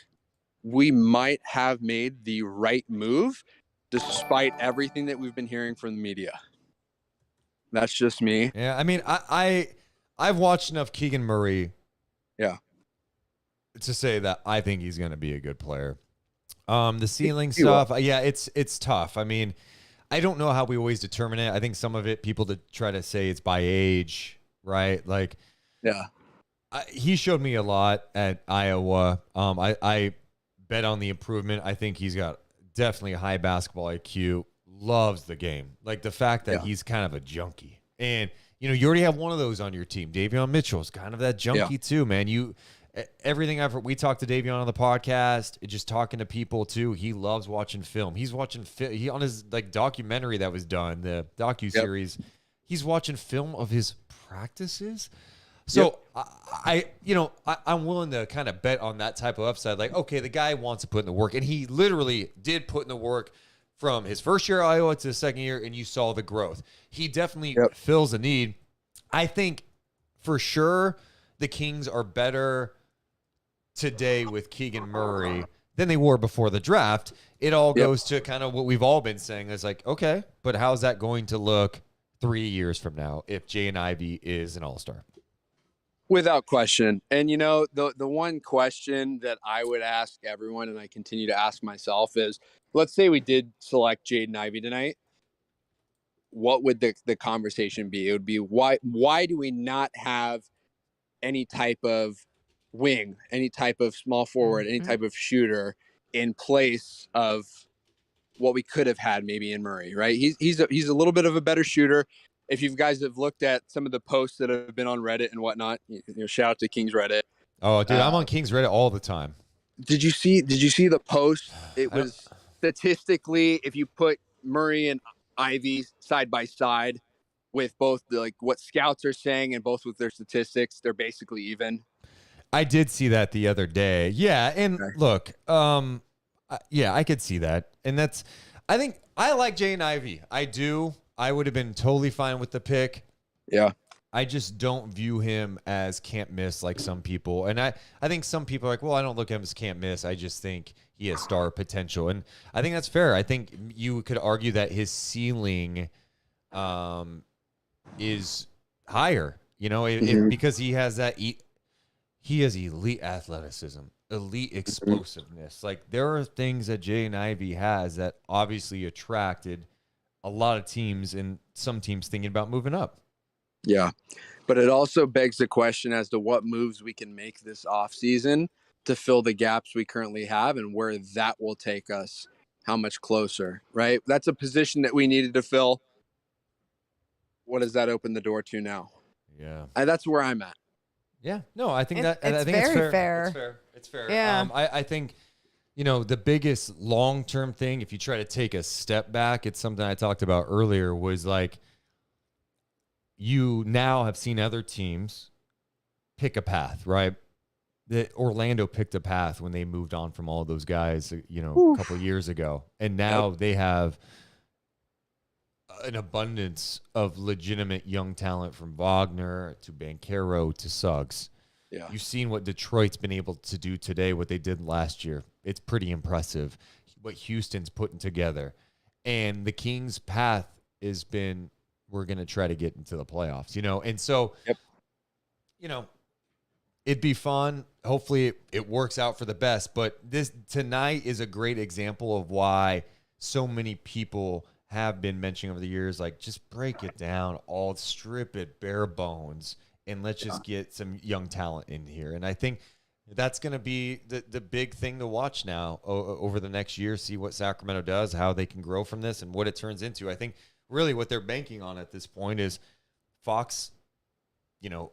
We might have made the right move despite everything that we've been hearing from the media. That's just me. Yeah, I mean, I've watched enough Keegan Murray to say that I think he's going to be a good player. The ceiling stuff, it's tough. I mean, I don't know how we always determine it. I think some of it, people that try to say it's by age, right? Like, he showed me a lot at Iowa. I bet on the improvement. I think he's got definitely a high basketball IQ, loves the game. Like the fact that he's kind of a junkie. And, you know, you already have one of those on your team. Davion Mitchell's kind of that junkie too, man. Everything we talked to Davion on the podcast, just talking to people too. He loves watching film. He's watching he on his like documentary that was done, the docu-series. He's watching film of his practices. So I'm willing to kind of bet on that type of upside. Like, okay, the guy wants to put in the work, and he literally did put in the work from his first year at Iowa to the second year, and you saw the growth. He definitely fills a need. I think for sure the Kings are better today with Keegan Murray than they were before the draft. It all goes to kind of what we've all been saying. It's like, okay, but how's that going to look 3 years from now if Jaden Ivey is an all-star? Without question. And, you know, the one question that I would ask everyone, and I continue to ask myself, is let's say we did select Jaden Ivey tonight. What would the conversation be? It would be, why do we not have any type of wing, any type of small forward, any type of shooter in place of what we could have had maybe in Murray, right? He's a little bit of a better shooter. If you guys have looked at some of the posts that have been on Reddit and whatnot, shout out to King's Reddit. Oh, dude, I'm on King's Reddit all the time. Did you see the post? It was statistically, if you put Murray and Ivy side by side with both what scouts are saying and both with their statistics, they're basically even. I did see that the other day. Yeah, and look, Yeah, I could see that. And I think I like Jaden Ivey. I do. I would have been totally fine with the pick. Yeah. I just don't view him as can't miss like some people. And I think some people are like, well, I don't look at him as can't miss. I just think he has star potential. And I think that's fair. I think you could argue that his ceiling is higher, because he has he has elite athleticism, elite explosiveness. Like there are things that Jaden Ivey has that obviously attracted a lot of teams and some teams thinking about moving up. Yeah, but it also begs the question as to what moves we can make this offseason to fill the gaps we currently have and where that will take us, how much closer, right? That's a position that we needed to fill. What does that open the door to now? Yeah. That's where I'm at. Yeah, no, I think It's it's very fair. It's fair. Yeah. I think, the biggest long-term thing, if you try to take a step back, it's something I talked about earlier, was like, you now have seen other teams pick a path, right? That Orlando picked a path when they moved on from all those guys, a couple of years ago. And now they have an abundance of legitimate young talent from Wagner to Banchero to Suggs. Yeah. You've seen what Detroit's been able to do today, what they did last year. It's pretty impressive what Houston's putting together. And the Kings' path has been, we're going to try to get into the playoffs, And so, it'd be fun. Hopefully it works out for the best. But this tonight is a great example of why so many people have been mentioning over the years, like, just break it down, all strip it bare bones, and let's just get some young talent in here. And I think that's going to be the big thing to watch now over the next year, see what Sacramento does, how they can grow from this, and what it turns into. I think really what they're banking on at this point is Fox,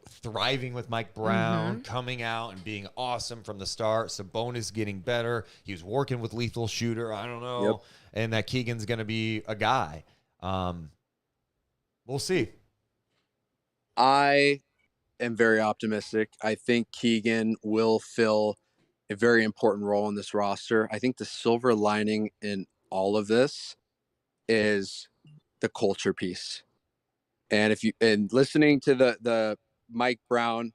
thriving with Mike Brown, coming out and being awesome from the start. Sabonis getting better. He was working with lethal shooter. I don't know. Yep. And that Keegan's going to be a guy. We'll see. I am very optimistic. I think Keegan will fill a very important role in this roster. I think the silver lining in all of this is the culture piece. And listening to the Mike Brown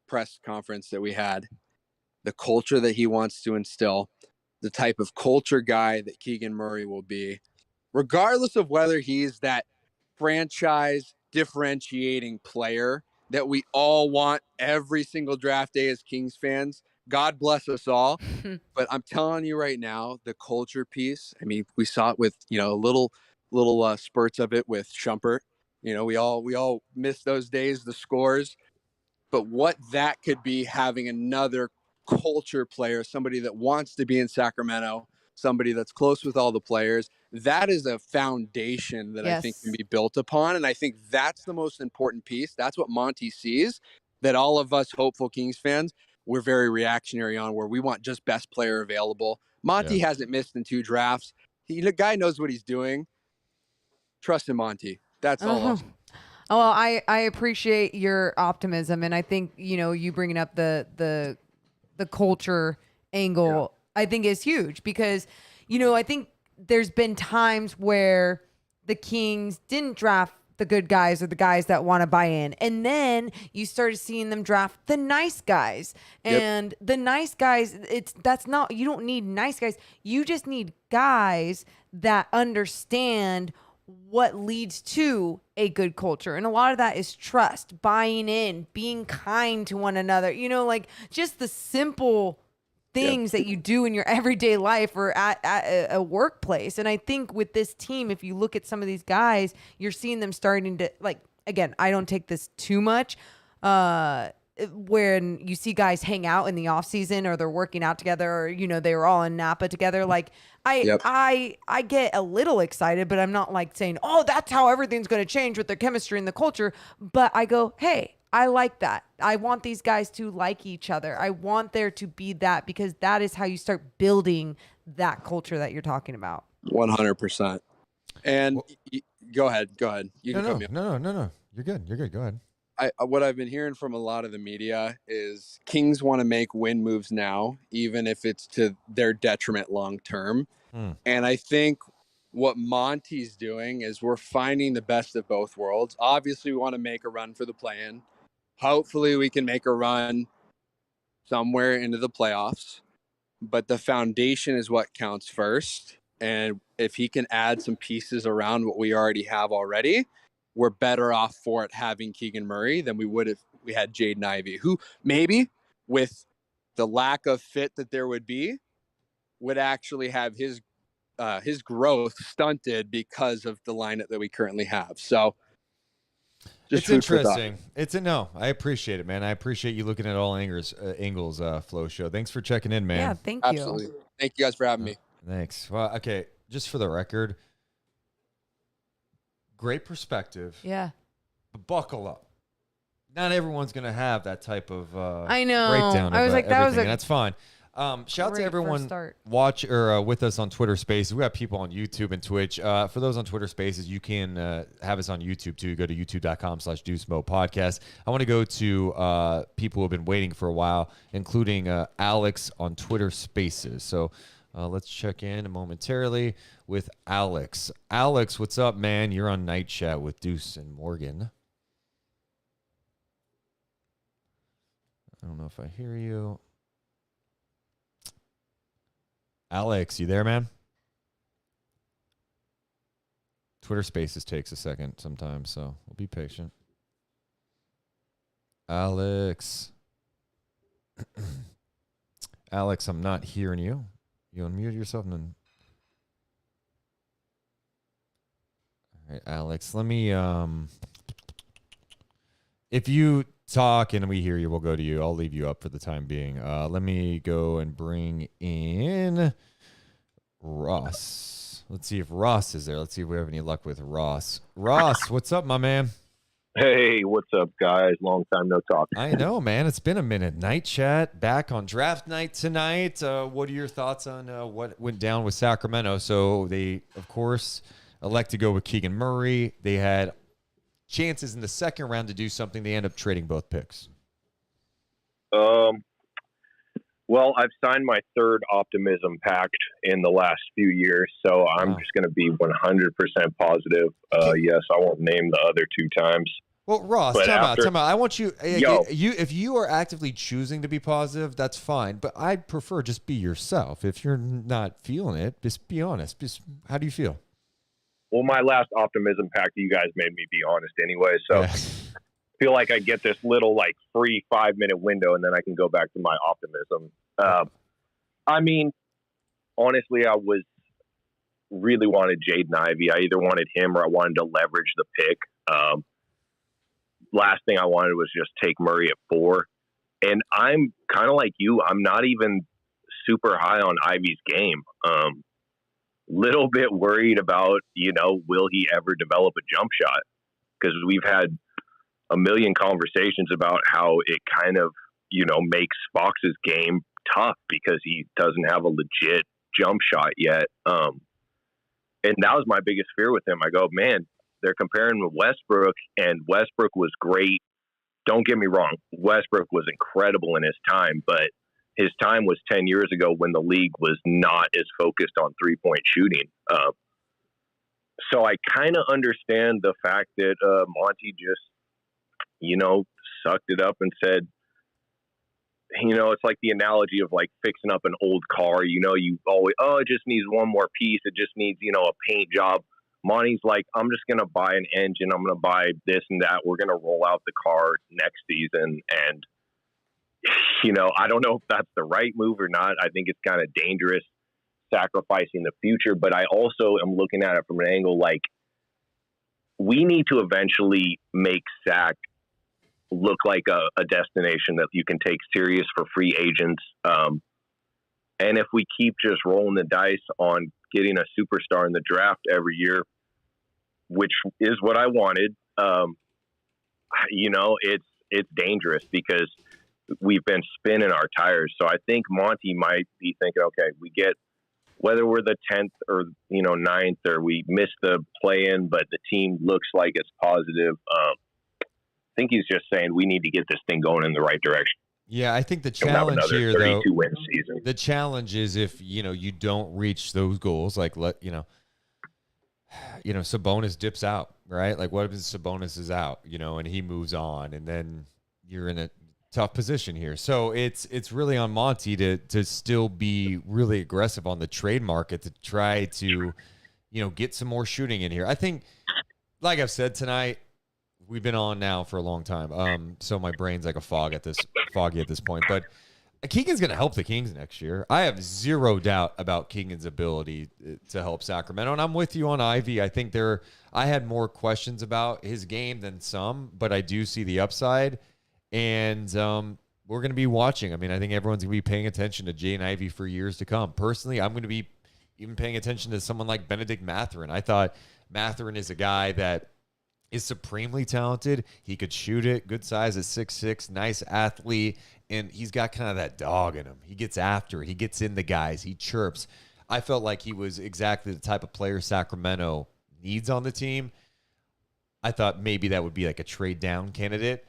press conference that we had, the culture that he wants to instill, the type of culture guy that Keegan Murray will be, regardless of whether he's that franchise differentiating player that we all want every single draft day as Kings fans. God bless us all. But I'm telling you right now, the culture piece, I mean, we saw it with, little spurts of it with Shumpert. We all miss those days, the scores. But what that could be, having another culture player, somebody that wants to be in Sacramento, somebody that's close with all the players, that is a foundation that I think can be built upon. And I think that's the most important piece. That's what Monty sees, that all of us hopeful Kings fans, we're very reactionary on, where we want just best player available. Monty hasn't missed in 2 drafts. The guy knows what he's doing. Trust in Monty. That's all. Oh, well, I appreciate your optimism, and I think you bringing up the culture angle, I think is huge because I think there's been times where the Kings didn't draft the good guys or the guys that want to buy in, and then you started seeing them draft the nice guys, and the nice guys, you don't need nice guys, you just need guys that understand what leads to a good culture. And a lot of that is trust, buying in, being kind to one another, like just the simple things that you do in your everyday life or at a workplace. And I think with this team, if you look at some of these guys, you're seeing them starting to, like, again, I don't take this too much, when you see guys hang out in the off season or they're working out together or, they were all in Napa together. Like I get a little excited, but I'm not like saying, oh, that's how everything's going to change with their chemistry and the culture. But I go, hey, I like that. I want these guys to like each other. I want there to be that, because that is how you start building that culture that you're talking about. 100%. And go ahead. You can No. You're good. Go ahead. what I've been hearing from a lot of the media is Kings want to make win moves now, even if it's to their detriment long term. And I think what Monty's doing is we're finding the best of both worlds. Obviously, we want to make a run for the play-in. Hopefully, we can make a run somewhere into the playoffs. But the foundation is what counts first. And if he can add some pieces around what we already have already, we're better off for it having Keegan Murray than we would if we had Jaden Ivey, who maybe with the lack of fit that there would be, would actually have his growth stunted because of the lineup that we currently have. So it's interesting. No, I appreciate it, man. I appreciate you looking at all angles, Flow Show. Thanks for checking in, man. Yeah, thank you. Absolutely. Thank you guys for having me. Thanks. Well, okay, just for the record, great perspective. Yeah. But buckle up. Not everyone's going to have that type of I know. breakdown of I was like, that was everything, and that's fine. Shout out to everyone watch or with us on Twitter Spaces. We got people on YouTube and Twitch. For those on Twitter Spaces, you can have us on YouTube too. Go to youtube.com/DeuceMo Podcast. I want to go to people who have been waiting for a while, including Alex on Twitter Spaces. So let's check in momentarily with Alex. Alex, what's up, man? You're on Night Chat with Deuce and Morgan. I don't know if I hear you. Alex, you there, man? Twitter Spaces takes a second sometimes, so we'll be patient. Alex. Alex, I'm not hearing you. You unmute yourself and then. All right, Alex, let me if you talk and we hear you, we'll go to you. I'll leave you up for the time being. Let me go and bring in Ross. Let's see if Ross is there. Let's see if we have any luck with Ross. Ross, what's up, my man? Hey, what's up, guys? Long time no talk. I know, man. It's been a minute. Night Chat back on draft night tonight. What are your thoughts on what went down with Sacramento? So they, of course, elect to go with Keegan Murray. They had chances in the second round to do something. They end up trading both picks. Well, I've signed my third optimism pact in the last few years, so I'm just going to be 100% positive. Yes, I won't name the other two times. Well, Ross, time out. I want you, if you are actively choosing to be positive, that's fine, but I'd prefer just be yourself. If you're not feeling it, just be honest. How do you feel? Well, my last optimism pact, you guys made me be honest anyway. So I feel like I get this little free 5-minute window and then I can go back to my optimism. I mean, honestly, I really wanted Jaden Ivey. I either wanted him or I wanted to leverage the pick. Last thing I wanted was just take Murray at 4. And I'm kind of like you. I'm not even super high on Ivey's game. Little bit worried about, will he ever develop a jump shot? Because we've had a million conversations about how it kind of, makes Fox's game tough because he doesn't have a legit jump shot yet. And that was my biggest fear with him. I go, man, they're comparing with Westbrook, and Westbrook was great. Don't get me wrong. Westbrook was incredible in his time, but his time was 10 years ago when the league was not as focused on three-point shooting. So I kind of understand the fact that Monty just, sucked it up and said, it's like the analogy of fixing up an old car. You always, it just needs one more piece. It just needs, a paint job. Monty's like, I'm just going to buy an engine. I'm going to buy this and that. We're going to roll out the car next season. And, I don't know if that's the right move or not. I think it's kind of dangerous sacrificing the future, but I also am looking at it from an angle we need to eventually make Sac look like a destination that you can take serious for free agents. And if we keep just rolling the dice on getting a superstar in the draft every year, which is what I wanted, it's dangerous because we've been spinning our tires. So I think Monty might be thinking, okay, we get whether we're the 10th or 9th or we miss the play-in, but the team looks like it's positive. think he's just saying we need to get this thing going in the right direction. Yeah, I think the We'll have challenge another here, though, 32-win season. the challenge is if, you don't reach those goals, like, Sabonis dips out, right? Like, what if Sabonis is out, and he moves on, and then you're in a tough position here. So it's really on Monty to still be really aggressive on the trade market to try to, get some more shooting in here. I think, like I've said tonight, we've been on now for a long time. So my brain's like foggy at this point. But Keegan's going to help the Kings next year. I have zero doubt about Keegan's ability to help Sacramento. And I'm with you on Ivy. I think I had more questions about his game than some, but I do see the upside. And we're going to be watching. I mean, I think everyone's going to be paying attention to Jaden Ivey for years to come. Personally, I'm going to be even paying attention to someone like Benedict Mathurin. I thought Mathurin is a guy that is supremely talented. He could shoot it, good size at 6'6", nice athlete, and he's got kind of that dog in him. He gets after it. He gets in the guys. He chirps. I felt like he was exactly the type of player Sacramento needs on the team. I thought maybe that would be like a trade down candidate.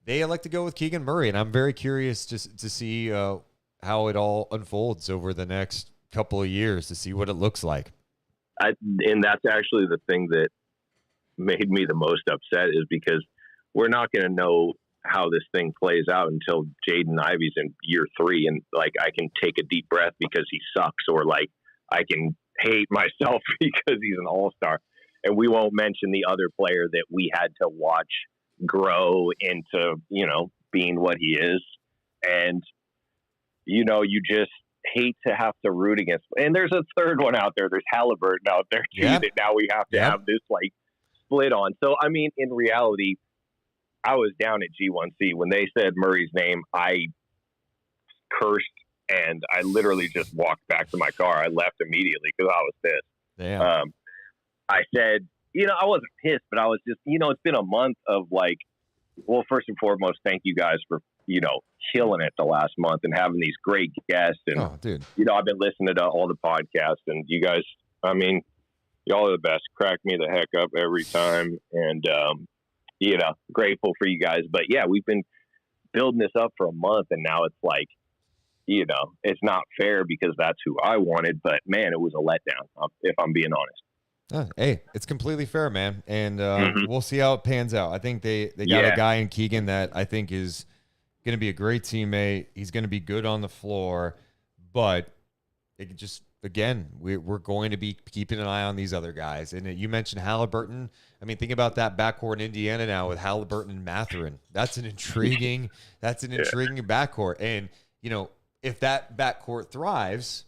They elect to go with Keegan Murray, and I'm very curious to see how it all unfolds over the next couple of years to see what it looks like. And that's actually the thing that made me the most upset is because we're not going to know how this thing plays out until Jaden Ivey's in year 3. And like, I can take a deep breath because he sucks, or like I can hate myself because he's an all-star. And we won't mention the other player that we had to watch grow into, being what he is. And, you just hate to have to root against. And there's a third one out there. There's Halliburton out there too, that now we have to have this like split on. So, I mean, in reality, I was down at G1C when they said Murray's name. I cursed and I literally just walked back to my car. I left immediately because I was pissed. I said, I wasn't pissed, but I was just, it's been a month of like, well, first and foremost, thank you guys for, killing it the last month and having these great guests. And, I've been listening to all the podcasts and you guys, I mean, y'all are the best. Crack me the heck up every time. And, grateful for you guys. But yeah, we've been building this up for a month and now it's like, it's not fair because that's who I wanted. But man, it was a letdown, if I'm being honest. Hey, it's completely fair, man. And we'll see how it pans out. I think they got a guy in Keegan that I think is going to be a great teammate. He's going to be good on the floor. But it just, again, we're going to be keeping an eye on these other guys. And you mentioned Halliburton. I mean, think about that backcourt in Indiana now with Halliburton and Mathurin. That's an intriguing backcourt. And, if that backcourt thrives,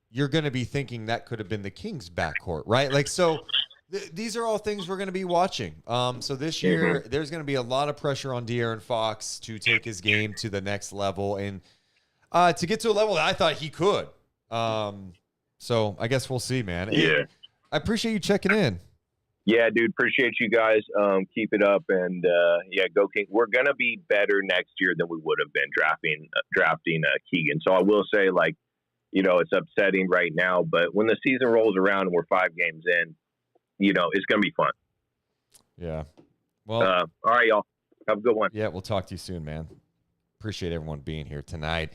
you're going to be thinking that could have been the Kings backcourt, right? Like, so these are all things we're going to be watching. So this year, there's going to be a lot of pressure on De'Aaron Fox to take his game to the next level and to get to a level that I thought he could. So I guess we'll see, man. Yeah. I appreciate you checking in. Yeah, dude. Appreciate you guys. Keep it up. And go King. We're going to be better next year than we would have been drafting Keegan. So I will say, like, it's upsetting right now, but when the season rolls around and we're 5 games in, it's going to be fun. Yeah. Well, all right, y'all. Have a good one. Yeah, we'll talk to you soon, man. Appreciate everyone being here tonight.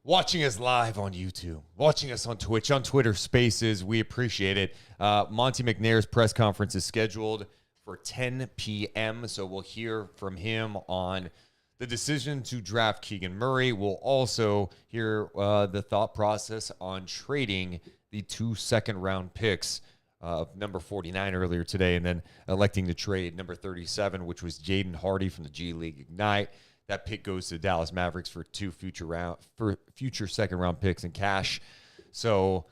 Watching us live on YouTube, watching us on Twitch, on Twitter Spaces. We appreciate it. Monte McNair's press conference is scheduled for 10 p.m., so we'll hear from him on the decision to draft Keegan Murray. We'll also hear the thought process on trading the 2 second-round picks of number 49 earlier today, and then electing to trade number 37, which was Jaden Hardy from the G League Ignite. That pick goes to the Dallas Mavericks for 2 future second-round picks and cash. So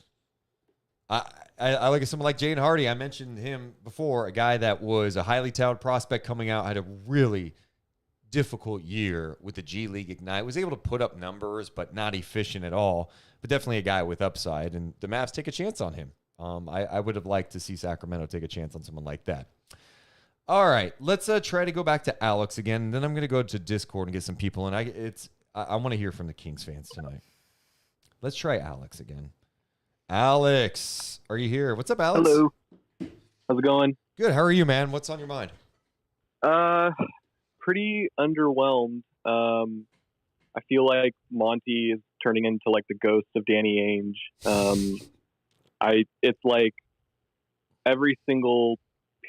I look at someone like Jaden Hardy. I mentioned him before, a guy that was a highly touted prospect coming out, had a really difficult year with the G League Ignite. Was able to put up numbers, but not efficient at all. But definitely a guy with upside, and the Mavs take a chance on him. I would have liked to see Sacramento take a chance on someone like that. All right, let's try to go back to Alex again. Then I'm going to go to Discord and get some people. And I want to hear from the Kings fans tonight. Let's try Alex again. Alex, are you here? What's up, Alex? Hello. How's it going? Good. How are you, man? What's on your mind? pretty underwhelmed. I feel like Monty is turning into like the ghost of Danny Ainge. It's like every single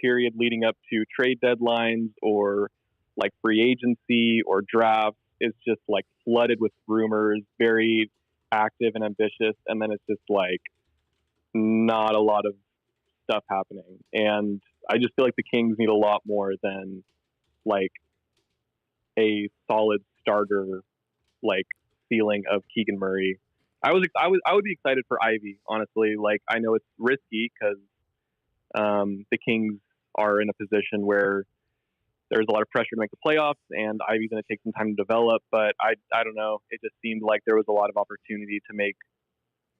period leading up to trade deadlines or like free agency or drafts is just like flooded with rumors, very active and ambitious. And then it's just like not a lot of stuff happening. And I just feel like the Kings need a lot more than like a solid starter, like ceiling of Keegan Murray. I would be excited for Ivy, honestly. Like, I know it's risky because the Kings are in a position where there's a lot of pressure to make the playoffs, and Ivy's going to take some time to develop. But I don't know. It just seemed like there was a lot of opportunity to make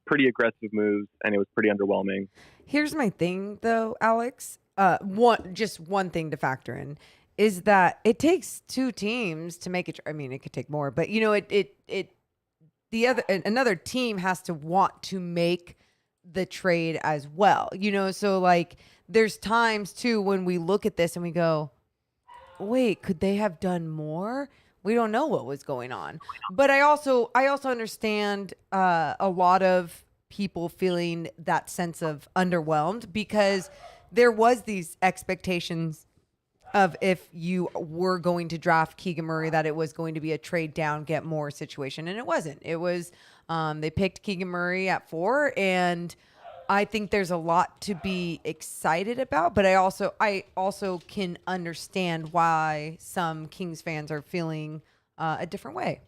pretty aggressive moves, and it was pretty underwhelming. Here's my thing, though, Alex. One thing to factor in is that it takes two teams to make it. I mean, it could take more, but another team has to want to make the trade as well. So like there's times too when we look at this and we go, wait, could they have done more? We don't know what was going on. But I also understand a lot of people feeling that sense of underwhelmed because there was these expectations of if you were going to draft Keegan Murray, that it was going to be a trade down, get more situation. And it wasn't. It was, they picked Keegan Murray at 4. And I think there's a lot to be excited about, but I also can understand why some Kings fans are feeling a different way.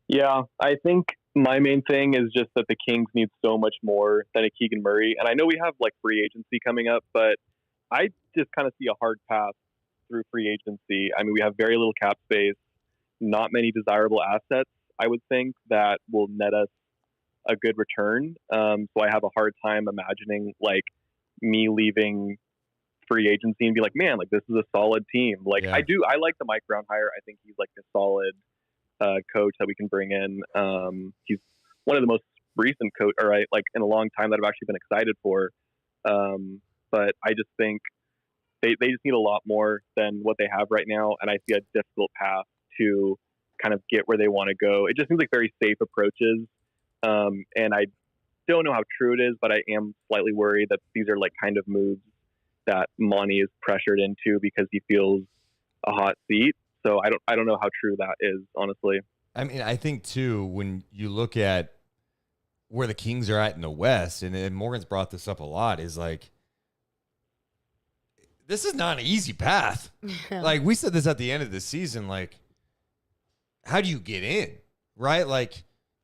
Yeah, I think my main thing is just that the Kings need so much more than a Keegan Murray. And I know we have like free agency coming up, but I just kind of see a hard path through free agency. I mean, we have very little cap space, not many desirable assets, I would think, that will net us a good return. So I have a hard time imagining like me leaving free agency and be like, man, like this is a solid team. Like I like the Mike Brown hire. I think he's like a solid coach that we can bring in. He's one of the most recent coach, or like in a long time that I've actually been excited for. But I just think they just need a lot more than what they have right now. And I see a difficult path to kind of get where they want to go. It just seems like very safe approaches. And I don't know how true it is, but I am slightly worried that these are like kind of moves that Monty is pressured into because he feels a hot seat. So I don't know how true that is, honestly. I mean, I think too, when you look at where the Kings are at in the West, and Morgan's brought this up a lot, is like, this is not an easy path. Like we said this at the end of the season, like, how do you get in, right? Like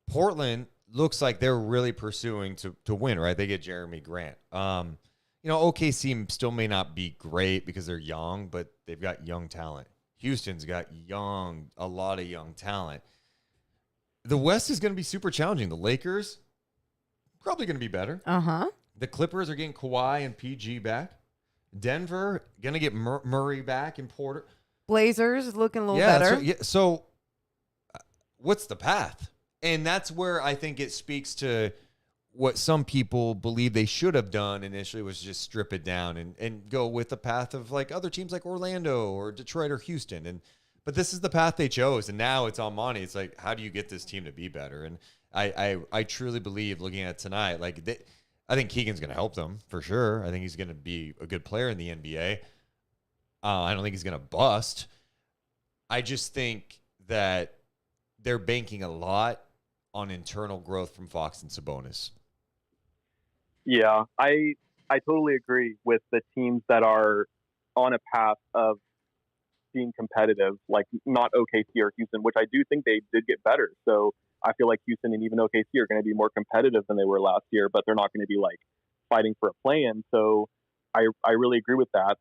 Portland looks like they're really pursuing to win, right? They get Jeremy Grant. OKC still may not be great because they're young, but they've got young talent. Houston's got a lot of young talent. The West is going to be super challenging. The Lakers, probably going to be better. The Clippers are getting Kawhi and PG back. Denver, going to get Murray back and Porter. Blazers looking a little better. So what's the path? And that's where I think it speaks to what some people believe they should have done initially, was just strip it down and go with the path of like other teams like Orlando or Detroit or Houston. But this is the path they chose. And now it's on Monty. It's like, how do you get this team to be better? And I truly believe, looking at tonight, like I think Keegan's going to help them for sure. I think he's going to be a good player in the NBA. I don't think he's going to bust. I just think that they're banking a lot on internal growth from Fox and Sabonis. Yeah, I totally agree with the teams that are on a path of being competitive, like not OKC or Houston, which I do think they did get better. So I feel like Houston and even OKC are going to be more competitive than they were last year, but they're not going to be like fighting for a play-in. So I really agree with that,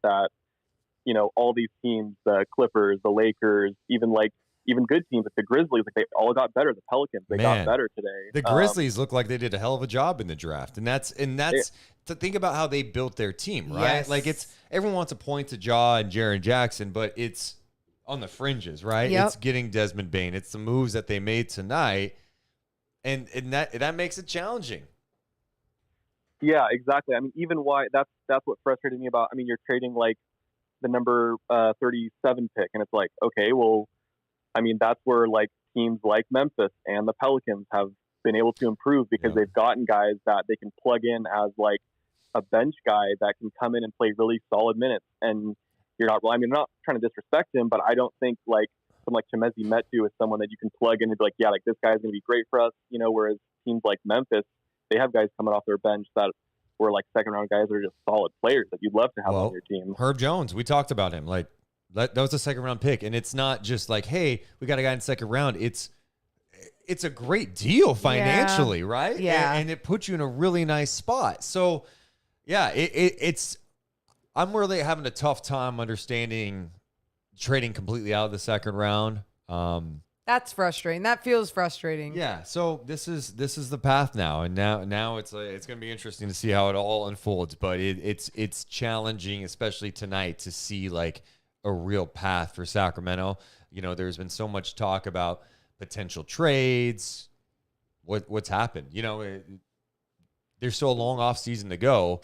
all these teams, the Clippers, the Lakers, even good teams like the Grizzlies, like they all got better. The Pelicans, they got better today. The Grizzlies look like they did a hell of a job in the draft, and that's to think about how they built their team, right? Yes. Like everyone wants to point to Ja and Jaren Jackson, but it's on the fringes, right? Yep. It's getting Desmond Bane. It's the moves that they made tonight, and that makes it challenging. Yeah, exactly. I mean, even why that's what frustrated me about. I mean, you're trading like the number 37 pick. And it's like, okay, well, I mean, that's where like teams like Memphis and the Pelicans have been able to improve because they've gotten guys that they can plug in as like a bench guy that can come in and play really solid minutes. And you're not, well, I mean, I'm not trying to disrespect him, but I don't think like someone like Chemezi Metu is someone that you can plug in and be like, yeah, like this guy's going to be great for us, you know, whereas teams like Memphis, they have guys coming off their bench that were like second round guys that are just solid players that you'd love to have on your team. Herb Jones, we talked about him. Like that was a second round pick. And it's not just like, hey, we got a guy in the second round. It's a great deal financially, right? Yeah. And it puts you in a really nice spot. So yeah, it's I'm really having a tough time understanding trading completely out of the second round. That's frustrating. That feels frustrating. Yeah. So this is the path now, and now it's going to be interesting to see how it all unfolds. But it's challenging, especially tonight, to see like a real path for Sacramento. You know, there's been so much talk about potential trades. What's happened? You know, there's still a long off season to go,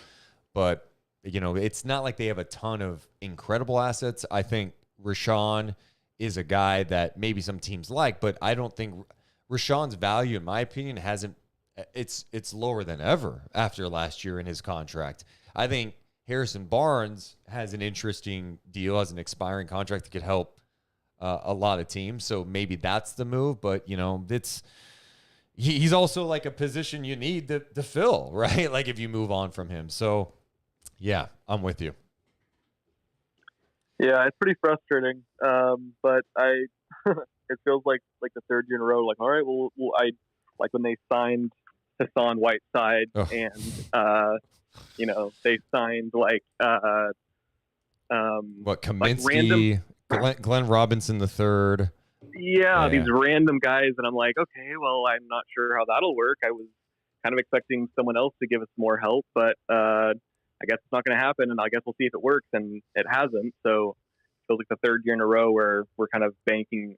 but you know, it's not like they have a ton of incredible assets. I think Rashawn is a guy that maybe some teams like, but I don't think Rashawn's value, in my opinion, it's lower than ever after last year in his contract. I think Harrison Barnes has an interesting deal, has an expiring contract that could help a lot of teams. So maybe that's the move, but you know, he's also like a position you need to fill, right? Like if you move on from him. So yeah, I'm with you. Yeah, it's pretty frustrating. But it feels like the third year in a row. Like, all right, well, I like when they signed Hassan Whiteside, and you know, they signed like Kaminsky, like Glenn Robinson III. Yeah, these random guys, and I'm like, okay, well, I'm not sure how that'll work. I was kind of expecting someone else to give us more help, but I guess it's not going to happen, and I guess we'll see if it works, and it hasn't. So it feels like the third year in a row where we're kind of banking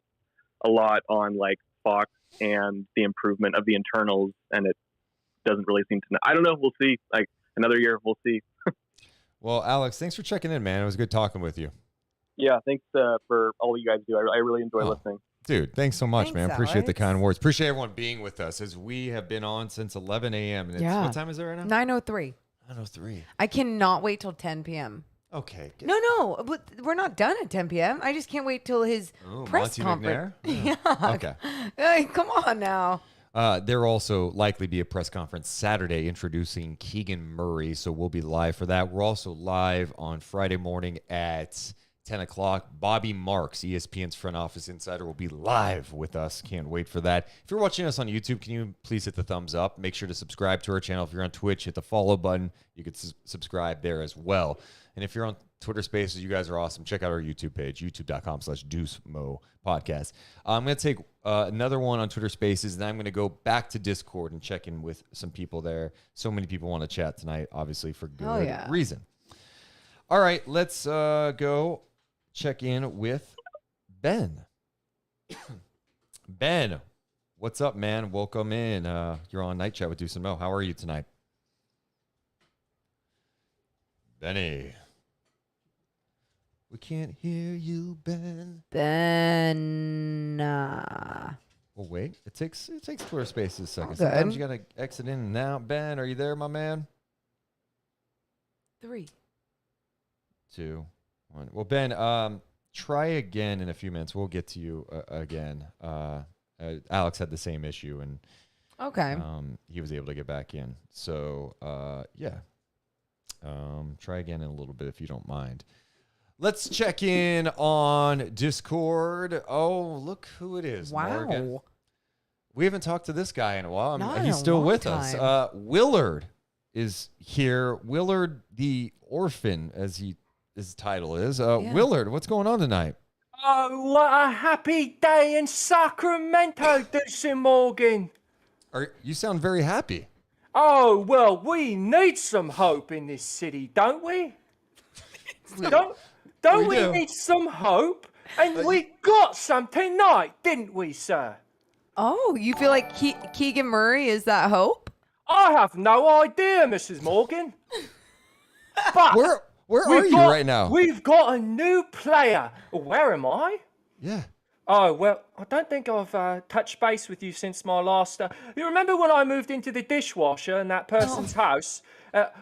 a lot on like Fox and the improvement of the internals, and it doesn't really seem to. I don't know. We'll see. Like another year, we'll see. Well, Alex, thanks for checking in, man. It was good talking with you. Yeah, thanks for all you guys do. I really enjoy listening. Dude, thanks so much, Thanks, man. Appreciate the Alex. kind words. Appreciate everyone being with us as we have been on since 11 a.m. And what time is it right now? 9:03. 9:03. I cannot wait till 10 p.m. Okay. No, but we're not done at 10 p.m. I just can't wait till his press Monte conference. McNair? Yeah. Okay. Hey, come on now. There will also likely be a press conference Saturday introducing Keegan Murray, so we'll be live for that. We're also live on Friday morning at 10 o'clock. Bobby Marks, ESPN's front office insider, will be live with us. Can't wait for that. If you're watching us on YouTube, can you please hit the thumbs up? Make sure to subscribe to our channel. If you're on Twitch, hit the follow button. You can subscribe there as well. And if you're on Twitter Spaces, you guys are awesome. Check out our YouTube page, youtube.com/DeuceMo podcast. I'm going to take another one on Twitter Spaces, and I'm going to go back to Discord and check in with some people there. So many people want to chat tonight, obviously for good reason. All right, let's go check in with Ben. Ben, what's up, man? Welcome in. You're on Night Chat with Deuce and Mo. How are you tonight? Benny. We can't hear you, Ben. Ben. Well, wait. It takes Twitter Spaces a second. Okay. Sometimes you gotta exit in and out. Ben, are you there, my man? 3, 2, 1. Well, Ben, try again in a few minutes. We'll get to you again. Alex had the same issue, and he was able to get back in. So, yeah. Try again in a little bit if you don't mind. Let's check in on Discord. Oh, look who it is. Wow. Morgan. We haven't talked to this guy in a while. Not in He's a still long with time. us. Willard is here. Willard the Orphan, as his title is. Willard, what's going on tonight? Oh, what a happy day in Sacramento, Deuce and Morgan. You sound very happy. Oh, well, we need some hope in this city, don't we? Don't we need some hope? And we got some tonight, didn't we, sir? Oh, you feel like Keegan Murray is that hope? I have no idea, Mrs. Morgan. But Where are you right now? We've got a new player. Where am I? Yeah. Oh, well, I don't think I've touched base with you since my last... you remember when I moved into the dishwasher in that person's house?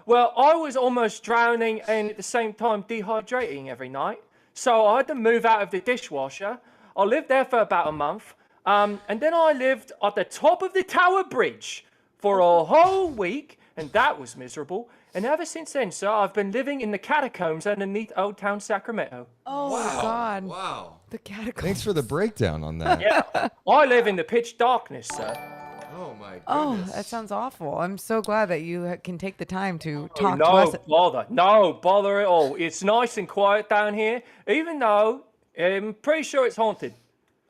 Well, I was almost drowning and at the same time dehydrating every night. So I had to move out of the dishwasher. I lived there for about a month. And then I lived at the top of the Tower Bridge for a whole week, and that was miserable. And ever since then, sir, I've been living in the catacombs underneath Old Town Sacramento. Oh, Wow. God. Wow. The catacombs. Thanks for the breakdown on that. Yeah, I live in the pitch darkness, sir. Oh, my goodness. Oh, that sounds awful. I'm so glad that you can take the time to talk no to us. bother. No bother at all. It's nice and quiet down here, even though I'm pretty sure it's haunted.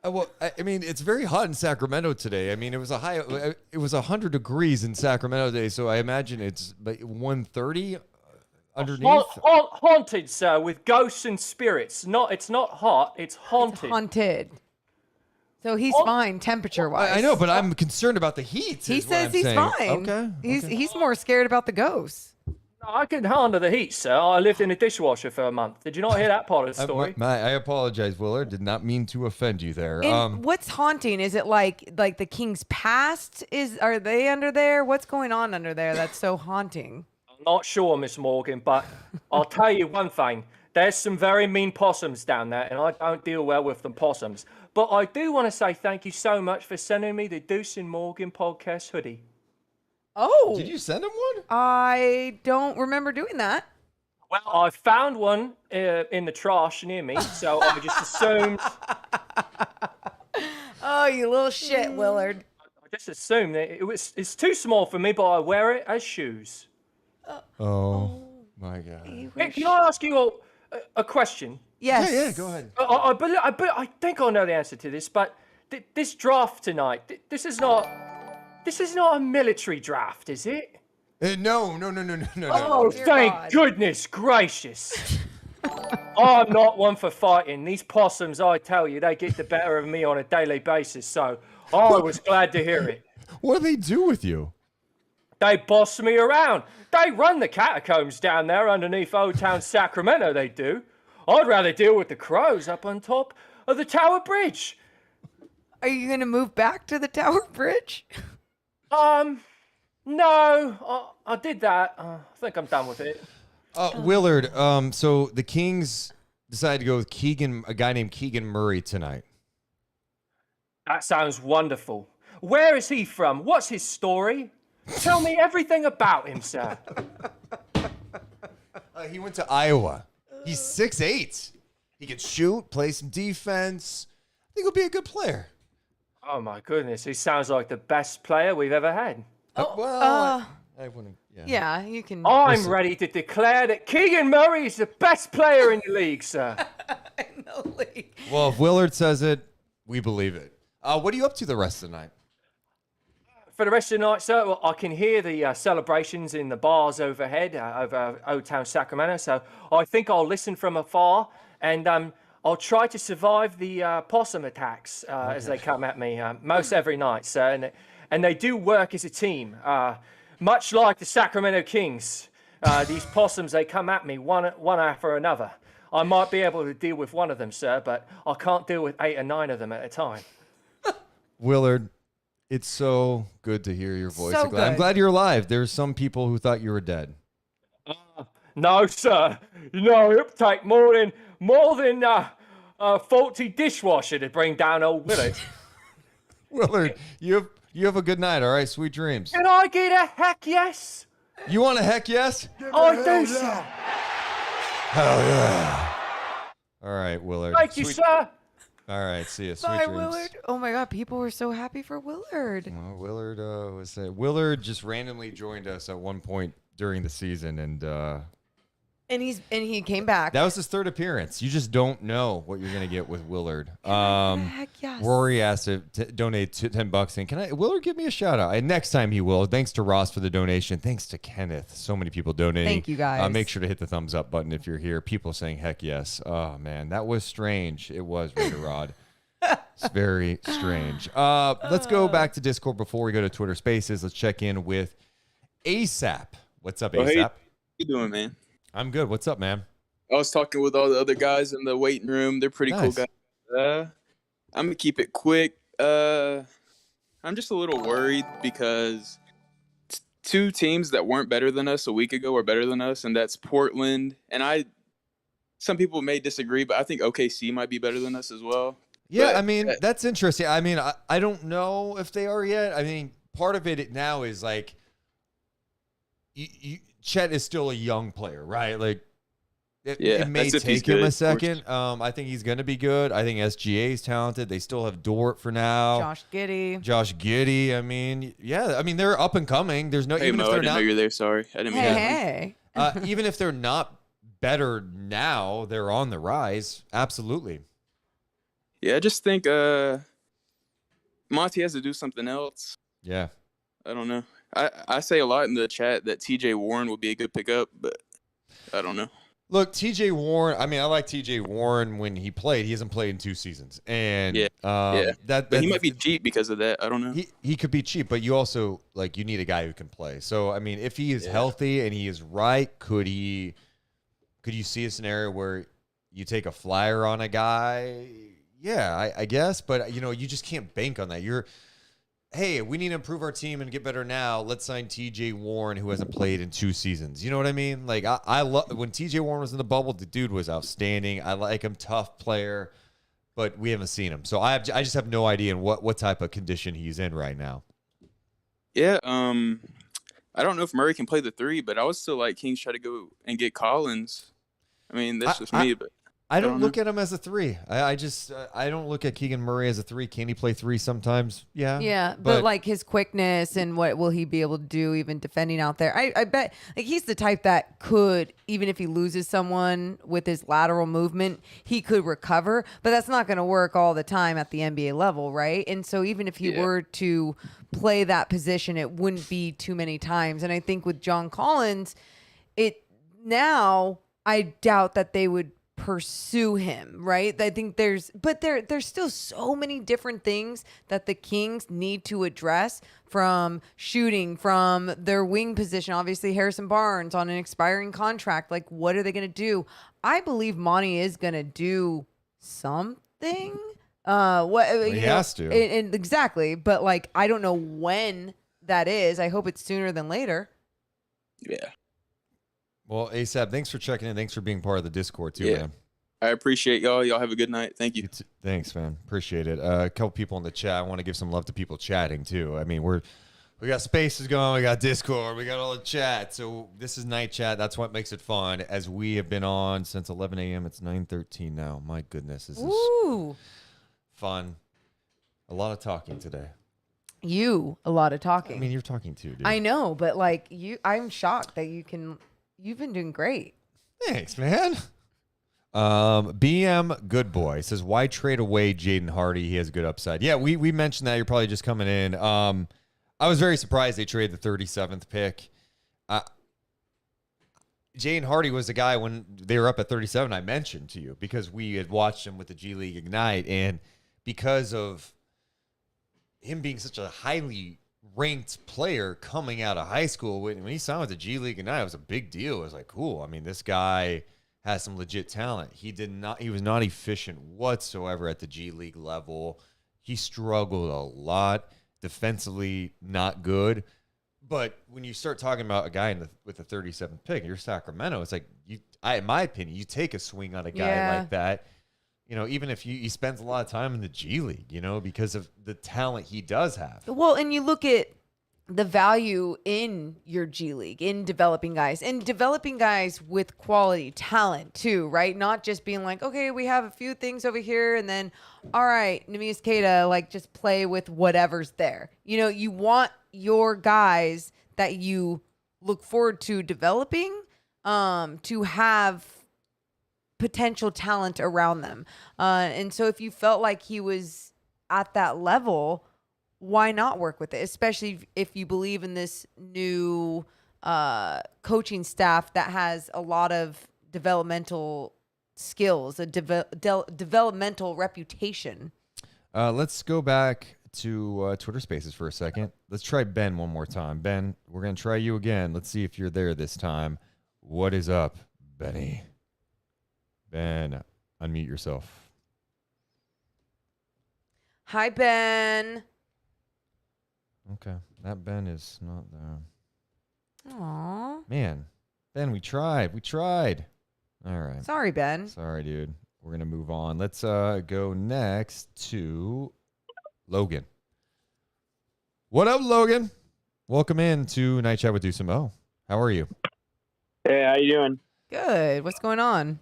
Well, I mean, it's very hot in Sacramento today. I mean, it was 100 degrees in Sacramento today, so I imagine it's like 130 underneath. Haunted, sir, with ghosts and spirits. It's not hot. It's haunted. It's haunted. So he's fine temperature-wise. I know, but I'm concerned about the heat. He is what says I'm he's saying. fine. Okay. He's more scared about the ghosts. I can handle the heat, sir. I lived in a dishwasher for a month. Did you not hear that part of the story? I apologize, Willard. Did not mean to offend you there. And what's haunting? Is it like the king's past? Are they under there? What's going on under there that's so haunting? I'm not sure, Miss Morgan, but I'll tell you one thing. There's some very mean possums down there, and I don't deal well with them possums. But I do want to say thank you so much for sending me the Deuce and Morgan podcast hoodie. Oh. Did you send him one? I don't remember doing that. Well, I found one in the trash near me, so I just assumed... Oh, you little shit, Willard. I just assumed that it's too small for me, but I wear it as shoes. Oh, my God. Hey, can I ask you a question? Yes. Yeah, go ahead. I think I know the answer to this, but this draft tonight, this is not a military draft, is it? No. Oh, thank goodness gracious. I'm not one for fighting. These possums, I tell you, they get the better of me on a daily basis, so I was glad to hear it. What do they do with you? They boss me around. They run the catacombs down there underneath Old Town Sacramento, they do. I'd rather deal with the crows up on top of the Tower Bridge. Are you going to move back to the Tower Bridge? No, I did that. I think I'm done with it. Willard, so the Kings decided to go with a guy named Keegan Murray tonight. That sounds wonderful. Where is he from? What's his story? Tell me everything about him, sir. He went to Iowa. He's 6'8". He can shoot, play some defense. I think he'll be a good player. Oh, my goodness. He sounds like the best player we've ever had. I wouldn't. Yeah, you can. I'm ready to declare that Keegan Murray is the best player in the league, sir. In the league. Well, if Willard says it, we believe it. What are you up to the rest of the night? For the rest of the night, sir, well, I can hear the celebrations in the bars overhead over Old Town Sacramento. So I think I'll listen from afar, and I'll try to survive the possum attacks as they come at me most every night, sir. And they do work as a team, much like the Sacramento Kings. These possums, they come at me one after another. I might be able to deal with one of them, sir, but I can't deal with 8 or 9 of them at a time. Willard, it's so good to hear your voice. So I'm good. glad you're alive. There's some people who thought you were dead. No, sir. It'll take more than a faulty dishwasher to bring down old Willard. Willard, you have a good night, all right? Sweet dreams. Can I get a heck yes? You want a heck yes? I do, sir. Hell yeah. All right, Willard. Thank you, sir. All right, see you. Sweet Bye, dreams. Willard. Oh my God, people were so happy for Willard. Well, Willard just randomly joined us at one point during the season, and he came back. that was his 3rd appearance. You just don't know what you're gonna get with Willard. Heck yes. Rory asked to donate $10, and can Willard give me a shout out? And next time he will. Thanks to Ross for the donation. Thanks to Kenneth. So many people donating. Thank you, guys. Make sure to hit the thumbs up button if you're here. People saying heck yes. Oh man, that was strange. It was, Raider Rod. It's very strange. Let's go back to Discord before we go to Twitter Spaces. Let's check in with ASAP. What's up, ASAP? How you doing, man? I'm good. What's up, man? I was talking with all the other guys in the waiting room. They're pretty cool Nice. guys. I'm gonna keep it quick. I'm just a little worried because two teams that weren't better than us a week ago are better than us, and that's Portland. And some people may disagree, but I think OKC might be better than us as well. Yeah, But, I mean, that's interesting. I mean, I don't know if they are yet. I mean, part of it now is like, Chet is still a young player, right? Like, it may that's if he's take him good, a of course. second. I think he's going to be good. I think SGA is talented. They still have Dort for now. Josh Giddey. I mean, yeah. I mean, they're up and coming. There's no Hey, even Mo, if I they're didn't know not. you were there. Sorry, I didn't mean that. Hey. Even if they're not better now, they're on the rise. Absolutely. Yeah, I just think Monty has to do something else. Yeah. I don't know. I say a lot in the chat that TJ Warren would be a good pickup, but I don't know. Look, TJ Warren, I mean, I like TJ Warren when he played. He hasn't played in 2 seasons. And But he might be cheap because of that. I don't know. He could be cheap, but you also you need a guy who can play. So I mean, if he is healthy and he is right, could you see a scenario where you take a flyer on a guy? Yeah, I guess, but you just can't bank on that. Hey, we need to improve our team and get better now. Let's sign TJ Warren, who hasn't played in 2 seasons. You know what I mean? Like I love when TJ Warren was in the bubble. The dude was outstanding. I like him, tough player, but we haven't seen him. So I just have no idea in what type of condition he's in right now. Yeah, I don't know if Murray can play the 3, but I would still like Kings try to go and get Collins. I mean, that's just me, but I don't look at him as a 3. I don't look at Keegan Murray as a 3. Can he play 3 sometimes? Yeah. Yeah, but like his quickness and what will he be able to do even defending out there? I bet like he's the type that could, even if he loses someone with his lateral movement, he could recover, but that's not going to work all the time at the NBA level, right? And so even if he were to play that position, it wouldn't be too many times. And I think with John Collins, I doubt that they would pursue him, right? I think there's still so many different things that the Kings need to address, from shooting, from their wing position. Obviously, Harrison Barnes on an expiring contract. Like, what are they going to do? I believe Monty is going to do something. He has to. And exactly, but like, I don't know when that is. I hope it's sooner than later. Yeah. Well, ASAP, thanks for checking in. Thanks for being part of the Discord too, man. I appreciate y'all. Y'all have a good night. Thank you. Thanks, man. Appreciate it. A couple people in the chat. I want to give some love to people chatting too. I mean, we got spaces going. We got Discord. We got all the chat. So this is night chat. That's what makes it fun. As we have been on since 11 a.m. It's 9:13 now. My goodness, this is fun. A lot of talking today. A lot of talking. I mean, you're talking too, dude. I know, but like I'm shocked that you've been doing great. Thanks, man. BM Good Boy says, why trade away Jaden Hardy? He has good upside. Yeah, we mentioned that. You're probably just coming in. I was very surprised they traded the 37th pick. Jaden Hardy was the guy when they were up at 37 I mentioned to you, because we had watched him with the G League Ignite, and because of him being such a highly ranked player coming out of high school, when he signed with the G League Ignite, it was a big deal. It was like, cool. I mean, this guy has some legit talent. He was not efficient whatsoever at the G League level. He struggled a lot defensively, not good. But when you start talking about a guy with the 37th pick, you're Sacramento. It's like in my opinion, you take a swing on a guy like that. Even if he spends a lot of time in the G League, because of the talent he does have. Well, and you look at the value in your G League, in developing guys with quality talent too, right? Not just being like, okay, we have a few things over here, and then, all right, Neemias Queta, like, just play with whatever's there. You want your guys that you look forward to developing to have potential talent around them. And so if you felt like he was at that level, why not work with it? Especially if you believe in this new coaching staff that has a lot of developmental skills, a developmental reputation. Let's go back to Twitter Spaces for a second. Let's try Ben one more time. Ben, we're going to try you again. Let's see if you're there this time. What is up, Benny. Ben, unmute yourself. Hi, Ben. Okay. That Ben is not there. Aw. Man, Ben, we tried. We tried. All right. Sorry, Ben. Sorry, dude. We're going to move on. Let's go next to Logan. What up, Logan? Welcome in to Night Chat with Deuce and Mo. How are you? Hey, how you doing? Good. What's going on?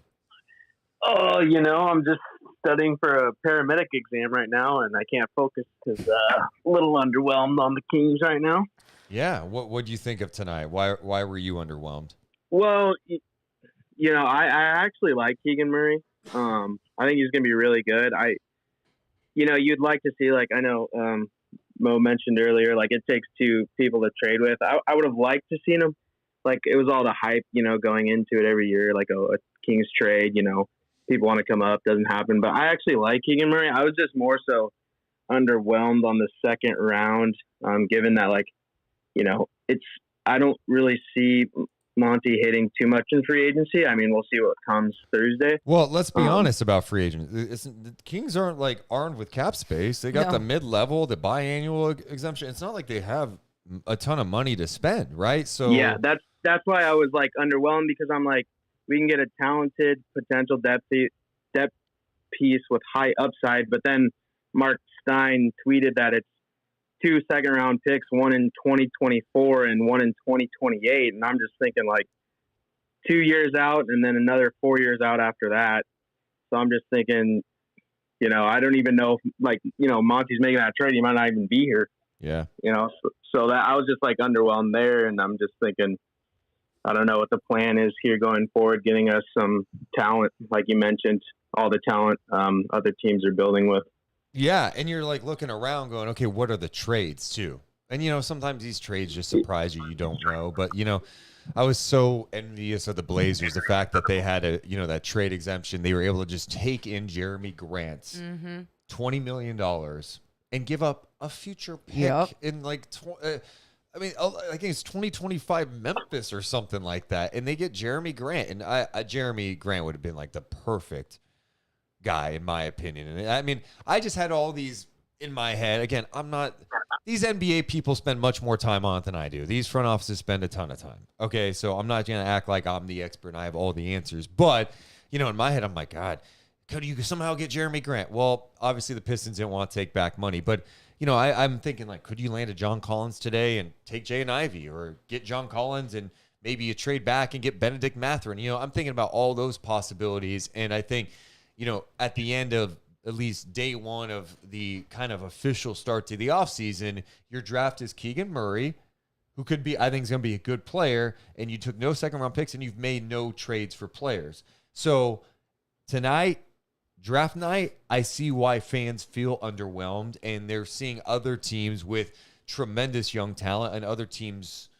Oh, I'm just studying for a paramedic exam right now, and I can't focus because a little underwhelmed on the Kings right now. Yeah. What do you think of tonight? Why were you underwhelmed? Well, I actually like Keegan Murray. I think he's going to be really good. You'd like to see, I know Mo mentioned earlier, it takes two people to trade with. I would have liked to seen him. It was all the hype, going into it every year, a Kings trade, people want to come up, doesn't happen. But I actually like Keegan Murray. I was just more so underwhelmed on the second round, given that, I don't really see Monty hitting too much in free agency. I mean, we'll see what comes Thursday. Well, let's be honest about free agents. The Kings aren't armed with cap space. They got the mid-level, the biannual exemption. It's not like they have a ton of money to spend, right? So yeah, that's why I was underwhelmed, because I'm we can get a talented potential depth piece with high upside, but then Mark Stein tweeted that it's 2 second-round picks, one in 2024 and one in 2028, and I'm just thinking 2 years out and then another 4 years out after that. So I'm just thinking, I don't even know if, Monty's making that trade, he might not even be here. Yeah. So that I was just underwhelmed there, and I'm just thinking, I don't know what the plan is here going forward, getting us some talent, like you mentioned, all the talent other teams are building with. Yeah, and you're looking around going, okay, what are the trades too? And, sometimes these trades just surprise you. You don't know. But, I was so envious of the Blazers, the fact that they had that trade exemption. They were able to just take in Jeremy Grant, $20 million, and give up a future pick in I think it's 2025 Memphis or something like that. And they get Jeremy Grant. And Jeremy Grant would have been the perfect guy, in my opinion. And I mean, I just had all these in my head. Again, these NBA people spend much more time on it than I do. These front offices spend a ton of time. Okay, so I'm not going to act like I'm the expert and I have all the answers. But, in my head, I'm like, God, could you somehow get Jeremy Grant? Well, obviously the Pistons didn't want to take back money. But, I'm thinking, could you land a John Collins today and take Jay and Ivy, or get John Collins and maybe you trade back and get Benedict Mathurin? I'm thinking about all those possibilities. And I think, at the end of at least day one of the kind of official start to the offseason, your draft is Keegan Murray, who could be, I think, is going to be a good player, and you took no second-round picks, and you've made no trades for players. So tonight, draft night, I see why fans feel underwhelmed, and they're seeing other teams with tremendous young talent and other teams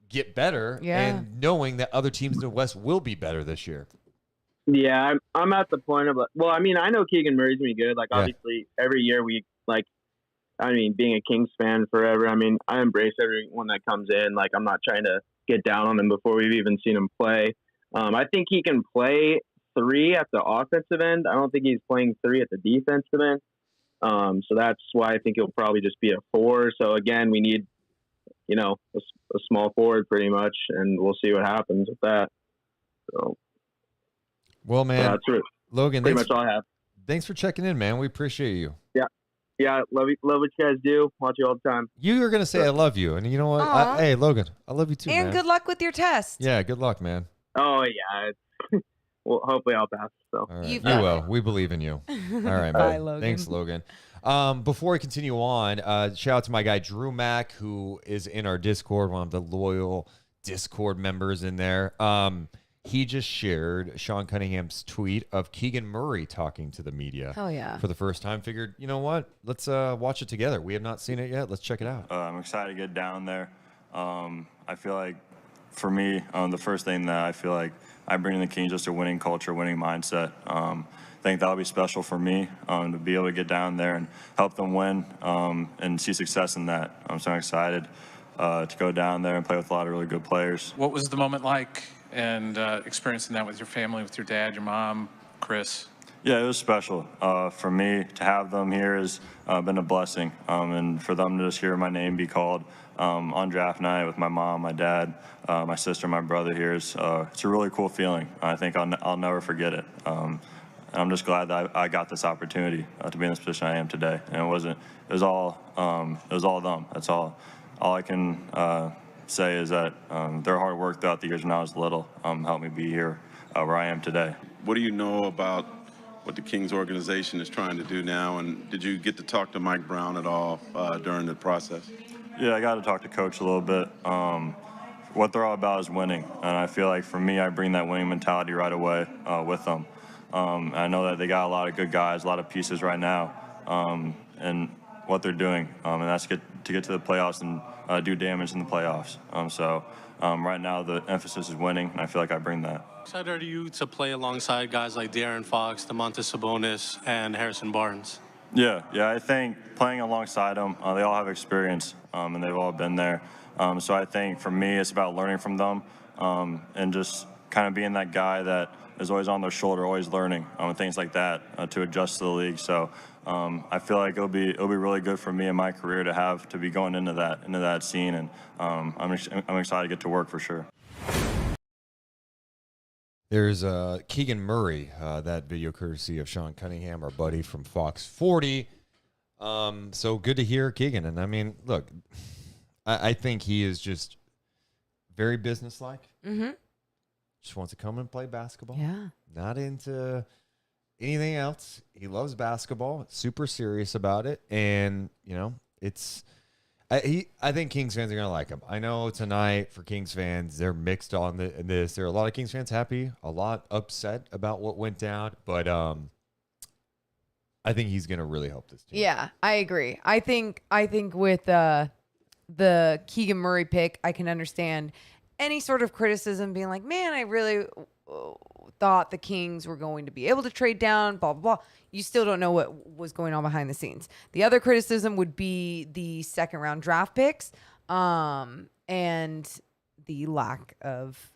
get better, and knowing that other teams in the West will be better this year. Yeah, I'm at the point of I know Keegan Murray's gonna be good. Obviously, every year we being a Kings fan forever. I embrace everyone that comes in. I'm not trying to get down on him before we've even seen him play. I think he can play 3 at the offensive end. I don't think he's playing 3 at the defensive end. So that's why I think he'll probably just be a 4. So again, we need, a small forward pretty much, and we'll see what happens with that. So. Well, man, that's Logan, pretty much all I have. Thanks for checking in, man. We appreciate you. Yeah, love what you guys do. Watch you all the time. You were gonna say I love you, and you know what? Hey, Logan, I love you too, and man. good luck with your test. Yeah, good luck, man. Oh yeah, well, hopefully I'll pass. So all right. You will. We believe in you. All right, man. Bye, Logan. Thanks, Logan. Before we continue on, shout out to my guy Drew Mack, who is in our Discord, one of the loyal Discord members in there. He just shared Sean Cunningham's tweet of Keegan Murray talking to the media. Hell yeah. For the first time. Figured, you know what? Let's watch it together. We have not seen it yet. Let's check it out. I'm excited to get down there. I feel like, for me, the first thing that I feel like I bring to the Kings just a winning culture, winning mindset. I think that'll be special for me to be able to get down there and help them win and see success in that. I'm so excited to go down there and play with a lot of really good players. What was the moment like and experiencing that with your family, with your dad, your mom, Chris? Yeah, it was special. For me to have them here has been a blessing, and for them to just hear my name be called on draft night with my mom, my dad, my sister, my brother here is it's a really cool feeling. I think I'll never forget it. And I'm just glad that I got this opportunity to be in this position I am today. And it was all them. That's all I can say is that their hard work throughout the years when I was little helped me be here where I am today. What do you know about what the Kings organization is trying to do now, and did you get to talk to Mike Brown at all during the process? Yeah, I got to talk to Coach a little bit. What they're all about is winning, and I feel like for me, I bring that winning mentality right away with them. I know that they got a lot of good guys, a lot of pieces right now, and what they're doing, and that's to get to the playoffs and do damage in the playoffs. Right now, the emphasis is winning, and I feel like I bring that. Excited are you to play alongside guys like De'Aaron Fox, Domantas Sabonis, and Harrison Barnes? Yeah, I think playing alongside them, they all have experience, and they've all been there. So I think for me, it's about learning from them and just kind of being that guy that is always on their shoulder, always learning and things like that to adjust to the league. So I feel like it'll be really good for me in my career to be going into that scene, and I'm excited to get to work for sure. There's Keegan Murray, that video courtesy of Sean Cunningham, our buddy from Fox 40. So good to hear Keegan. And I mean, look, I think he is just very businesslike. Mm-hmm. Just wants to come and play basketball. Yeah. Not into anything else. He loves basketball, super serious about it. And, I think Kings fans are going to like him. I know tonight for Kings fans, they're mixed on this. There are a lot of Kings fans happy, a lot upset about what went down. But I think he's going to really help this team. Yeah, I agree. I think with the Keegan Murray pick, I can understand any sort of criticism being like, man, I really thought the Kings were going to be able to trade down, blah, blah, blah. You still don't know what was going on behind the scenes. The other criticism would be the second round draft picks and the lack of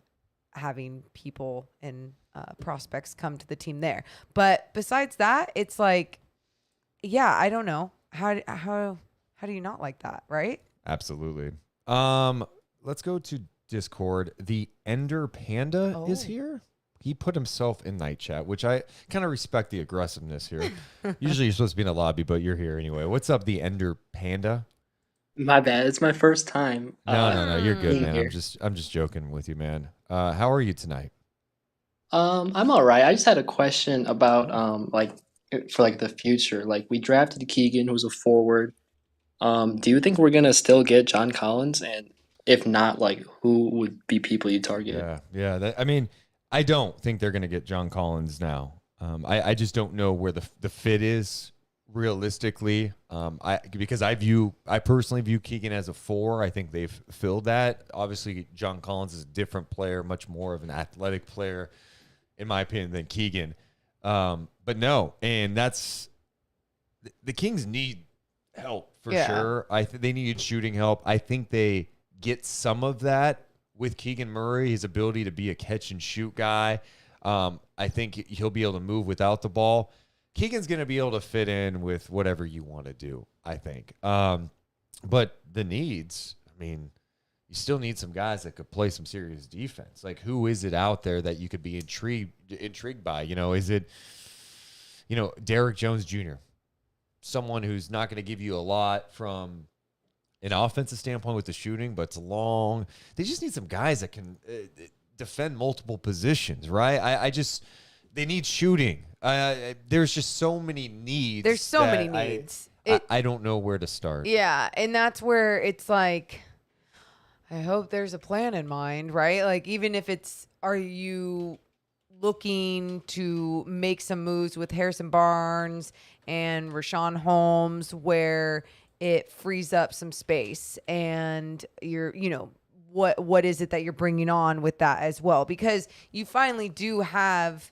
having people and prospects come to the team there. But besides that, it's like, yeah, I don't know. How do you not like that, right? Absolutely. Let's go to Discord. The Ender Panda is here. He put himself in night chat, which I kind of respect the aggressiveness here. Usually you're supposed to be in a lobby, but you're here anyway. What's up, the Ender Panda? My bad. It's my first time. No. You're good, man. Here. I'm just joking with you, man. How are you tonight? I'm all right. I just had a question about for the future. Like, we drafted Keegan, who's a forward. Do you think we're gonna still get John Collins? And if not, like, who would be people you target? Yeah. I don't think they're going to get John Collins now. I just don't know where the fit is realistically. Because I personally view Keegan as a 4. I think they've filled that. Obviously, John Collins is a different player, much more of an athletic player, in my opinion, than Keegan. But no, and that's the Kings need help for sure. They needed shooting help. I think they get some of that with Keegan Murray, his ability to be a catch and shoot guy. I think he'll be able to move without the ball. Keegan's going to be able to fit in with whatever you want to do, I think. But the needs, you still need some guys that could play some serious defense. Like, who is it out there that you could be intrigued by? Is it, Derrick Jones Jr., someone who's not going to give you a lot from an offensive standpoint with the shooting, but it's long. They just need some guys that can defend multiple positions, right? They need shooting. There's just so many needs. There's so many needs. I don't know where to start. Yeah, and that's where it's like, I hope there's a plan in mind, right? Like, even if are you looking to make some moves with Harrison Barnes and Rashawn Holmes where it frees up some space, and what is it that you're bringing on with that as well? Because you finally do have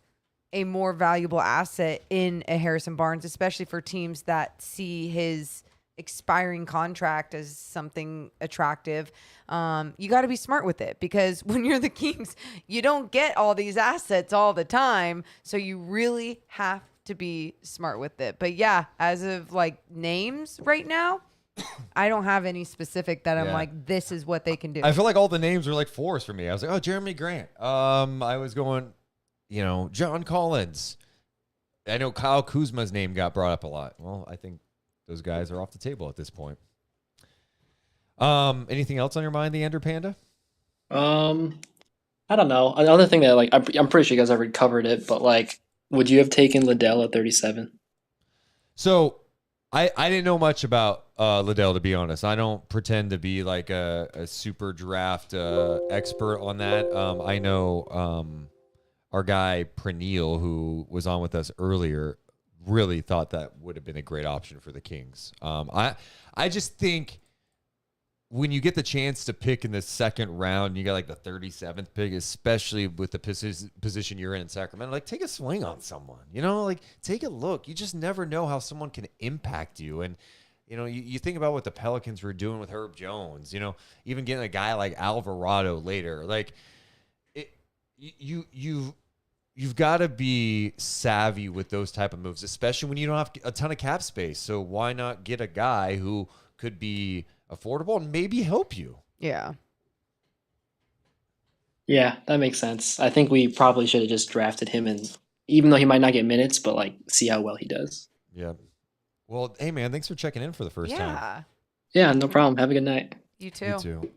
a more valuable asset in a Harrison Barnes, especially for teams that see his expiring contract as something attractive, you got to be smart with it, because when you're the Kings, you don't get all these assets all the time. So you really have to be smart with it. But yeah, as of like names right now, I don't have any specific that I'm like, this is what they can do. I feel like all the names were like fours for me. I was like, oh, Jeremy Grant. I was going, John Collins. I know Kyle Kuzma's name got brought up a lot. Well, I think those guys are off the table at this point. Anything else on your mind, the Andrew Panda? I don't know. Another thing that like I'm pretty sure you guys already covered it, but like, would you have taken Liddell at 37? So I didn't know much about Liddell, to be honest. I don't pretend to be like a super draft expert on that. I know our guy Praneel, who was on with us earlier, really thought that would have been a great option for the Kings. I just think when you get the chance to pick in the second round, you got like the 37th pick, especially with the position you're in Sacramento, like take a swing on someone, like take a look. You just never know how someone can impact you. And, you think about what the Pelicans were doing with Herb Jones, even getting a guy like Alvarado later, like you've got to be savvy with those type of moves, especially when you don't have a ton of cap space. So why not get a guy who could be affordable and maybe help you? Yeah. Yeah, that makes sense. I think we probably should have just drafted him, and even though he might not get minutes, but like see how well he does. Yeah. Well, hey man, thanks for checking in for the first time. Yeah, no problem. Have a good night. You too. You too.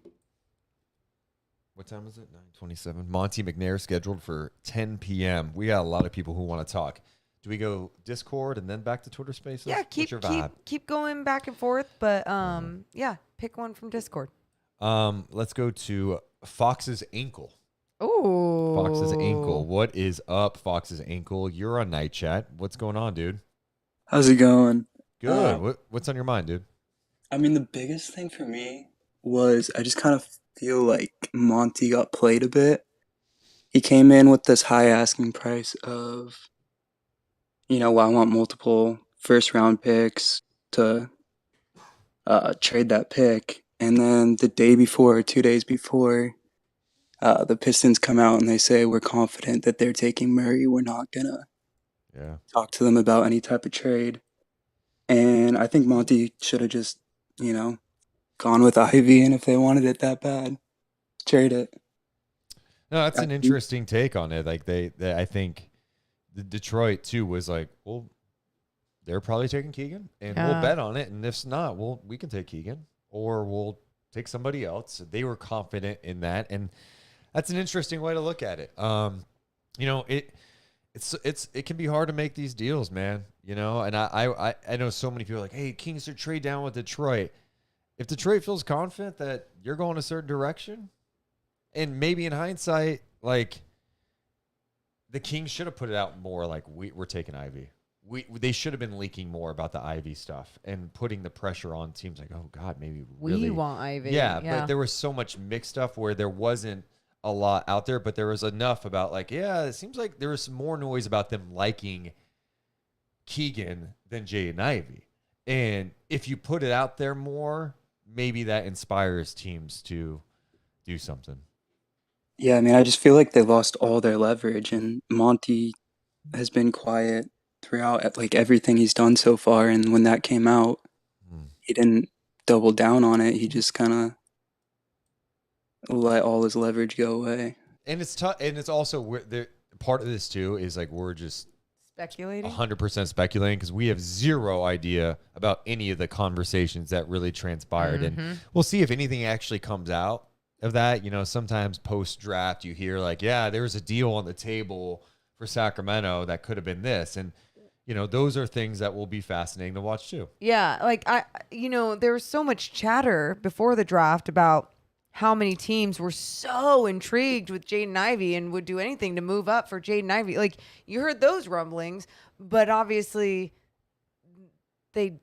What time is it? 9:27. Monte McNair scheduled for 10 p.m. We got a lot of people who want to talk. Do we go Discord and then back to Twitter Spaces? Yeah, What's your vibe? keep going back and forth, but yeah, pick one from Discord. Let's go to Fox's ankle. Oh, Fox's ankle. What is up, Fox's ankle? You're on Night Chat. What's going on, dude? How's it going? Good. What's on your mind, dude? I mean, the biggest thing for me was I just kind of feel like Monty got played a bit. He came in with this high asking price of, well, I want multiple first round picks to trade that pick. And then the day before, or 2 days before, the Pistons come out and they say, we're confident that they're taking Murray. We're not going to talk to them about any type of trade. And I think Monty should have just, gone with Ivy. And if they wanted it that bad, trade it. No, that's an interesting take on it. Like they I think the Detroit too was like, well, they're probably taking Keegan, and we'll bet on it. And if not, we can take Keegan, or we'll take somebody else. They were confident in that, and that's an interesting way to look at it. It can be hard to make these deals, man. And I know so many people are like, hey, Kings should trade down with Detroit. If Detroit feels confident that you're going a certain direction, and maybe in hindsight, like the Kings should have put it out more like we're taking Ivy. They should have been leaking more about the Ivy stuff and putting the pressure on teams like, oh God, maybe we want Ivy. Yeah, but there was so much mixed stuff where there wasn't a lot out there, but there was enough about like, yeah, it seems like there was some more noise about them liking Keegan than Jaden Ivey. And if you put it out there more, maybe that inspires teams to do something. Yeah, I mean, I just feel like they lost all their leverage, and Monty has been quiet throughout like everything he's done so far. And when that came out, he didn't double down on it. He just kind of let all his leverage go away. And it's tough. And it's also part of this too is like we're just speculating, 100% speculating, because we have zero idea about any of the conversations that really transpired. And we'll see if anything actually comes out of that. Sometimes post draft you hear like, yeah, there was a deal on the table for Sacramento that could have been this. And those are things that will be fascinating to watch too. Yeah, like there was so much chatter before the draft about how many teams were so intrigued with Jaden Ivey and would do anything to move up for Jaden Ivey. Like you heard those rumblings, but obviously they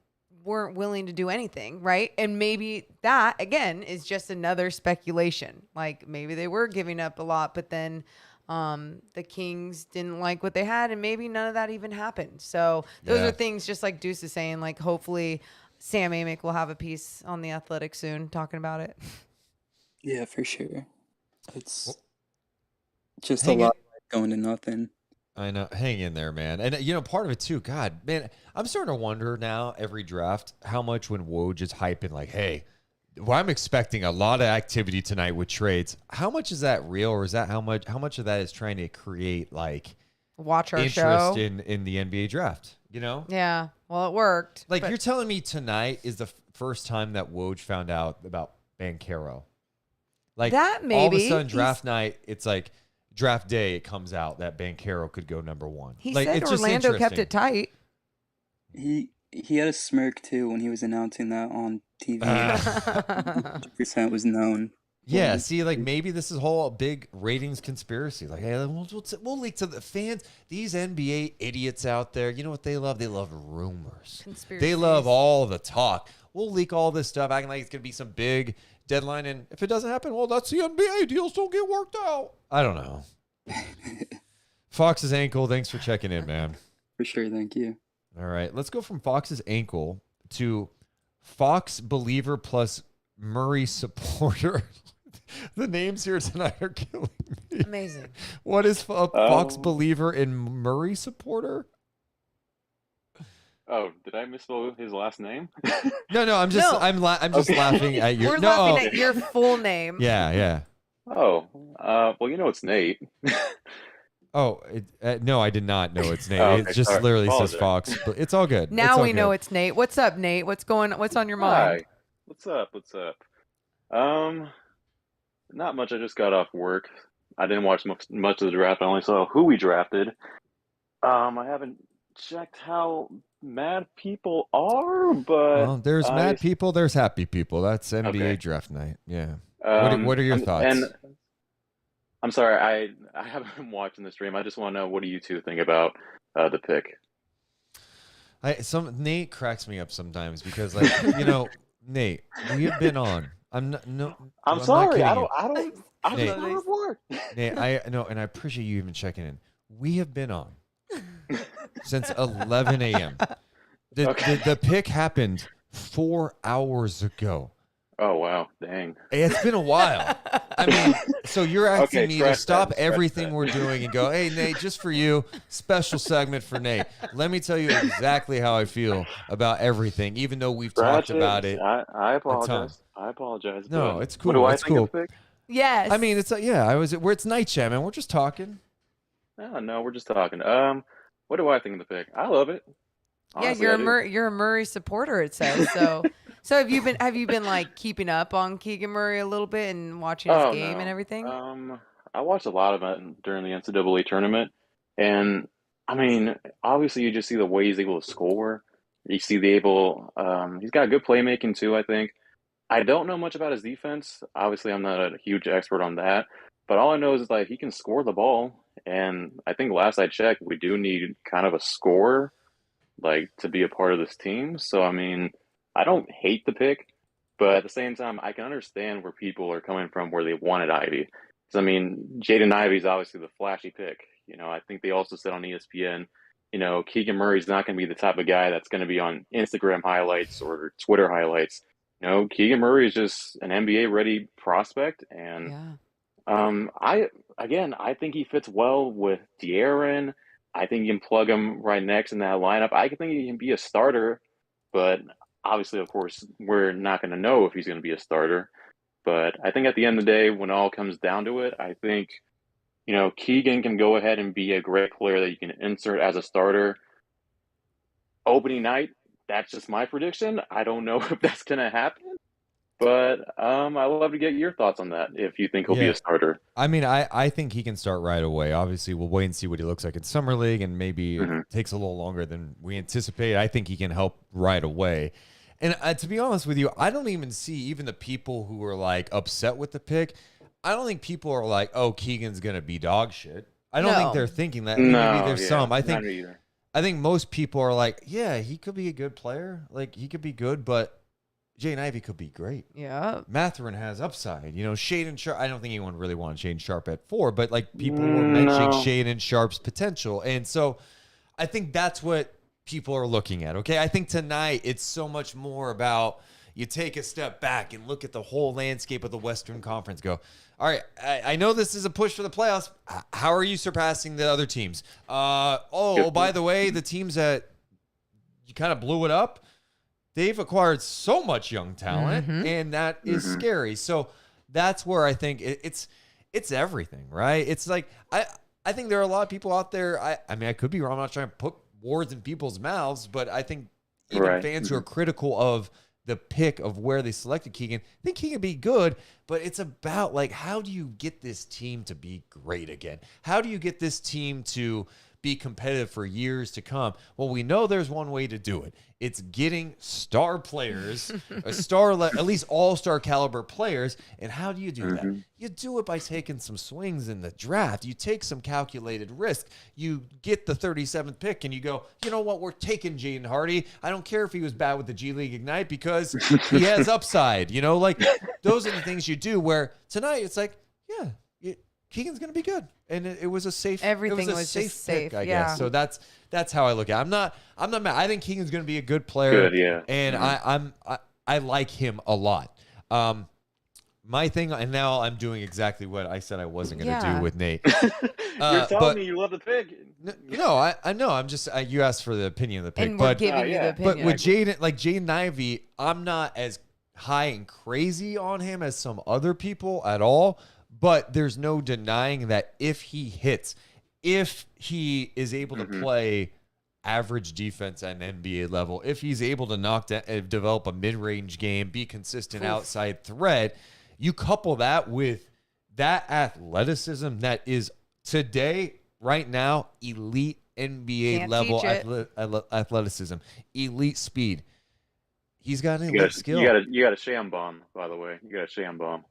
weren't willing to do anything, right? And maybe that again is just another speculation. Like maybe they were giving up a lot, but then the Kings didn't like what they had, and maybe none of that even happened. So those are things, just like Deuce is saying, like hopefully Sam Amick will have a piece on The Athletic soon talking about it. Yeah, for sure. It's just a lot going to nothing. I know. Hang in there, man. And, part of it, too, God, man, I'm starting to wonder now every draft how much when Woj is hyping, like, hey, well, I'm expecting a lot of activity tonight with trades. How much is that real, or is that how much of that is trying to create, like, watch our interest show in the NBA draft, Yeah. Well, it worked. Like, you're telling me tonight is the first time that Woj found out about Banchero. Like, that maybe. All of a sudden, draft night, it's like draft day, it comes out that Banchero could go number one. He like, said it's Orlando kept it tight. He had a smirk too when he was announcing that on TV. 100% was known. Yeah, see, like, maybe this is a whole big ratings conspiracy. Like, hey, we'll leak to the fans. These NBA idiots out there, you know what they love? They love rumors. They love all the talk. We'll leak all this stuff, acting like it's going to be some big deadline. And if it doesn't happen, well, that's the NBA. Deals don't get worked out. I don't know. Fox's ankle, thanks for checking in, man. For sure, thank you. All right, let's go from Fox's ankle to Fox believer plus Murray supporter. The names here tonight are killing me. Amazing. What is a Fox believer and Murray supporter? Oh, did I misspell his last name? No, I'm just laughing at your. We're laughing at your full name. Yeah. Oh, well, it's Nate. Oh, no, I did not know it's Nate. Oh, okay, it just sorry. literally Apologize. says Fox, but it's all good. Now we know it's Nate. What's up, Nate? What's on your mind? Hi. What's up? Not much. I just got off work. I didn't watch much of the draft. I only saw who we drafted. I haven't checked how mad people are, but Well, there's mad people, there's happy people. That's NBA draft night. Yeah. What are your thoughts? And I'm sorry, I haven't been watching the stream. I just want to know, what do you two think about the pick? Nate cracks me up sometimes because, like, Nate, we have been on. I'm sorry. I not don't. I Nate, don't report. Nate, I know, and I appreciate you even checking in. We have been on since 11 a.m. The pick happened 4 hours ago. Oh wow, dang! It's been a while. I mean, so you're asking me to stop everything that. we're doing and go, hey, Nate, just for you, special segment for Nate. Let me tell you exactly how I feel about everything, even though we've talked about it. I apologize. No, but it's cool. What do I it's think cool. of the pick? Yes. I mean, it's it's night chat, man. We're just talking. No, we're just talking. What do I think of the pick? I love it. Honestly, you're a Murray supporter, it says. So have you been like keeping up on Keegan Murray a little bit and watching his game and everything? I watched a lot of it during the NCAA tournament, and I mean, obviously, you just see the way he's able to score. You see he's got good playmaking too. I think. I don't know much about his defense. Obviously, I'm not a huge expert on that, but all I know is like he can score the ball, and I think last I checked, we do need kind of a scorer, like, to be a part of this team. So I mean, I don't hate the pick, but at the same time, I can understand where people are coming from where they wanted Ivy. So I mean, Jaden Ivey's obviously the flashy pick. I think they also said on ESPN, Keegan Murray's not going to be the type of guy that's going to be on Instagram highlights or Twitter highlights. Keegan Murray is just an NBA ready prospect, and I think he fits well with De'Aaron. I think you can plug him right next in that lineup. I think he can be a starter, but obviously, of course, we're not going to know if he's going to be a starter. But I think at the end of the day, when it all comes down to it, I think, Keegan can go ahead and be a great player that you can insert as a starter. Opening night, that's just my prediction. I don't know if that's going to happen. But I'd love to get your thoughts on that, if you think he'll be a starter. I mean, I think he can start right away. Obviously, we'll wait and see what he looks like in Summer League, and maybe it takes a little longer than we anticipate. I think he can help right away. And to be honest with you, I don't even see even the people who are like upset with the pick. I don't think people are like, oh, Keegan's going to be dog shit. I don't think they're thinking that. Maybe there's some. I think most people are like, yeah, he could be a good player. Like, he could be good, but Jaden Ivey could be great. Yeah. Mathurin has upside. Shaden Sharp. I don't think anyone really wanted Shaden Sharp at 4, but like people were mentioning Shaden Sharp's potential. And so I think that's what people are looking at. Okay, I think tonight it's so much more about you take a step back and look at the whole landscape of the Western Conference. Go, all right, I know this is a push for the playoffs. How are you surpassing the other teams? By the way, the teams that you kind of blew it up, they've acquired so much young talent, and that is scary. So that's where I think it's everything, right? It's like I think there are a lot of people out there. I mean, I could be wrong. I'm not trying to put words in people's mouths, but I think even fans who are critical of the pick of where they selected Keegan, I think he can be good, but it's about like, how do you get this team to be great again? How do you get this team to be competitive for years to come? Well, we know there's one way to do it. It's getting star players, at least all-star caliber players. And how do you do that? You do it by taking some swings in the draft. You take some calculated risk. You get the 37th pick and you go, you know what? We're taking Jaden Hardy. I don't care if he was bad with the G League Ignite because he has upside. You know, like those are the things you do where tonight it's like, yeah, Keegan's going to be good. And it was a safe. Everything was a just safe, pick, I guess. So that's how I look at it. I'm not mad. I think Keegan's going to be a good player. Good, yeah. And I like him a lot. My thing, and now I'm doing exactly what I said I wasn't going to do with Nate. You're telling me you love the pick. No, I know. I'm just you asked for the opinion of the pick, And we're giving you the opinion. But with Jaden Ivey, I'm not as high and crazy on him as some other people at all. But there's no denying that if he hits, if he is able to play average defense at an NBA level, if he's able to develop a mid-range game, be consistent outside threat, you couple that with that athleticism that is today, right now, elite NBA level athleticism, elite speed. He's got an elite skill. You got a sham bomb, by the way. You got a sham bomb.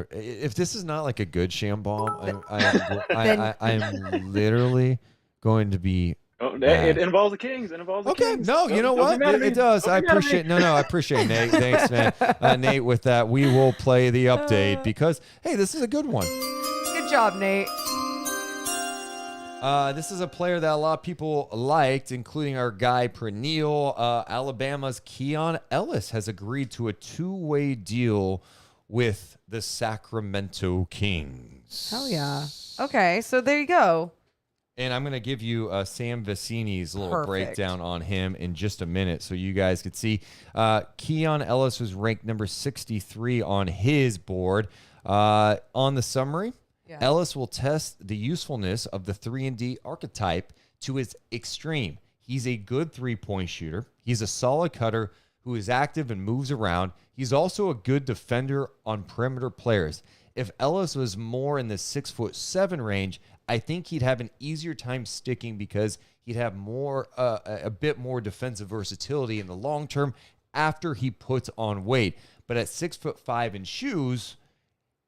If this is not like a good sham bomb, I'm literally going to be. It involves the Kings. It involves the Kings. No, you know what? It does. I appreciate. I appreciate Nate. Thanks, man. Nate, with that, we will play the update because hey, this is a good one. Good job, Nate. This is a player that a lot of people liked, including our guy Praneel. Alabama's Keon Ellis has agreed to a 2-way deal with the Sacramento Kings. Hell yeah. Okay, so there you go. And I'm going to give you Sam Vecini's little breakdown on him in just a minute so you guys could see. Keon Ellis was ranked number 63 on his board. On the summary, Ellis will test the usefulness of the 3-and-D archetype to its extreme. He's a good three-point shooter. He's a solid cutter who is active and moves around. He's also a good defender on perimeter players. If Ellis was more in the 6'7" range, I think he'd have an easier time sticking because he'd have more, a bit more defensive versatility in the long term after he puts on weight. But at 6'5" in shoes,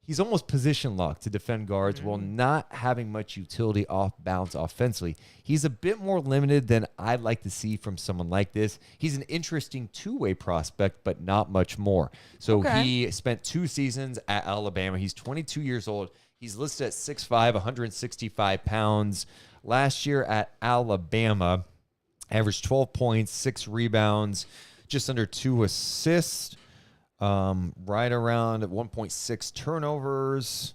he's almost position locked to defend guards while not having much utility off bounce offensively. He's a bit more limited than I'd like to see from someone like this. He's an interesting two-way prospect, but not much more. So he spent 2 seasons at Alabama. He's 22 years old. He's listed at 6'5", 165 pounds. Last year at Alabama, averaged 12 points, 6 rebounds, just under 2 assists. Right around 1.6 turnovers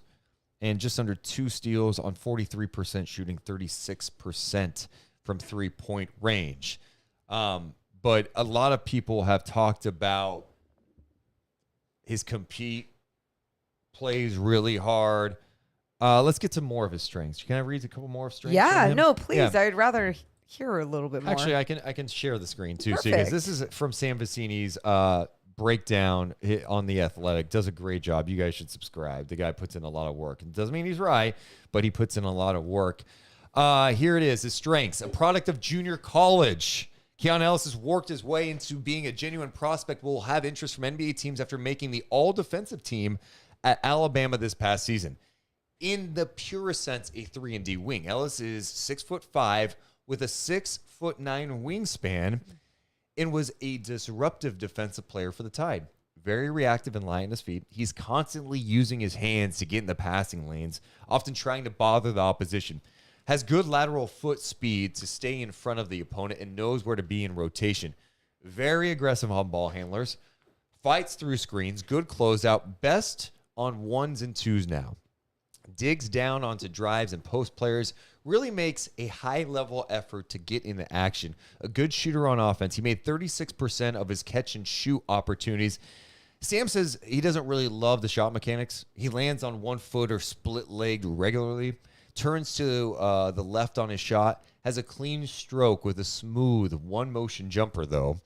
and just under 2 steals on 43% shooting, 36% from 3-point range. But a lot of people have talked about his compete, plays really hard. Let's get to more of his strengths. Can I read a couple more of strengths? Yeah, no, please. I'd rather hear a little bit more. Actually, I can share the screen too. Perfect. Because this is from Sam Vecini's breakdown on The Athletic. Does a great job. You guys should subscribe. The guy puts in a lot of work. It doesn't mean he's right, but he puts in a lot of work. Here it is. His strengths. A product of junior college. Keon Ellis has worked his way into being a genuine prospect, will have interest from NBA teams after making the all-defensive team at Alabama this past season. In the purest sense, a 3-and-D wing. Ellis is 6'5" with a 6'9" wingspan and was a disruptive defensive player for the Tide. Very reactive and light on his feet. He's constantly using his hands to get in the passing lanes, often trying to bother the opposition. Has good lateral foot speed to stay in front of the opponent and knows where to be in rotation. Very aggressive on ball handlers. Fights through screens. Good closeout. Best on ones and twos now. Digs down onto drives and post players. Really makes a high-level effort to get into action. A good shooter on offense. He made 36% of his catch-and-shoot opportunities. Sam says he doesn't really love the shot mechanics. He lands on 1 foot or split-legged regularly. Turns to the left on his shot. Has a clean stroke with a smooth one-motion jumper, though.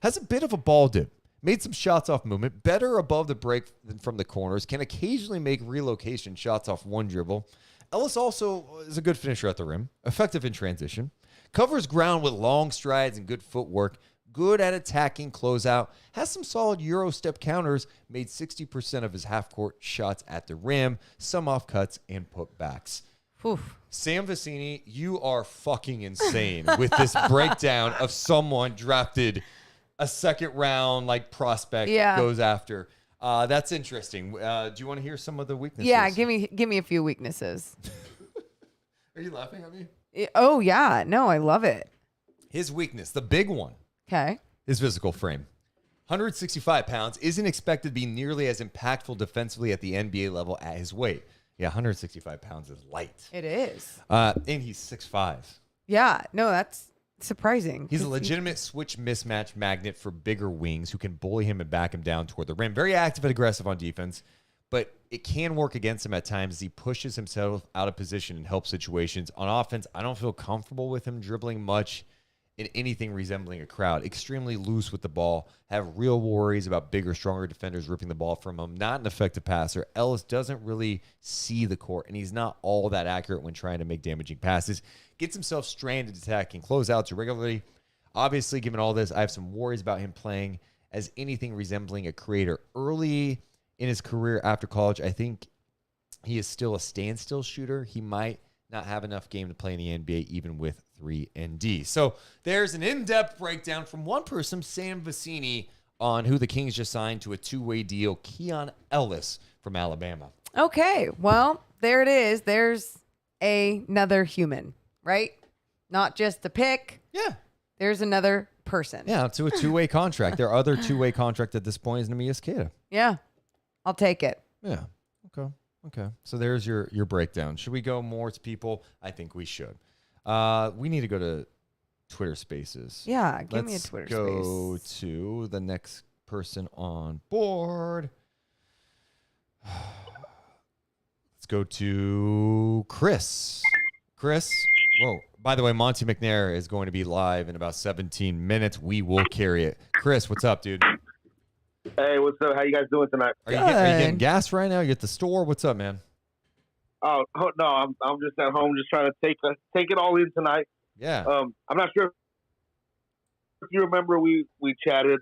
Has a bit of a ball dip. Made some shots off movement. Better above the break than from the corners. Can occasionally make relocation shots off one dribble. Ellis also is a good finisher at the rim. Effective in transition. Covers ground with long strides and good footwork. Good at attacking closeout. Has some solid Euro step counters. Made 60% of his half-court shots at the rim. Some off cuts and putbacks. Sam Vecini, you are fucking insane with this breakdown of someone drafted a second round prospect goes after. That's interesting. Do you want to hear some of the weaknesses? Yeah, give me a few weaknesses. Are you laughing at me? Oh yeah, no, I love it. His weakness, the big one. Okay. His physical frame. 165 pounds, isn't expected to be nearly as impactful defensively at the NBA level at his weight. Yeah, 165 pounds is light. It is. And he's 6'5". Yeah, no, that's surprising. He's a legitimate switch mismatch magnet for bigger wings who can bully him and back him down toward the rim. Very active and aggressive on defense, but it can work against him at times as he pushes himself out of position in help situations. On offense, I don't feel comfortable with him dribbling much in anything resembling a crowd. Extremely loose with the ball. Have real worries about bigger, stronger defenders ripping the ball from him. Not an effective passer. Ellis doesn't really see the court, and he's not all that accurate when trying to make damaging passes. Gets himself stranded attacking closeouts irregularly. Obviously, given all this, I have some worries about him playing as anything resembling a creator. Early in his career after college, I think he is still a standstill shooter. He might not have enough game to play in the NBA, even with 3 and D. So there's an in-depth breakdown from one person, Sam Vecini, on who the Kings just signed to a 2-way deal, Keon Ellis from Alabama. Okay, well, there it is. There's another human, right? Not just a pick. Yeah. There's another person. Yeah, to a 2-way contract. Their other 2-way contract at this point is Neemias Queta. Yeah, I'll take it. Yeah, okay. So there's your breakdown. Should we go more to people? I think we should. We need to go to Twitter Spaces. Yeah, give me a Twitter space. Let's go to the next person on board. Let's go to Chris. Chris, whoa. By the way, Monte McNair is going to be live in about 17 minutes. We will carry it. Chris, what's up, dude? Hey, what's up? How you guys doing tonight? Are you getting gas right now? You at the store? What's up, man? Oh no, I'm just at home, just trying to take it all in tonight. Yeah. I'm not sure if you remember we chatted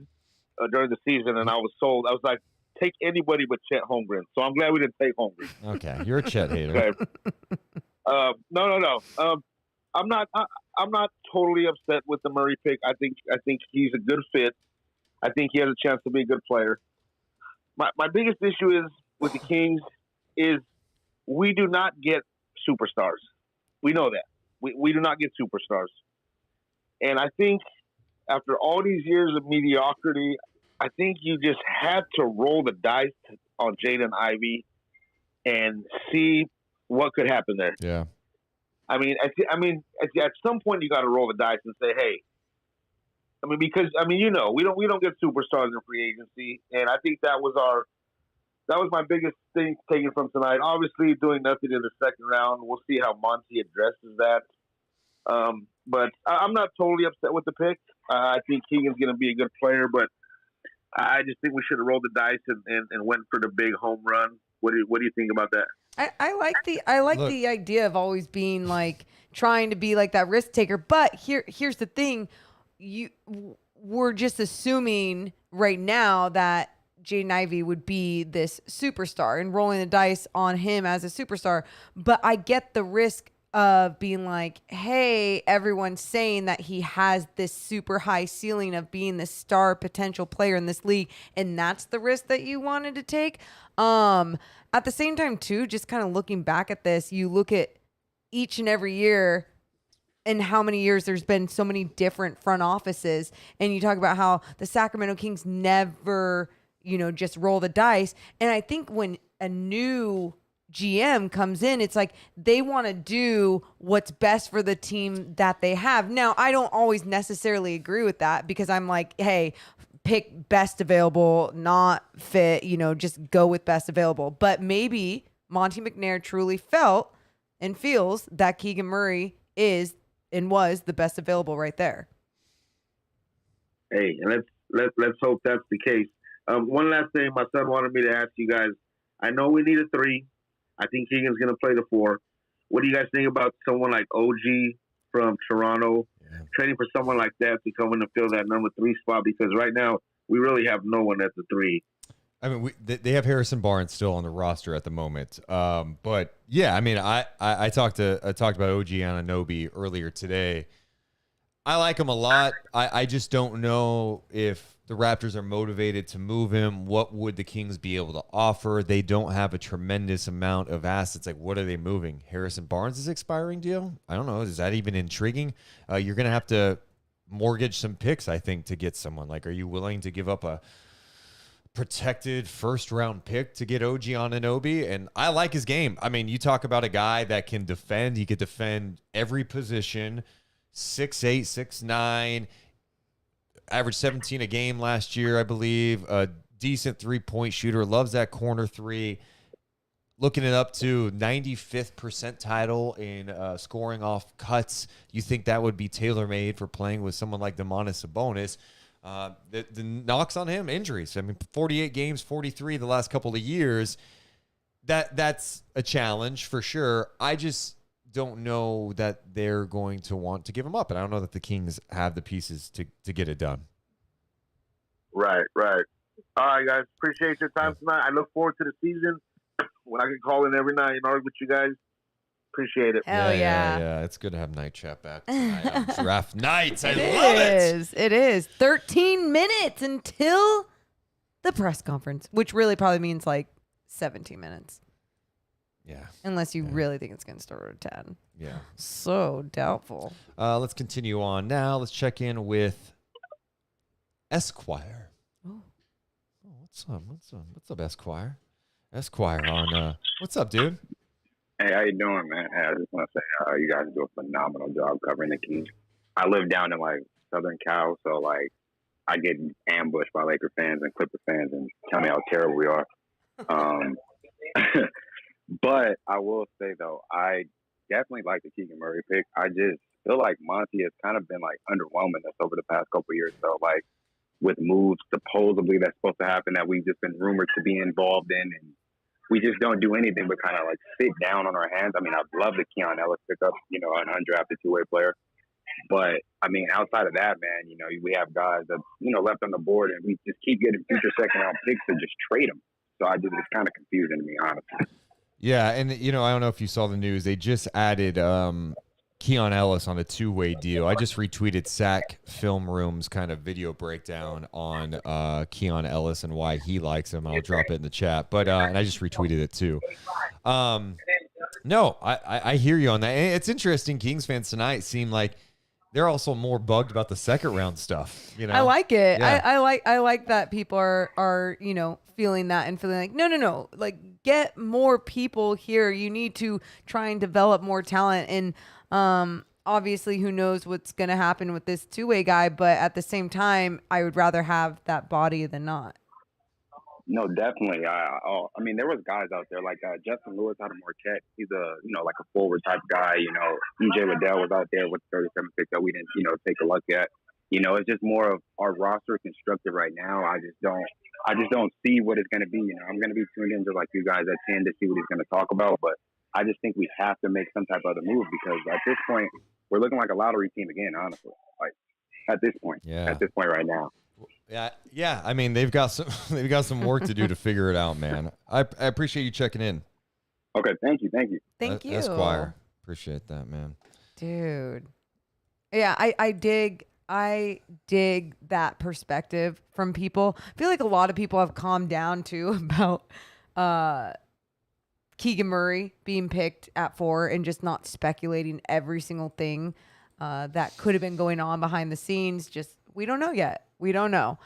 during the season, and I was like, take anybody but Chet Holmgren. So I'm glad we didn't take Holmgren. Okay, you're a Chet hater. Okay. No. I'm not totally upset with the Murray pick. I think he's a good fit. I think he has a chance to be a good player. My biggest issue is with the Kings is we do not get superstars. We know that. We do not get superstars. And I think after all these years of mediocrity, I think you just had to roll the dice on Jaden Ivey and see what could happen there. Yeah. I mean, at some point you got to roll the dice and say, hey, because we don't get superstars in free agency, and I think that was my biggest thing taken from tonight. Obviously, doing nothing in the second round. We'll see how Monty addresses that. But I'm not totally upset with the pick. I think Keegan's going to be a good player, but I just think we should have rolled the dice and went for the big home run. What do you think about that? I like the idea of always being trying to be like that risk taker. But here's the thing. We're just assuming right now that Jaden Ivey would be this superstar and rolling the dice on him as a superstar. But I get the risk of being like, hey, everyone's saying that he has this super high ceiling of being the star potential player in this league. And that's the risk that you wanted to take. At the same time, too, just kind of looking back at this, you look at each and every year and how many years there's been so many different front offices. And you talk about how the Sacramento Kings never, just roll the dice. And I think when a new GM comes in, it's like they want to do what's best for the team that they have. Now, I don't always necessarily agree with that because I'm like, hey, pick best available, not fit, just go with best available. But maybe Monte McNair truly felt and feels that Keegan Murray is and was the best available right there. Hey, and let's hope that's the case. One last thing, my son wanted me to ask you guys. I know we need a 3. I think Keegan's going to play the 4. What do you guys think about someone like OG from Toronto, trading for someone like that to come in and fill that number 3 spot? Because right now we really have no one at the 3. I mean, they have Harrison Barnes still on the roster at the moment. But yeah, I mean, I talked about OG Anunoby earlier today. I like him a lot. I just don't know if the Raptors are motivated to move him. What would the Kings be able to offer? They don't have a tremendous amount of assets. Like, what are they moving? Harrison Barnes' expiring deal? I don't know. Is that even intriguing? You're going to have to mortgage some picks, I think, to get someone. Like, are you willing to give up a protected first-round pick to get OG Anunoby? And I like his game. I mean, you talk about a guy that can defend. He could defend every position, 6'8", 6'9", averaged 17 a game last year, I believe. A decent three-point shooter. Loves that corner 3. Looking it up to 95th percentile in scoring off cuts. You think that would be tailor-made for playing with someone like Domantas Sabonis? The knocks on him, injuries. I mean, 48 games, 43 the last couple of years. That's a challenge for sure. I just don't know that they're going to want to give him up, and I don't know that the Kings have the pieces to get it done. Right. All right, guys. Appreciate your time tonight. I look forward to the season when I can call in every night and argue with you guys. Appreciate it. Hell yeah. Yeah. It's good to have Night Chat back tonight on draft nights. I love it. It is 13 minutes until the press conference, which really probably means like 17 minutes. Yeah. Unless you really think it's going to start at 10. Yeah. So doubtful. Let's continue on now. Let's check in with Esquire. Oh, what's up, Esquire? Esquire on, what's up, dude? Hey, how you doing, man? Hey, I just want to say you guys do a phenomenal job covering the Kings. I live down in, Southern Cal, so, I get ambushed by Laker fans and Clipper fans and tell me how terrible we are. But I will say, though, I definitely like the Keegan Murray pick. I just feel like Monty has kind of been, underwhelming us over the past couple of years. So, with moves supposedly that's supposed to happen that we've just been rumored to be involved in, and we just don't do anything but kind of, sit down on our hands. I mean, I'd love the Keon Ellis pickup, an undrafted two-way player. But, I mean, outside of that, man, we have guys that, left on the board, and we just keep getting future second-round picks to just trade them. So it's kind of confusing to me, honestly. Yeah, and, I don't know if you saw the news. They just added Keon Ellis on a two-way deal. I just retweeted Sack Film Room's kind of video breakdown on Keon Ellis and why he likes him. I'll drop it in the chat. But and I just retweeted it, too. No, I hear you on that. And it's interesting. Kings fans tonight seem like they're also more bugged about the second round stuff. I like it. Yeah. I like that people are feeling that and feeling like no, get more people here. You need to try and develop more talent. And obviously, who knows what's going to happen with this two-way guy? But at the same time, I would rather have that body than not. No, definitely. I mean, there was guys out there like Justin Lewis out of Marquette. He's a a forward type guy. EJ Liddell was out there with 37 pick that we didn't take a look at. It's just more of our roster constructed right now. I just don't see what it's going to be. I'm going to be tuned in just like you guys at 10 to see what he's going to talk about. But I just think we have to make some type of other move because at this point we're looking like a lottery team again. Honestly, at this point right now. Yeah. I mean, they've got some work to do to figure it out, man. I appreciate you checking in. Okay, thank you. Thank you, Esquire. Appreciate that, man. Dude. Yeah, I dig that perspective from people. I feel like a lot of people have calmed down too about Keegan Murray being picked at 4 and just not speculating every single thing that could have been going on behind the scenes. Just, we don't know yet. We don't know.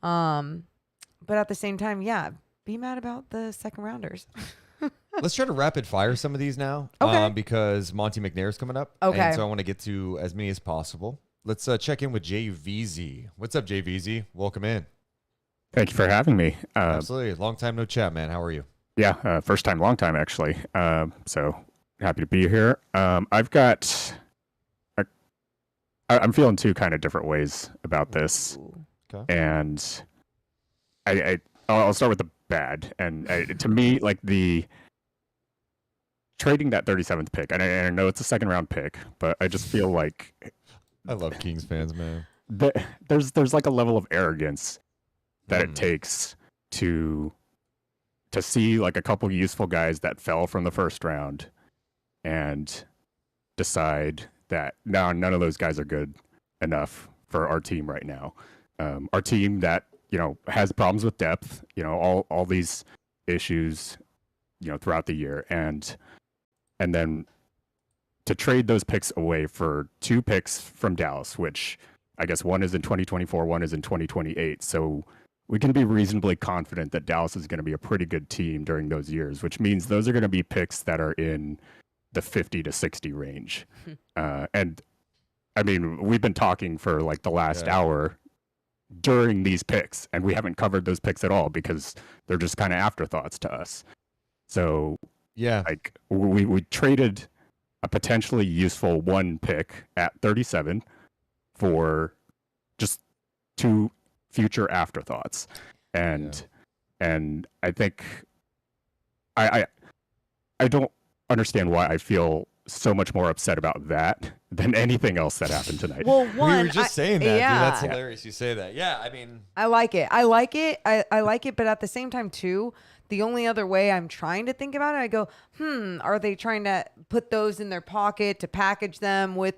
But at the same time, yeah, be mad about the second rounders. Let's try to rapid fire some of these now. Okay. Because Monte McNair is coming up. Okay. And so I want to get to as many as possible. Let's check in with JVZ. What's up, JVZ? Welcome in. Thank you for having me. Absolutely. Long time no chat, man. How are you? Yeah, first time, long time, actually. So happy to be here. I've got... I'm feeling two kind of different ways about this. Okay. And I'll start with the bad. And to me, like the... Trading that 37th pick, and I know it's a second round pick, but I just feel like... I love Kings fans, man. There's like a level of arrogance that it takes to see like a couple useful guys that fell from the first round and decide that no, none of those guys are good enough for our team right now. Our team that, has problems with depth, all these issues, throughout the year, and then to trade those picks away for 2 picks from Dallas, which I guess one is in 2024, one is in 2028. So we can be reasonably confident that Dallas is going to be a pretty good team during those years, which means those are going to be picks that are in the 50 to 60 range. And I mean, we've been talking for like the last hour during these picks, and we haven't covered those picks at all because they're just kind of afterthoughts to us. So yeah, like we traded a potentially useful 1 pick at 37 for just 2 future afterthoughts. And I think I don't understand why I feel so much more upset about that than anything else that happened tonight. Well, we were just saying that, dude. That's hilarious you say that. Yeah, I mean, I like it. I like it. But at the same time, too, the only other way I'm trying to think about it, I go, are they trying to put those in their pocket to package them with,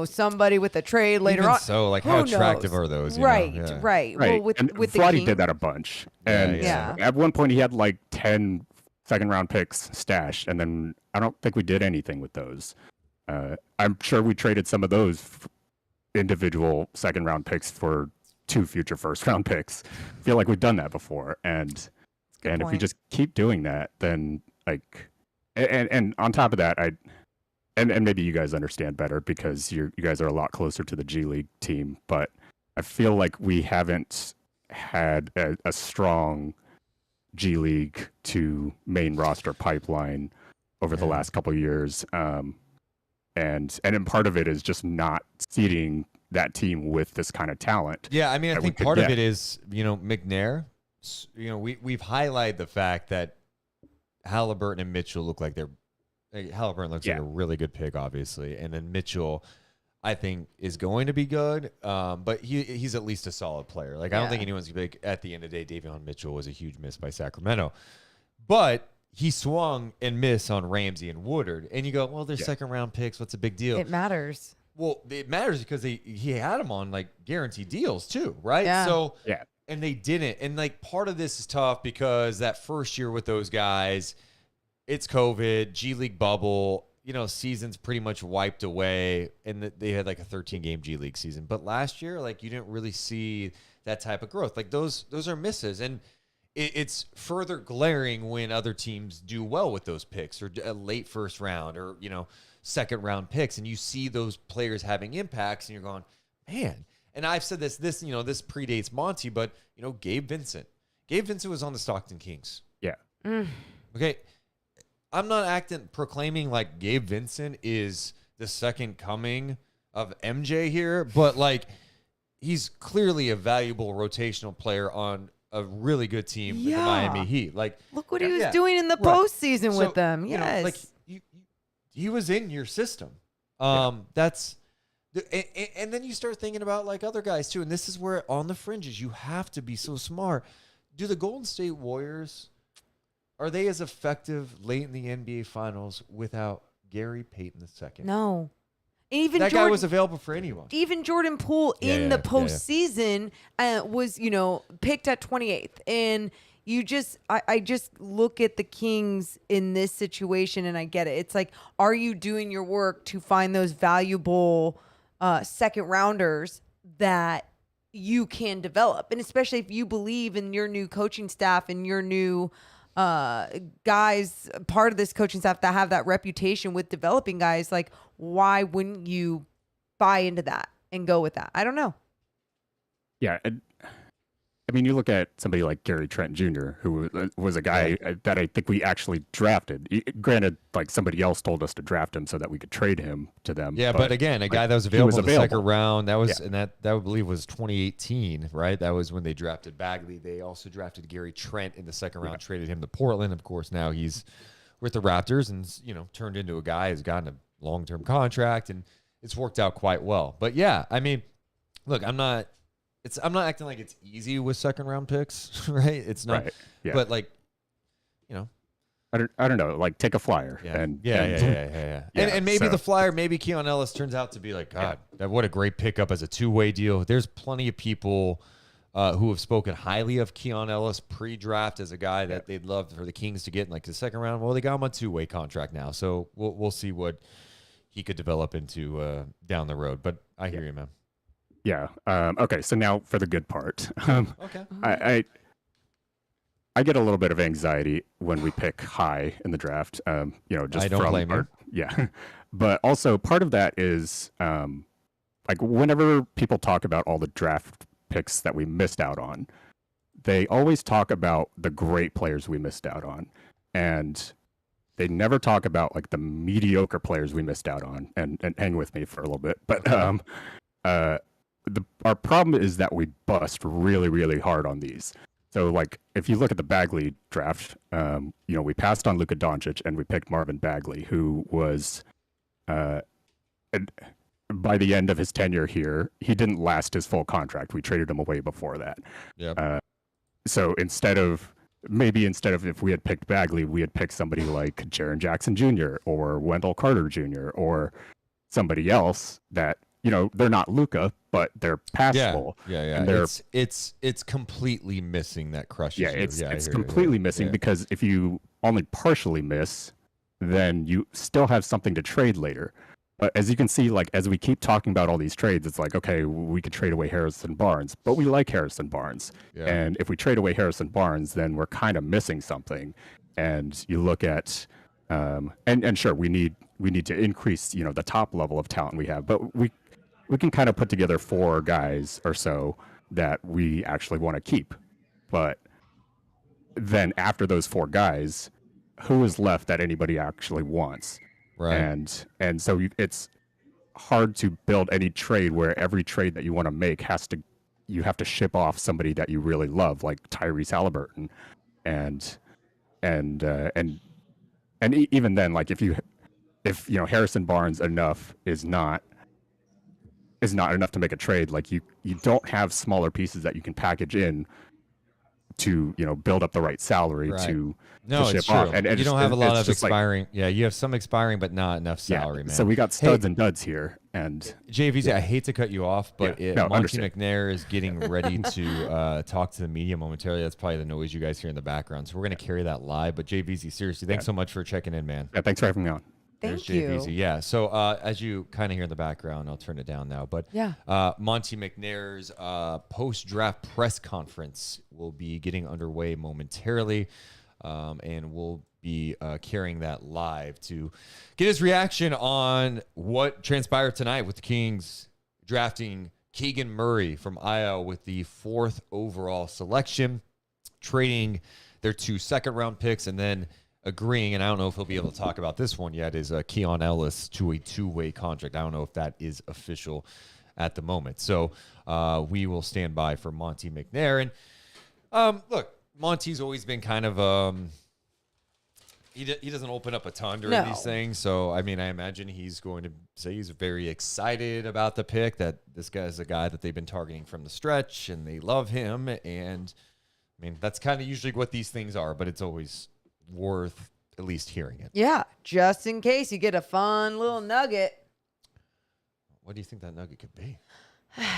somebody with a trade later even on? So, like, Who how knows? attractive are those? Right. Right. Well, with and the Vladdy King, did that a bunch. And at one point he had like 10 second round picks stashed, and then I don't think we did anything with those. I'm sure we traded some of those individual second round picks for 2 future first round picks. I feel like we've done that before, and if we just keep doing that, then like, and on top of that, and maybe you guys understand better because you guys are a lot closer to the G League team, but I feel like we haven't had a strong G League to main roster pipeline over the last couple of years. And part of it is just not seeding that team with this kind of talent. Yeah, I mean, I think part of it is, McNair. We've highlighted the fact that Halliburton and Mitchell look like Halliburton looks like a really good pick, obviously, and then Mitchell, I think, is going to be good, but he's at least a solid player. Like, I don't think anyone's going to be, at the end of the day, Davion Mitchell was a huge miss by Sacramento. But he swung and missed on Ramsey and Woodard. And you go, well, they're second-round picks. What's a big deal? It matters. Well, it matters because he had them on, like, guaranteed deals, too, right? Yeah. So, and they didn't. And, like, part of this is tough because that first year with those guys, it's COVID, G League bubble, season's pretty much wiped away, and they had like a 13-game G League season. But last year, like, you didn't really see that type of growth. Like, those are misses, and it's further glaring when other teams do well with those picks or a late first round or second round picks, and you see those players having impacts, and you're going, man. And I've said this predates Monty, but Gabe Vincent was on the Stockton Kings. Yeah. Okay. I'm not proclaiming like Gabe Vincent is the second coming of MJ here, but like he's clearly a valuable rotational player on a really good team with the Miami Heat. Like, look what he was doing in the postseason with them. Yes, like he was in your system. That's, and then you start thinking about like other guys too, and this is where on the fringes you have to be so smart. Do the Golden State Warriors? Are they as effective late in the NBA Finals without Gary Payton II? No. Even that guy was available for anyone. Even Jordan Poole in the postseason was, picked at 28th. And, I just look at the Kings in this situation and I get it. It's like, are you doing your work to find those valuable second rounders that you can develop? And especially if you believe in your new coaching staff and your new guys, part of this coaching staff that have that reputation with developing guys, like, why wouldn't you buy into that and go with that? I don't know. Yeah. I mean, you look at somebody like Gary Trent Jr., who was a guy that I think we actually drafted. Granted, like somebody else told us to draft him so that we could trade him to them. Yeah, but again, a guy that was he was available in the second available. round. That was, Yeah. and that I believe was 2018, right? That was when they drafted Bagley. They also drafted Gary Trent in the second round, traded him to Portland. Of course, now he's with the Raptors and, you know, turned into a guy who's gotten a long-term contract, and it's worked out quite well. But yeah, I mean, look, I'm not acting like it's easy with second round picks, right? It's not, Right, yeah. but like, you know, I don't know, like take a flyer. yeah, And yeah. And maybe so- the flyer, maybe Keon Ellis turns out to be like, God, what a great pickup as a two-way deal. There's plenty of people who have spoken highly of Keon Ellis pre-draft as a guy that they'd love for the Kings to get in like the second round. Well, they got him on two-way contract now, so we'll see what he could develop into down the road. But I hear you, man. Yeah. Okay. So now for the good part. Okay. I get a little bit of anxiety when we pick high in the draft. You know, just I don't from blame you. yeah. But also part of that is like whenever people talk about all the draft picks that we missed out on, they always talk about the great players we missed out on, and they never talk about like the mediocre players we missed out on. And hang with me for a little bit, but our problem is that we bust really, really hard on these. So, like, if you look at the Bagley draft, you know, we passed on Luka Doncic and we picked Marvin Bagley, who was, by the end of his tenure here, he didn't last his full contract. We traded him away before that. Yep. So instead of if we had picked Bagley, we had picked somebody like Jaren Jackson Jr. or Wendell Carter Jr. or somebody else that, you know, they're not Luka, but they're passable. Yeah. And they're, It's completely missing that crushes yeah, you. it's I hear you. completely missing Yeah. because if you only partially miss, then you still have something to trade later. But as you can see, like as we keep talking about all these trades, it's like, okay, we could trade away Harrison Barnes, but we like Harrison Barnes. Yeah. And if we trade away Harrison Barnes, then we're kind of missing something. And you look at, and sure, we need to increase, you know, the top level of talent we have, but we can kind of put together 4 guys or so that we actually want to keep. But then after those 4 guys, who is left that anybody actually wants? Right. And so it's hard to build any trade where every trade that you want to make you have to ship off somebody that you really love, like Tyrese Halliburton, and even then, like if you know Harrison Barnes is not enough to make a trade, like you don't have smaller pieces that you can package in to, you know, build up the right salary Right. to No, ship it's true. off. And You don't have a lot it's of just like- expiring. Yeah, you have some expiring, but not enough salary, man. So we got studs and duds here, and JVZ, I hate to cut you off, but Yeah. No, Monte understand. McNair is getting ready to talk to the media momentarily. That's probably the noise you guys hear in the background. So we're going to carry that live. But JVZ, seriously, thanks so much for checking in, man. Yeah, thanks for having me on. There's Thank you. JVZ. Yeah. So as you kind of hear in the background, I'll turn it down now. But Yeah. Monte McNair's post-draft press conference will be getting underway momentarily, and we'll be carrying that live to get his reaction on what transpired tonight with the Kings drafting Keegan Murray from Iowa with the 4th overall selection, trading their 2 second-round picks, and then agreeing, and I don't know if he'll be able to talk about this one yet, is Keon Ellis to a 2-way contract. I don't know if that is official at the moment. So we will stand by for Monte McNair. And look, Monte's always been kind of he doesn't open up a ton during these things. So, I mean, I imagine he's going to say he's very excited about the pick, that this guy is a guy that they've been targeting from the stretch and they love him. And, I mean, that's kind of usually what these things are, but it's always worth at least hearing it. Yeah, just in case you get a fun little nugget. What do you think that nugget could be?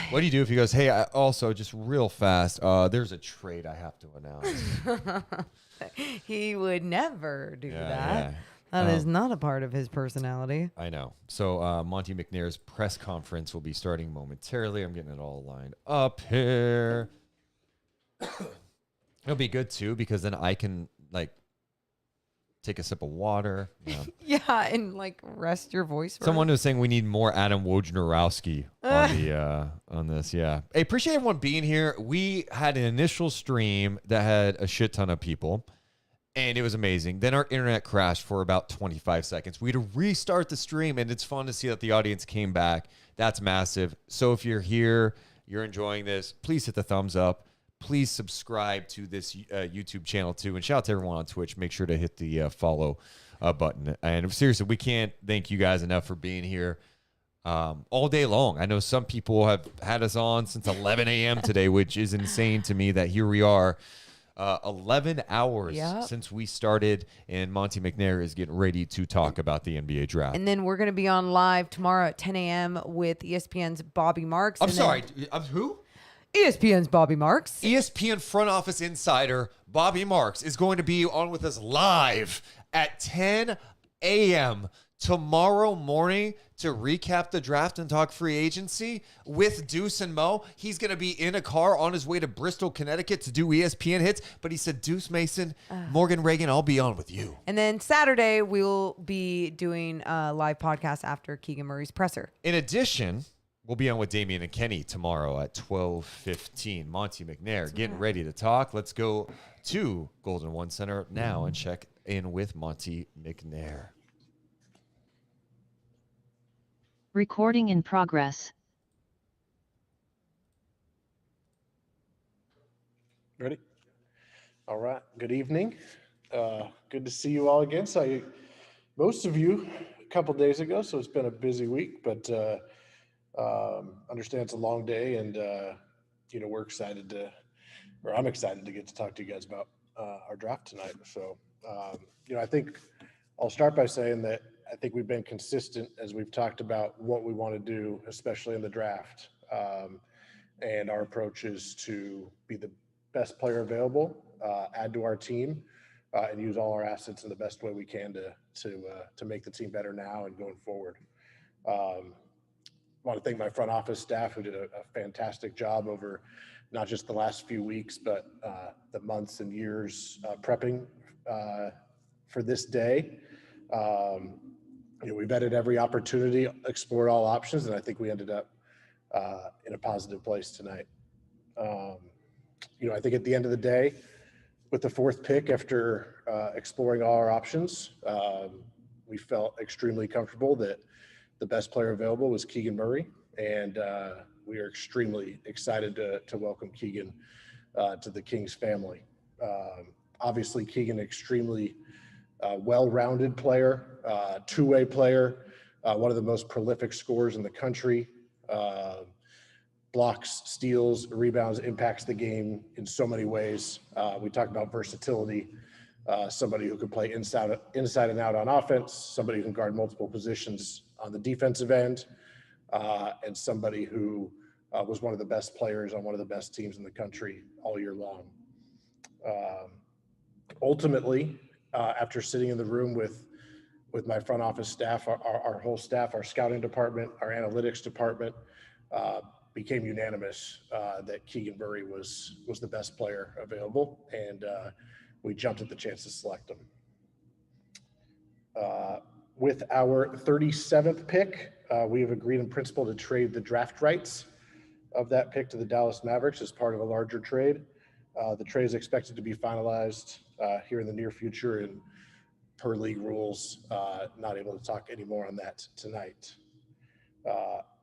What do you do if he goes, hey, also just real fast, there's a trade I have to announce? He would never do that. Yeah. That is not a part of his personality. I know. So Monte McNair's press conference will be starting momentarily. I'm getting it all lined up here. It'll be good too, because then I can like take a sip of water. You know. Yeah, and like rest your voice. Someone was saying we need more Adam Wojnarowski on the on this. Yeah, hey, appreciate everyone being here. We had an initial stream that had a shit ton of people, and it was amazing. Then our internet crashed for about 25 seconds. We had to restart the stream, and it's fun to see that the audience came back. That's massive. So if you're here, you're enjoying this, please hit the thumbs up. Please subscribe to this YouTube channel too. And shout out to everyone on Twitch. Make sure to hit the follow button. And seriously, we can't thank you guys enough for being here all day long. I know some people have had us on since 11 a.m. today, which is insane to me that here we are 11 hours since we started, and Monte McNair is getting ready to talk about the NBA draft. And then we're going to be on live tomorrow at 10 a.m. with ESPN's Bobby Marks. I'm sorry, who? ESPN's Bobby Marks. ESPN front office insider Bobby Marks is going to be on with us live at 10 a.m. tomorrow morning to recap the draft and talk free agency with Deuce and Mo. He's going to be in a car on his way to Bristol, Connecticut to do ESPN hits. But he said, Deuce Mason, Morgan Reagan, I'll be on with you. And then Saturday, we'll be doing a live podcast after Keegan Murray's presser. In addition, we'll be on with Damian and Kenny tomorrow at 12:15. Monte McNair getting ready to talk. Let's go to Golden One Center now and check in with Monte McNair. Recording in progress. Ready? All right. Good evening. Good to see you all again. Saw you, most of you, a couple days ago, so it's been a busy week, but understand it's a long day, and we're excited to, or I'm excited to get to talk to you guys about our draft tonight. So, I think I'll start by saying that I think we've been consistent as we've talked about what we want to do, especially in the draft. And our approach is to be the best player available, add to our team, and use all our assets in the best way we can to make the team better now and going forward. I want to thank my front office staff, who did a fantastic job over not just the last few weeks, but the months and years prepping for this day. We vetted every opportunity, explored all options, and I think we ended up in a positive place tonight. I think at the end of the day, with the fourth pick, after exploring all our options, we felt extremely comfortable that the best player available was Keegan Murray, and we are extremely excited to welcome Keegan to the Kings family. Obviously, Keegan, extremely well-rounded player, two-way player, one of the most prolific scorers in the country, blocks, steals, rebounds, impacts the game in so many ways. We talk about versatility, somebody who can play inside and out on offense, somebody who can guard multiple positions on the defensive end, and somebody who was one of the best players on one of the best teams in the country all year long. Ultimately, after sitting in the room with my front office staff, our whole staff, our scouting department, our analytics department, became unanimous that Keegan Murray was the best player available, and we jumped at the chance to select him. With our 37th pick, we have agreed in principle to trade the draft rights of that pick to the Dallas Mavericks as part of a larger trade. The trade is expected to be finalized here in the near future, and per league rules, not able to talk any more on that tonight.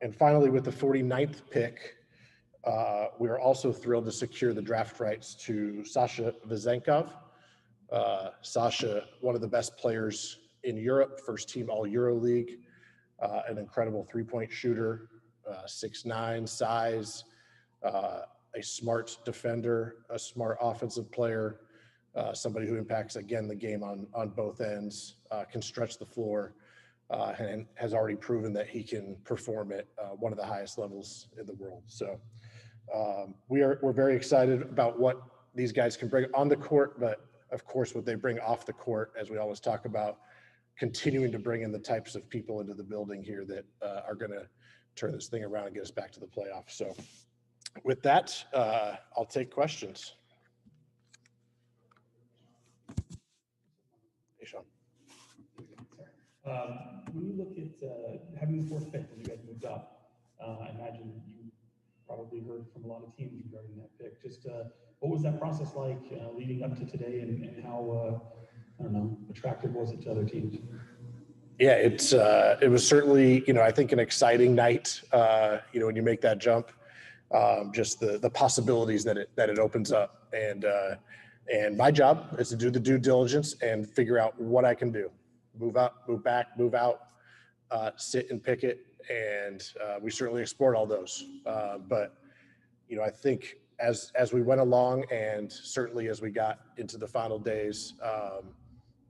And finally, with the 49th pick, we are also thrilled to secure the draft rights to Sasha Vezenkov. Sasha, one of the best players in Europe, first team all Euro League, an incredible three-point shooter, 6'9" size, a smart defender, a smart offensive player, somebody who impacts, again, the game on both ends, can stretch the floor, and has already proven that he can perform at one of the highest levels in the world. So we're very excited about what these guys can bring on the court, but of course what they bring off the court, as we always talk about, continuing to bring in the types of people into the building here that are going to turn this thing around and get us back to the playoffs. So with that, I'll take questions. Hey, Sean. When you look at having the fourth pick when you guys moved up, I imagine you probably heard from a lot of teams regarding that pick. Just what was that process like leading up to today, and how I don't know, attractive was it to other teams? Yeah, it was certainly, I think an exciting night. When you make that jump, just the possibilities that it opens up, and my job is to do the due diligence and figure out what I can do. Move up, move back, move out, sit and pick it. And we certainly explored all those. But, I think as we went along, and certainly as we got into the final days,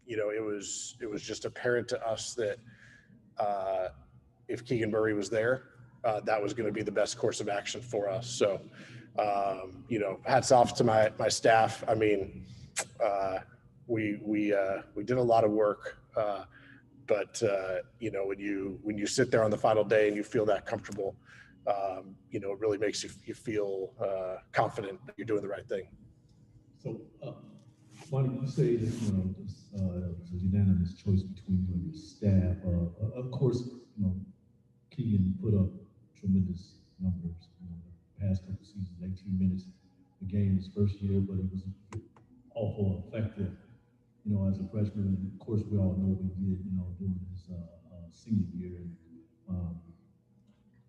it was just apparent to us that if Keegan Murray was there, that was going to be the best course of action for us. So, hats off to my staff. I mean, we did a lot of work, but when you sit there on the final day and you feel that comfortable, it really makes you feel confident that you're doing the right thing. So, Monty, you say that this was a unanimous choice between you and your staff. Of course, Keegan put up tremendous numbers. The past couple seasons, 18 minutes a game his first year, but he was awful effective. As a freshman, and of course, we all know what he did. During his senior year.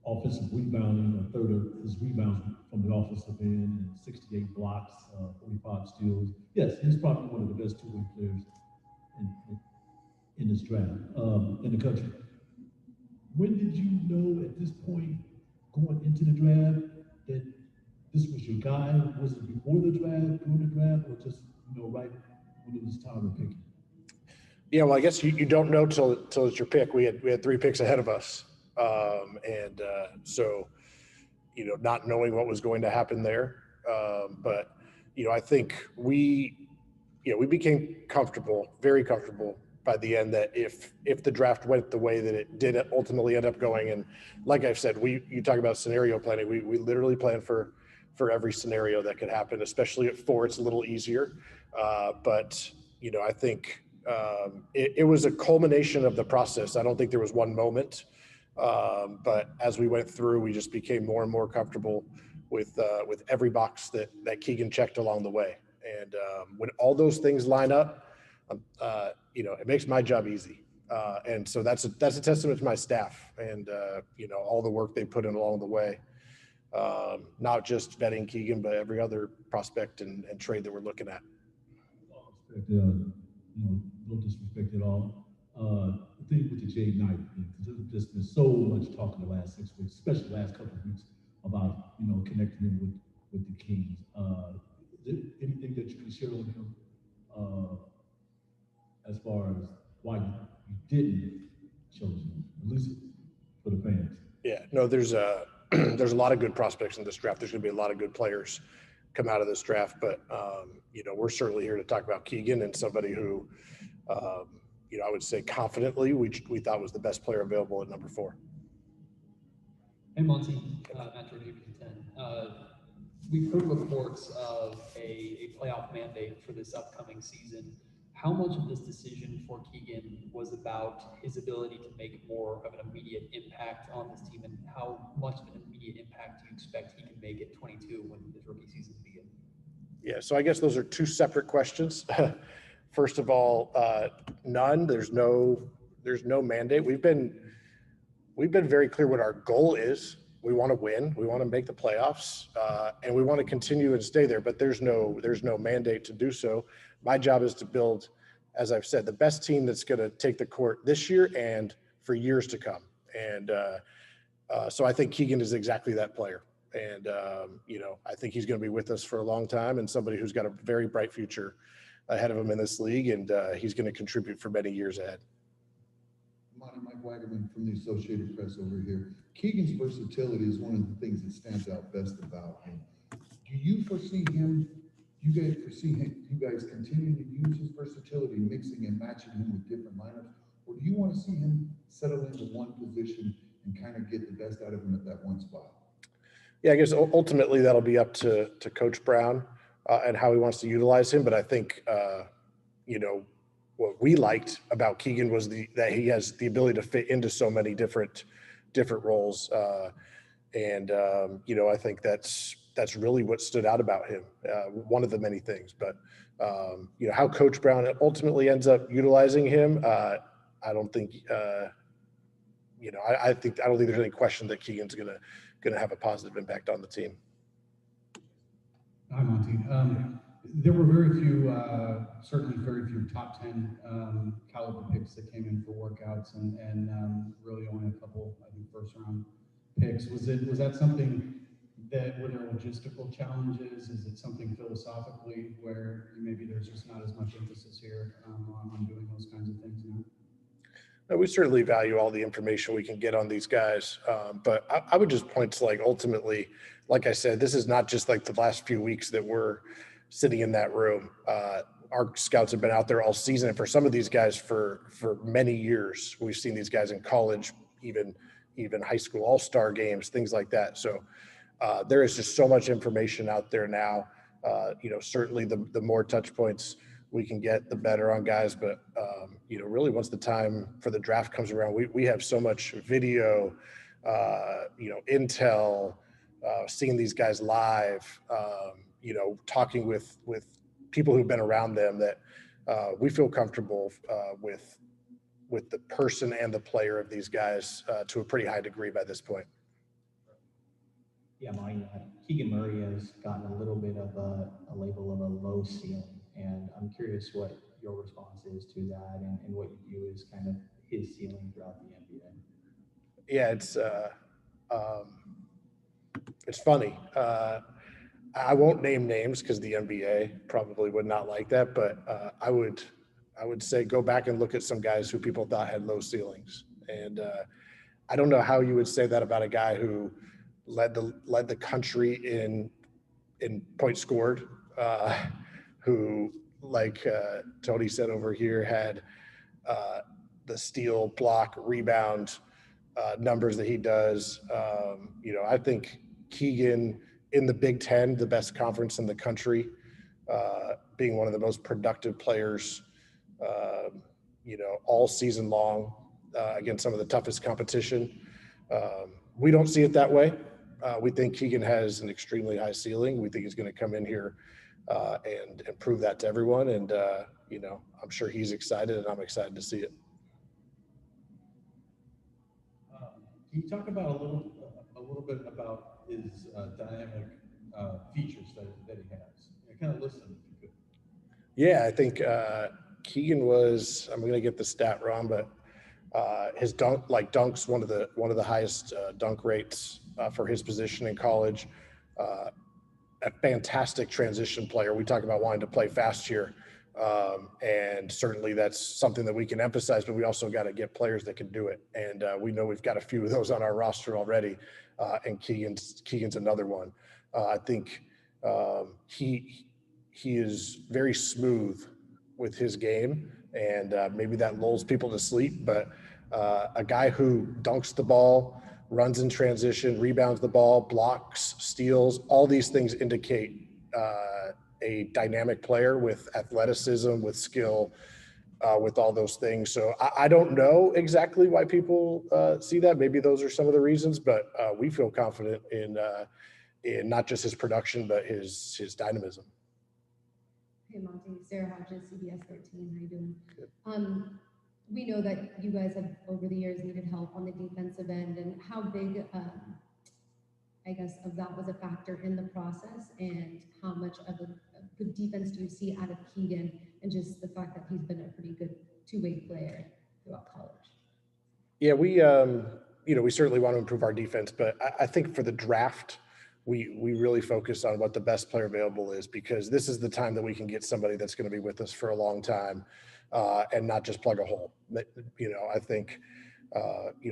Offensive rebounding, a third of his rebounds from the offensive end, and 68 blocks, 45 steals. Yes, he's probably one of the best two-way players in this draft, in the country. When did you know at this point, going into the draft, that this was your guy? Was it before the draft, during the draft, or just, right when it was time to pick him? Yeah, well, I guess you don't know till it's your pick. We had 3 picks ahead of us. So, not knowing what was going to happen there. But, I think we became comfortable, very comfortable by the end, that if the draft went the way that it did ultimately end up going. And like I've said, you talk about scenario planning. We literally plan for every scenario that could happen, especially at 4, it's a little easier. But, I think it was a culmination of the process. I don't think there was one moment. But as we went through, we just became more and more comfortable with every box that Keegan checked along the way. And when all those things line up, it makes my job easy. And so that's a testament to my staff and all the work they put in along the way. Not just vetting Keegan, but every other prospect and trade that we're looking at. No disrespect at all. The thing with the Jay Knight, because there's just been so much talk in the last 6 weeks, especially the last couple of weeks, about connecting him with the Kings. Is there anything that you can share on him as far as why you didn't choose him, at least for the fans? Yeah, no, there's a lot of good prospects in this draft. There's going to be a lot of good players come out of this draft, but we're certainly here to talk about Keegan and somebody who, I would say confidently, we thought was the best player available at number 4. Hey, Monty, Matt Jordan, 10. We've heard reports of a playoff mandate for this upcoming season. How much of this decision for Keegan was about his ability to make more of an immediate impact on this team, and how much of an immediate impact do you expect he can make at 22 when his rookie season begins? Yeah, so I guess those are 2 separate questions. First of all, none. There's no mandate. We've been very clear what our goal is. We want to win. We want to make the playoffs, and we want to continue and stay there. But there's no mandate to do so. My job is to build, as I've said, the best team that's going to take the court this year and for years to come. And so I think Keegan is exactly that player. And I think he's going to be with us for a long time, and somebody who's got a very bright future ahead of him in this league, and he's going to contribute for many years ahead. Monty, Mike Wagaman from the Associated Press over here. Keegan's versatility is one of the things that stands out best about him. Do you foresee him? You guys foresee him? You guys continuing to use his versatility, mixing and matching him with different lineups, or do you want to see him settle into one position and kind of get the best out of him at that one spot? Yeah, I guess ultimately that'll be up to Coach Brown and how he wants to utilize him. But I think what we liked about Keegan was that he has the ability to fit into so many different roles, I think that's really what stood out about him. One of the many things, but how Coach Brown ultimately ends up utilizing him, I don't think. I don't think there's any question that Keegan's gonna have a positive impact on the team. Hi, Monty. There were very few, certainly very few top 10 caliber picks that came in for workouts, and really only a couple, I think, first round picks. Was that something that were there logistical challenges? Is it something philosophically where maybe there's just not as much emphasis here on doing those kinds of things now? We certainly value all the information we can get on these guys. But I would just point to ultimately, like I said, this is not just like the last few weeks that we're sitting in that room. Our scouts have been out there all season. And for some of these guys for many years, we've seen these guys in college, even high school all-star games, things like that. So there is just so much information out there now. Certainly the more touch points we can get, the better on guys. But, really once the time for the draft comes around, we have so much video, intel, seeing these guys live, talking with people who've been around them that we feel comfortable with the person and the player of these guys to a pretty high degree by this point. Yeah, Monty, Keegan Murray has gotten a little bit of a label of a low ceiling, and I'm curious what your response is to that and what you view as kind of his ceiling throughout the NBA. Yeah, it's funny. I won't name names because the NBA probably would not like that, but I would say go back and look at some guys who people thought had low ceilings, and I don't know how you would say that about a guy who led the country in points scored, who, like Tony said over here, had the steal, block, rebound numbers that he does. I think Keegan in the Big Ten, the best conference in the country, being one of the most productive players, all season long against some of the toughest competition. We don't see it that way. We think Keegan has an extremely high ceiling. We think he's going to come in here and prove that to everyone. And, I'm sure he's excited, and I'm excited to see it. Can you talk about a little bit about his dynamic features that he has? Kind of listen if you could. Yeah, I think Keegan was, I'm going to get the stat wrong, but his dunks, one of the highest dunk rates for his position in college. A fantastic transition player. We talk about wanting to play fast here, and certainly that's something that we can emphasize. But we also got to get players that can do it, and we know we've got a few of those on our roster already. And Keegan's another one. I think he is very smooth with his game, and maybe that lulls people to sleep. But a guy who dunks the ball, runs in transition, rebounds the ball, blocks, steals, all these things indicate a dynamic player with athleticism, with skill, with all those things. So I don't know exactly why people see that. Maybe those are some of the reasons, but we feel confident in not just his production, but his dynamism. Hey, Monty, Sarah Hodges, CBS 13. How you doing? Good. We know that you guys have, over the years, needed help on the defensive end, and how big, I guess, of that was a factor in the process, and how much of a good defense do you see out of Keegan, and just the fact that he's been a pretty good two-way player throughout college? Yeah, we certainly want to improve our defense, but I think for the draft, we really focus on what the best player available is, because this is the time that we can get somebody that's going to be with us for a long time, and not just plug a hole. I think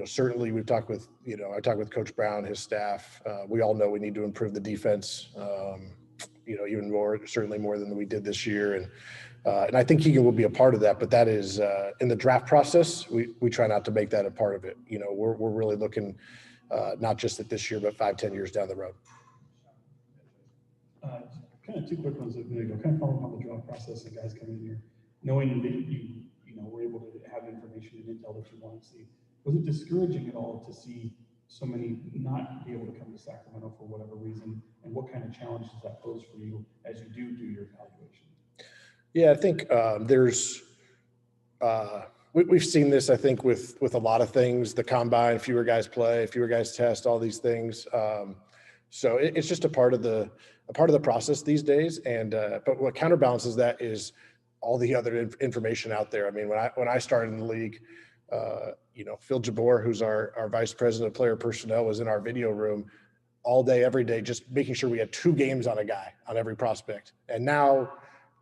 Certainly we've talked with, I talked with Coach Brown, his staff. We all know we need to improve the defense, even more, certainly more than we did this year. And I think Keegan will be a part of that, but that is in the draft process. We try not to make that a part of it. We're really looking not just at this year, but 5-10 years down the road. Kind of two quick ones. Kind of following on the draft process and guys coming in here, knowing that you were able to have information and intel that you want to see. Was it discouraging at all to see so many not be able to come to Sacramento for whatever reason, and what kind of challenges that pose for you as you do your evaluation? Yeah, I think we've seen this, I think, with a lot of things, the combine, fewer guys play, fewer guys test, all these things. So it's just a part of the process these days. And but what counterbalances that is all the other information out there. I mean, when I started in the league, Phil Jabor, who's our vice president of player personnel, was in our video room all day, every day, just making sure we had 2 games on a guy, on every prospect. And now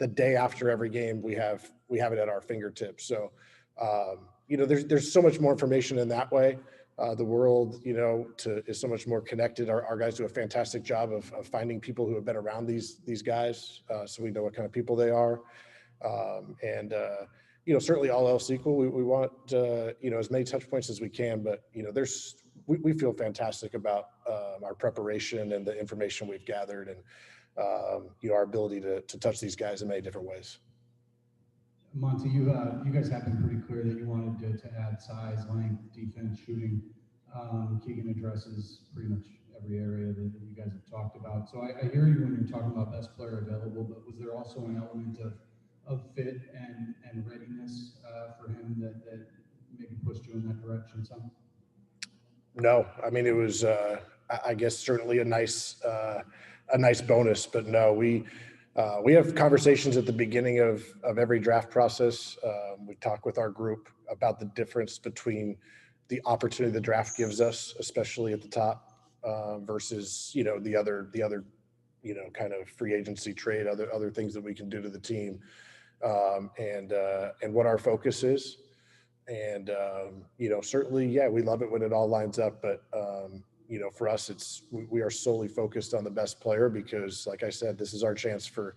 the day after every game, we have it at our fingertips. So, there's so much more information in that way. The world, is so much more connected. Our guys do a fantastic job of finding people who have been around these guys, so we know what kind of people they are. Certainly all else equal, we want, as many touch points as we can, but, we feel fantastic about our preparation and the information we've gathered and, our ability to touch these guys in many different ways. Monty, you guys have been pretty clear that you wanted to add size, length, defense, shooting. Keegan addresses pretty much every area that you guys have talked about. So I hear you when you're talking about best player available, but was there also an element of fit and readiness for him that maybe pushed you in that direction some? No, I mean, it was, I guess, certainly a nice bonus, but no, we have conversations at the beginning of every draft process. We talk with our group about the difference between the opportunity the draft gives us, especially at the top, versus, the other, kind of free agency trade, other things that we can do to the team, and what our focus is. And, certainly, yeah, we love it when it all lines up, but, for us, we are solely focused on the best player because, like I said, this is our chance for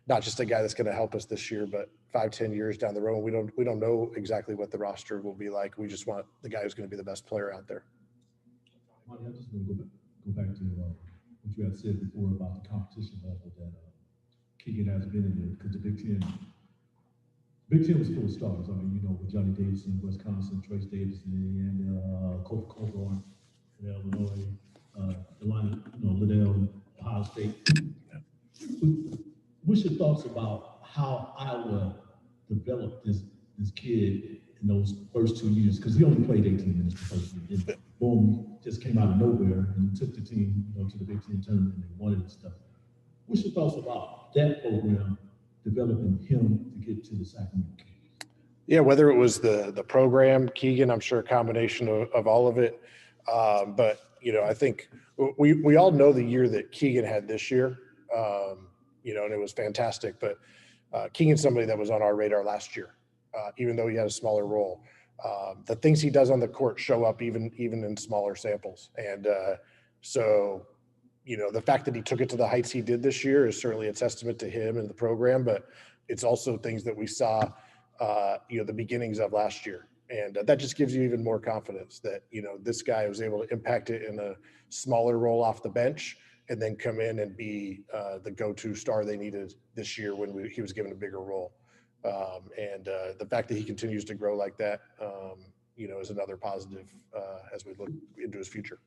not just a guy that's going to help us this year, but 5-10 years down the road. We don't know exactly what the roster will be like. We just want the guy who's going to be the best player out there. Monty, I just want to go back to what you had said before about the competition level that Keegan has been in, because the Big Ten was full of stars. I mean, with Johnny Davidson, Wisconsin, Trace Davidson, and Kofi Cockburn, Illinois, Liddell, Ohio State. What's your thoughts about how Iowa developed this kid in those first 2 years? Because he only played 18 minutes the first year. Then, boom, just came out of nowhere and took the team to the Big Ten tournament and they won it and stuff. What's your thoughts about that program developing him to get to the Sacramento Kings? Yeah, whether it was the program, Keegan, I'm sure a combination of all of it. But, I think we all know the year that Keegan had this year, and it was fantastic. But Keegan's somebody that was on our radar last year, even though he had a smaller role. The things he does on the court show up even in smaller samples. And so, the fact that he took it to the heights he did this year is certainly a testament to him and the program, but it's also things that we saw, the beginnings of last year. And that just gives you even more confidence that, this guy was able to impact it in a smaller role off the bench and then come in and be the go-to star they needed this year when he was given a bigger role. And the fact that he continues to grow like that, is another positive as we look into his future.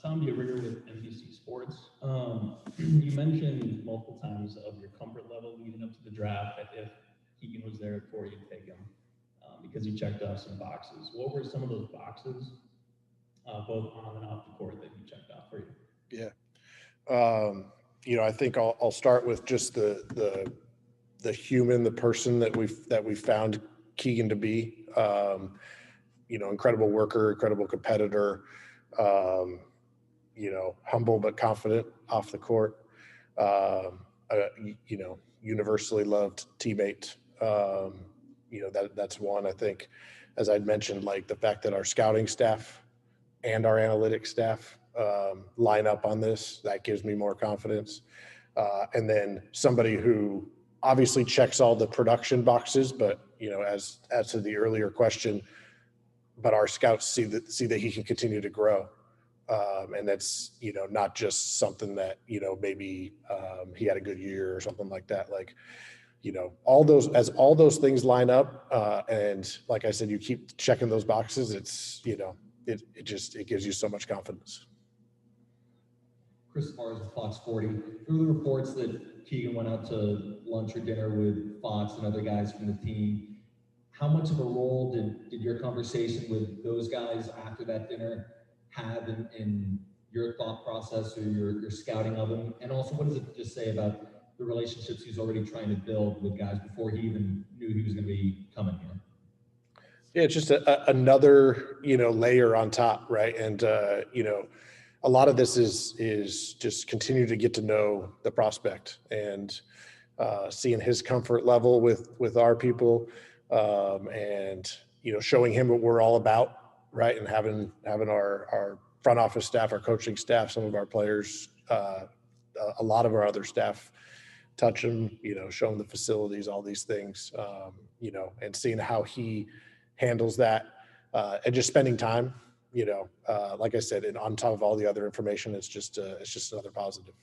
Tom DeRigger with NBC Sports. You mentioned multiple times of your comfort level leading up to the draft that if Keegan was there for you to take him because he checked off some boxes. What were some of those boxes, both on and off the court, that he checked off for you? Yeah. I think I'll start with just the human, the person that we found Keegan to be. Incredible worker, incredible competitor. Humble but confident off the court. Universally loved teammate. That's one, I think. as I'd mentioned, like the fact that our scouting staff and our analytics staff line up on this, that gives me more confidence. And then somebody who obviously checks all the production boxes, but as to the earlier question, but our scouts see that he can continue to grow. And that's, not just something that, maybe he had a good year or something like that. Like, all those things line up, and like I said, you keep checking those boxes. It's, it gives you so much confidence. Chris Mars with Fox 40. There were reports that Keegan went out to lunch or dinner with Fox and other guys from the team. How much of a role did your conversation with those guys after that dinner have in your thought process or your scouting of him? And also, what does it just say about the relationships he's already trying to build with guys before he even knew he was going to be coming here? Yeah, it's just another, layer on top, right? And, a lot of this is just continue to get to know the prospect and seeing his comfort level with our people, and, showing him what we're all about, right? And having our front office staff, our coaching staff, some of our players, a lot of our other staff touch him, show him the facilities, all these things, and seeing how he handles that, and just spending time, like I said, and on top of all the other information, it's just another positive.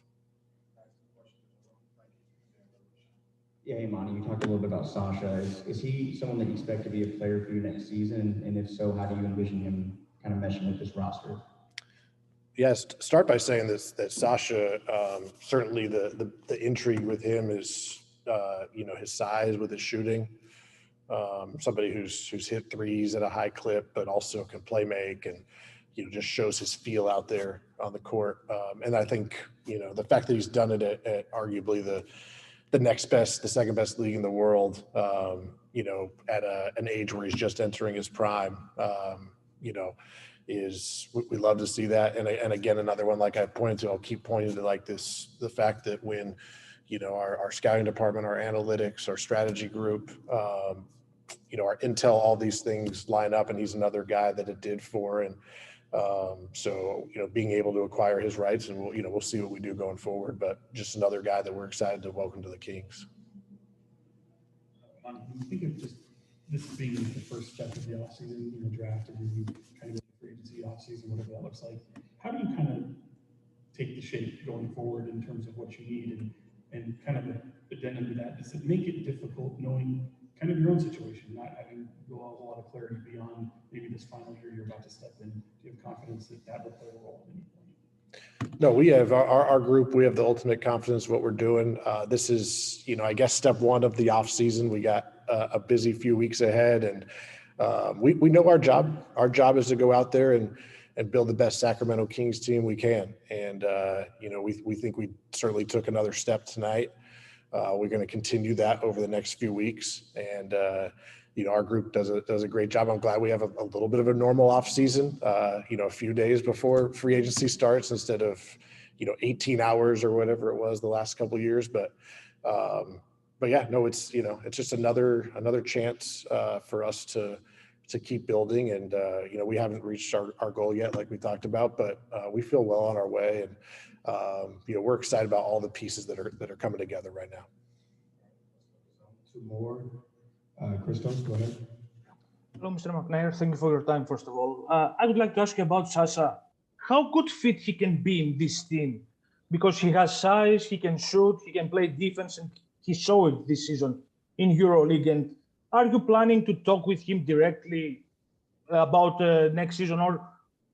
Yeah, hey, Monty, you talked a little bit about Sasha. Is he someone that you expect to be a player for you next season? And if so, how do you envision him kind of meshing with this roster? Yes, start by saying this, that Sasha, certainly the intrigue with him is, his size with his shooting. Somebody who's hit threes at a high clip, but also can play make and, just shows his feel out there on the court. And I think, the fact that he's done it at arguably the second best league in the world, at an age where he's just entering his prime, we love to see that. And again, another one, like I pointed to, I'll keep pointing to like this, the fact that when, our scouting department, our analytics, our strategy group, our intel, all these things line up, and he's another guy that it did for. And so, being able to acquire his rights, and we'll see what we do going forward, but just another guy that we're excited to welcome to the Kings. When you think of just this being the first step of the offseason, draft, and then you kind of go free agency offseason, whatever that looks like, how do you kind of take the shape going forward in terms of what you need and kind of the addendum to that? Does it make it difficult knowing kind of your own situation, not having a lot of clarity beyond maybe this final year you're about to step in? Do you have confidence that will play a role at any point? No, we have our group. We have the ultimate confidence in what we're doing. This is, I guess, step one of the off season. We got a busy few weeks ahead, and we know our job. Our job is to go out there and build the best Sacramento Kings team we can. And we think we certainly took another step tonight. We're going to continue that over the next few weeks, and our group does a great job. I'm glad we have a little bit of a normal off season, a few days before free agency starts instead of 18 hours or whatever it was the last couple of years. But yeah, no, it's just another chance for us to keep building, and we haven't reached our goal yet, like we talked about, but we feel well on our way, and we're excited about all the pieces that are coming together right now. Two more. Christos, go ahead. Hello, Mr. McNair. Thank you for your time, first of all. I would like to ask you about Sasha. How good fit he can be in this team? Because he has size, he can shoot, he can play defense, and he showed it this season in EuroLeague. And are you planning to talk with him directly about next season, or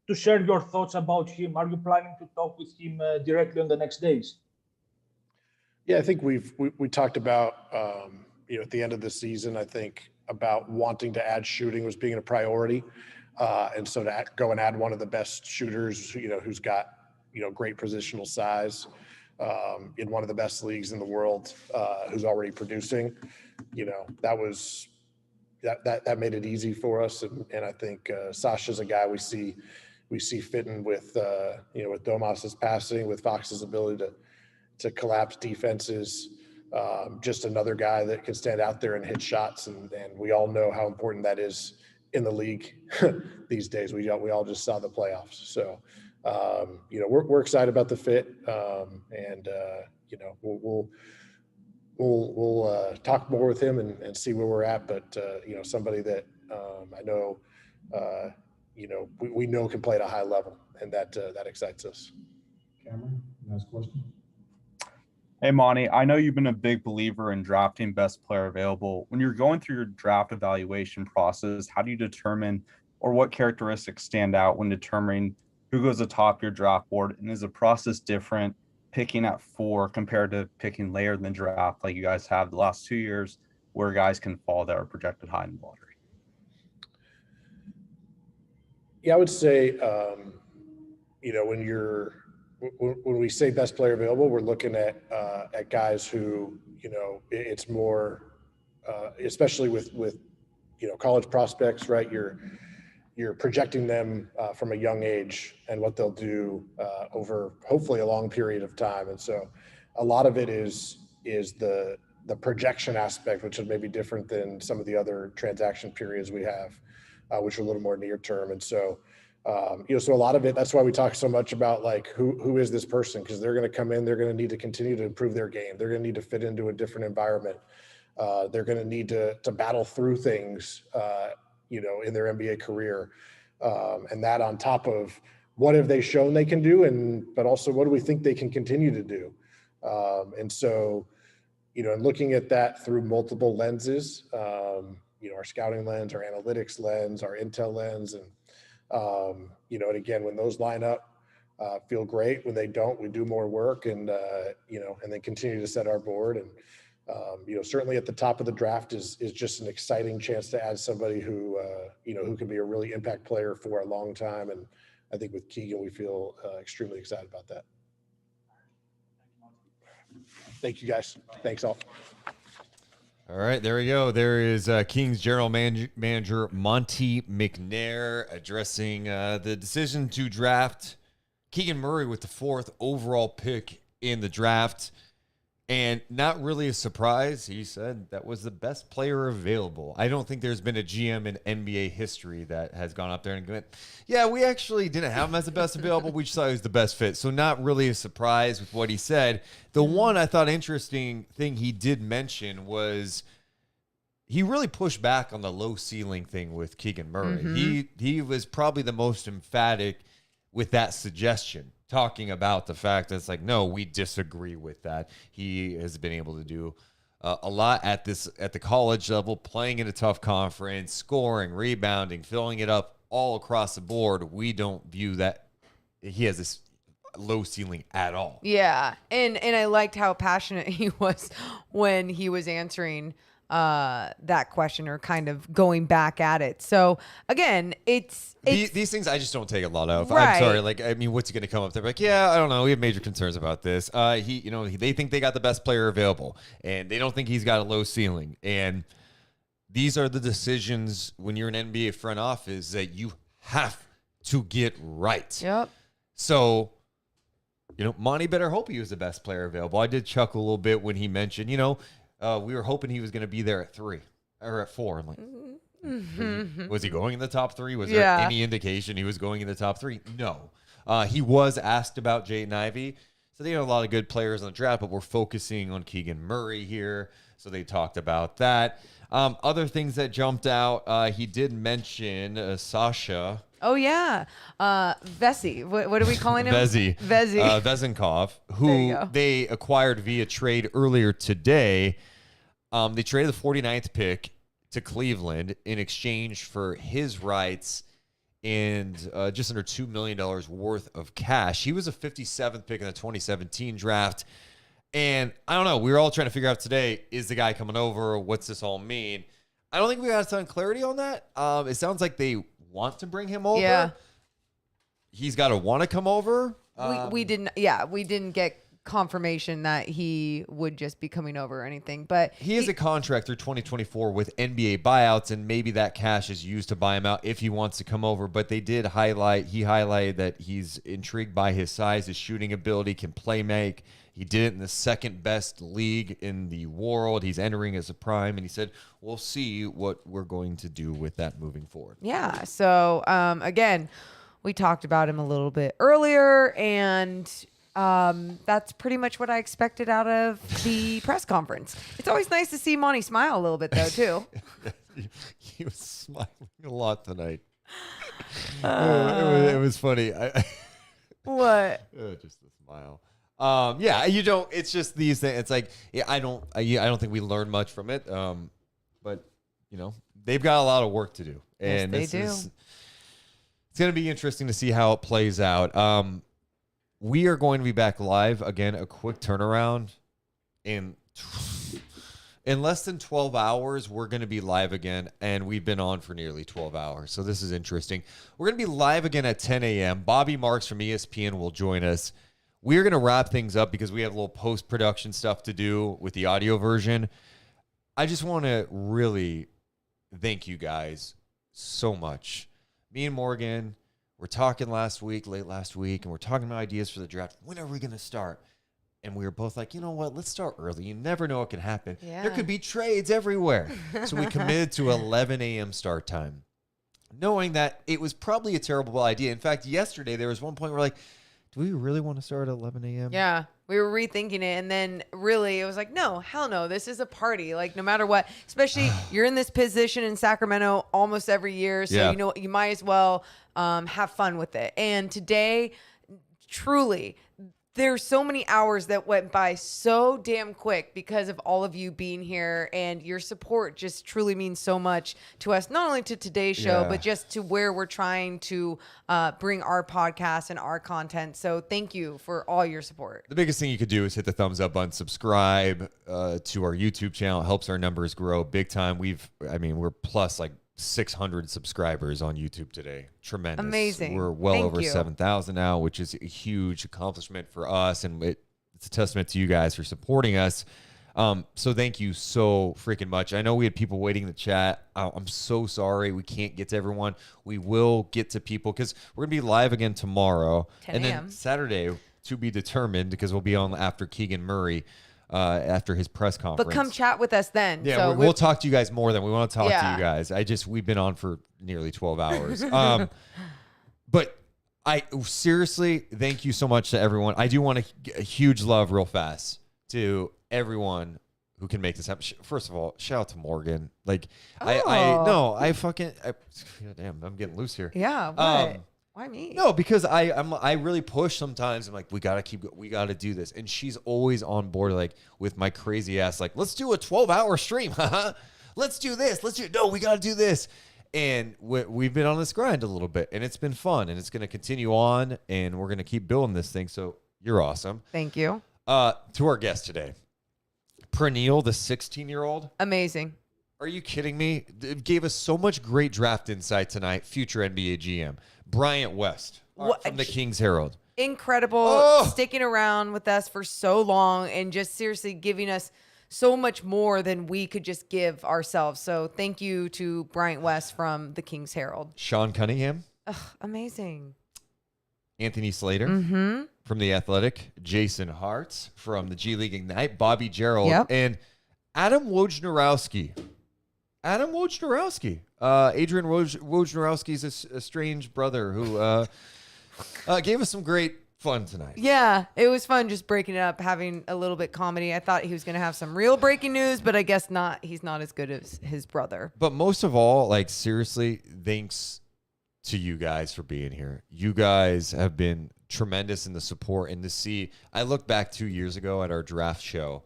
to share your thoughts about him? Are you planning to talk with him directly on the next days? Yeah, I think we talked about, at the end of the season, I think about wanting to add shooting was being a priority. And so to go and add one of the best shooters, who's got, great positional size, in one of the best leagues in the world, who's already producing, that made it easy for us. And I think Sasha's a guy we see fitting with, with Domas's passing, with Fox's ability to collapse defenses. Just another guy that can stand out there and hit shots. And we all know how important that is in the league these days. We all just saw the playoffs. So, we're excited about the fit. We'll talk more with him and see where we're at. But, somebody that I know, we know can play at a high level, and that excites us. Cameron, last question. Hey, Monty, I know you've been a big believer in drafting best player available. When you're going through your draft evaluation process, how do you determine, or what characteristics stand out when determining who goes atop your draft board? And is the process different picking at 4 compared to picking later in the draft like you guys have the last 2 years, where guys can fall that are projected high in the lottery? Yeah, I would say, when we say best player available, we're looking at guys who, it's more, especially with college prospects, right? You're projecting them from a young age and what they'll do over hopefully a long period of time. And so a lot of it is the projection aspect, which is maybe different than some of the other transaction periods we have, which are a little more near term. And so, so a lot of it, that's why we talk so much about like, who is this person? Because they're going to come in, they're going to need to continue to improve their game. They're going to need to fit into a different environment. They're going to need to battle through things, in their NBA career. And that on top of what have they shown they can do, but also what do we think they can continue to do? And so, and looking at that through multiple lenses, our scouting lens, our analytics lens, our intel lens, and and again, when those line up, feel great. When they don't, we do more work and then continue to set our board. And, certainly at the top of the draft is just an exciting chance to add somebody who can be a really impact player for a long time. And I think with Keegan, we feel extremely excited about that. Thank you, guys. Thanks all. All right, there we go. There is Kings general manager Monte McNair addressing the decision to draft Keegan Murray with the 4th overall pick in the draft. And not really a surprise, he said that was the best player available. I don't think there's been a GM in NBA history that has gone up there and gone, yeah, we actually didn't have him as the best available. We just thought he was the best fit. So not really a surprise with what he said. The one I thought interesting thing he did mention was he really pushed back on the low ceiling thing with Keegan Murray. Mm-hmm. He was probably the most emphatic with that suggestion, talking about the fact that it's like, no, we disagree with that. He has been able to do a lot at the college level, playing in a tough conference, scoring, rebounding, filling it up all across the board. We don't view that he has this low ceiling at all. Yeah, and I liked how passionate he was when he was answering that question, or kind of going back at it. So again, it's these things I just don't take a lot of. Right. I'm sorry. Like, I mean, what's he going to come up there? Like, yeah, I don't know. We have major concerns about this. They think they got the best player available, and they don't think he's got a low ceiling. And these are the decisions when you're an NBA front office that you have to get right. Yep. So, Monty better hope he was the best player available. I did chuckle a little bit when he mentioned, we were hoping he was going to be there at 3 or at 4. I'm like, was he going in the top 3? Was there any indication he was going in the top 3? No. He was asked about Jaden Ivey. So they have a lot of good players on the draft, but we're focusing on Keegan Murray here. So they talked about that. Other things that jumped out, he did mention Sasha. Oh, yeah. Vesey. What are we calling him? Vesey. Vezenkov, who they acquired via trade earlier today. They traded the 49th pick to Cleveland in exchange for his rights and just under $2 million worth of cash. He was a 57th pick in the 2017 draft. And I don't know. We were all trying to figure out today, is the guy coming over? What's this all mean? I don't think we got a ton of clarity on that. It sounds like they want to bring him over. Yeah. He's got to want to come over. We didn't get confirmation that he would just be coming over or anything, but he has a contract through 2024 with NBA buyouts, and maybe that cash is used to buy him out if he wants to come over. But they did highlighted that he's intrigued by his size, his shooting ability, can play make. He did it in the second best league in the world. He's entering as a prime, and he said, we'll see what we're going to do with that moving forward. Yeah. So, again, we talked about him a little bit earlier, and that's pretty much what I expected out of the press conference. It's always nice to see Monty smile a little bit, though, too. He was smiling a lot tonight. It was funny. What? Just the smile. Yeah, you don't. It's just these things. It's like I don't think we learn much from it. But they've got a lot of work to do, and yes, they do. It's going to be interesting to see how it plays out. We are going to be back live again. A quick turnaround in less than 12 hours. We're going to be live again, and we've been on for nearly 12 hours. So this is interesting. We're going to be live again at 10 a.m. Bobby Marks from ESPN will join us. We're going to wrap things up because we have a little post-production stuff to do with the audio version. I just want to really thank you guys so much. Me and Morgan, we're talking late last week, and we're talking about ideas for the draft. When are we going to start? And we were both like, you know what? Let's start early. You never know what can happen. Yeah. There could be trades everywhere. So we committed to 11 a.m. start time, knowing that it was probably a terrible idea. In fact, yesterday there was one point where we're like, do we really want to start at 11 a.m.? Yeah, we were rethinking it, and then really it was like, no, hell no, this is a party. Like, no matter what, especially you're in this position in Sacramento almost every year, so you might as well have fun with it. And today, truly, there's so many hours that went by so damn quick because of all of you being here, and your support just truly means so much to us, not only to today's show, but just to where we're trying to bring our podcast and our content. So thank you for all your support. The biggest thing you could do is hit the thumbs up button, subscribe to our YouTube channel. It helps our numbers grow big time. We're plus like 600 subscribers on YouTube today. Tremendous. Amazing. We're well Thank over you. 7,000 now, which is a huge accomplishment for us, and it's a testament to you guys for supporting us. So thank you so freaking much. I know we had people waiting in the chat. I'm so sorry we can't get to everyone. We will get to people because we're going to be live again tomorrow. 10 and then a.m. Saturday, to be determined, because we'll be on after Keegan Murray after his press conference. But come chat with us then. Yeah, so we'll talk to you guys more than we want to talk to Yeah. you guys. We've been on for nearly 12 hours. But I seriously, thank you so much to everyone. I do want to get a huge love real fast to everyone who can make this happen. First of all, shout out to Morgan. Like, damn, I'm getting loose here. Yeah, what? Why me? No, because I really push sometimes. I'm like, we gotta do this, and she's always on board, like with my crazy ass, like, let's do a 12-hour stream, let's do this, we gotta do this, and we've been on this grind a little bit, and it's been fun, and it's gonna continue on, and we're gonna keep building this thing. So you're awesome. Thank you. To our guest today, Praneel, the 16-year-old. Amazing. Are you kidding me? It gave us so much great draft insight tonight. Future NBA GM Bryant West from the Kings Herald. Incredible, sticking around with us for so long and just seriously giving us so much more than we could just give ourselves. So thank you to Bryant West from the Kings Herald. Sean Cunningham. Amazing. Anthony Slater Mm-hmm. from The Athletic. Jason Hart from the G League Ignite. Bobby Gerald. Yep. And Adam Wojnarowski. Adrian Wojnarowski's a strange brother who gave us some great fun tonight. Yeah, it was fun just breaking it up, having a little bit comedy. I thought he was going to have some real breaking news, but I guess not. He's not as good as his brother. But most of all, like, seriously, thanks to you guys for being here. You guys have been tremendous in the support, and to see, I look back 2 years ago at our draft show,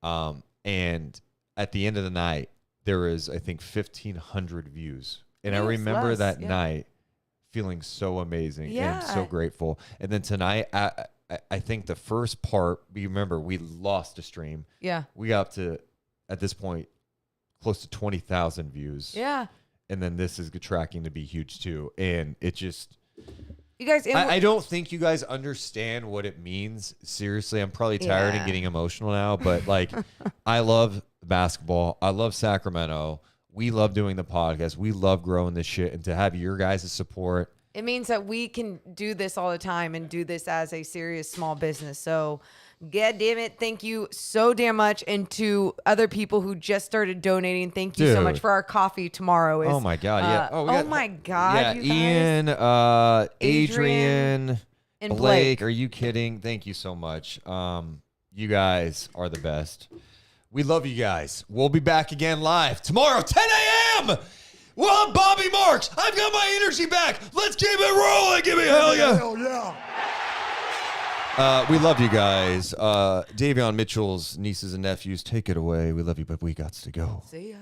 and at the end of the night, there was, I think, 1,500 views. And I remember that night feeling so amazing and so grateful. And then tonight, I think the first part, remember, we lost a stream. Yeah. We got up to, at this point, close to 20,000 views. Yeah. And then this is tracking to be huge too. And it just... You guys, I don't think you guys understand what it means. Seriously, I'm probably tired and getting emotional now, but like, I love basketball. I love Sacramento. We love doing the podcast. We love growing this shit, and to have your guys' support. It means that we can do this all the time and do this as a serious small business. So God damn it. Thank you so damn much. And to other people who just started donating, thank you so much Dude. for our coffee tomorrow. Oh my God, yeah. Oh, We got- my God. Yeah, you guys. Ian, Adrian, and Blake. Are you kidding? Thank you so much. You guys are the best. We love you guys. We'll be back again live tomorrow, 10 a.m. Well, I'm Bobby Marks. I've got my energy back. Let's keep it rolling. Give me a hell yeah. Hell yeah. We love you guys. Davion Mitchell's nieces and nephews, take it away. We love you, but we got to go. See ya.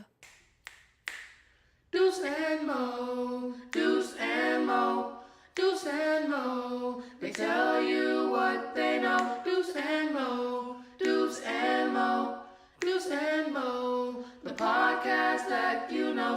Deuce and Mo, Deuce and Mo, Deuce and Mo. They tell you what they know. Deuce and Mo, Deuce and Mo, Deuce and Mo. The podcast that you know.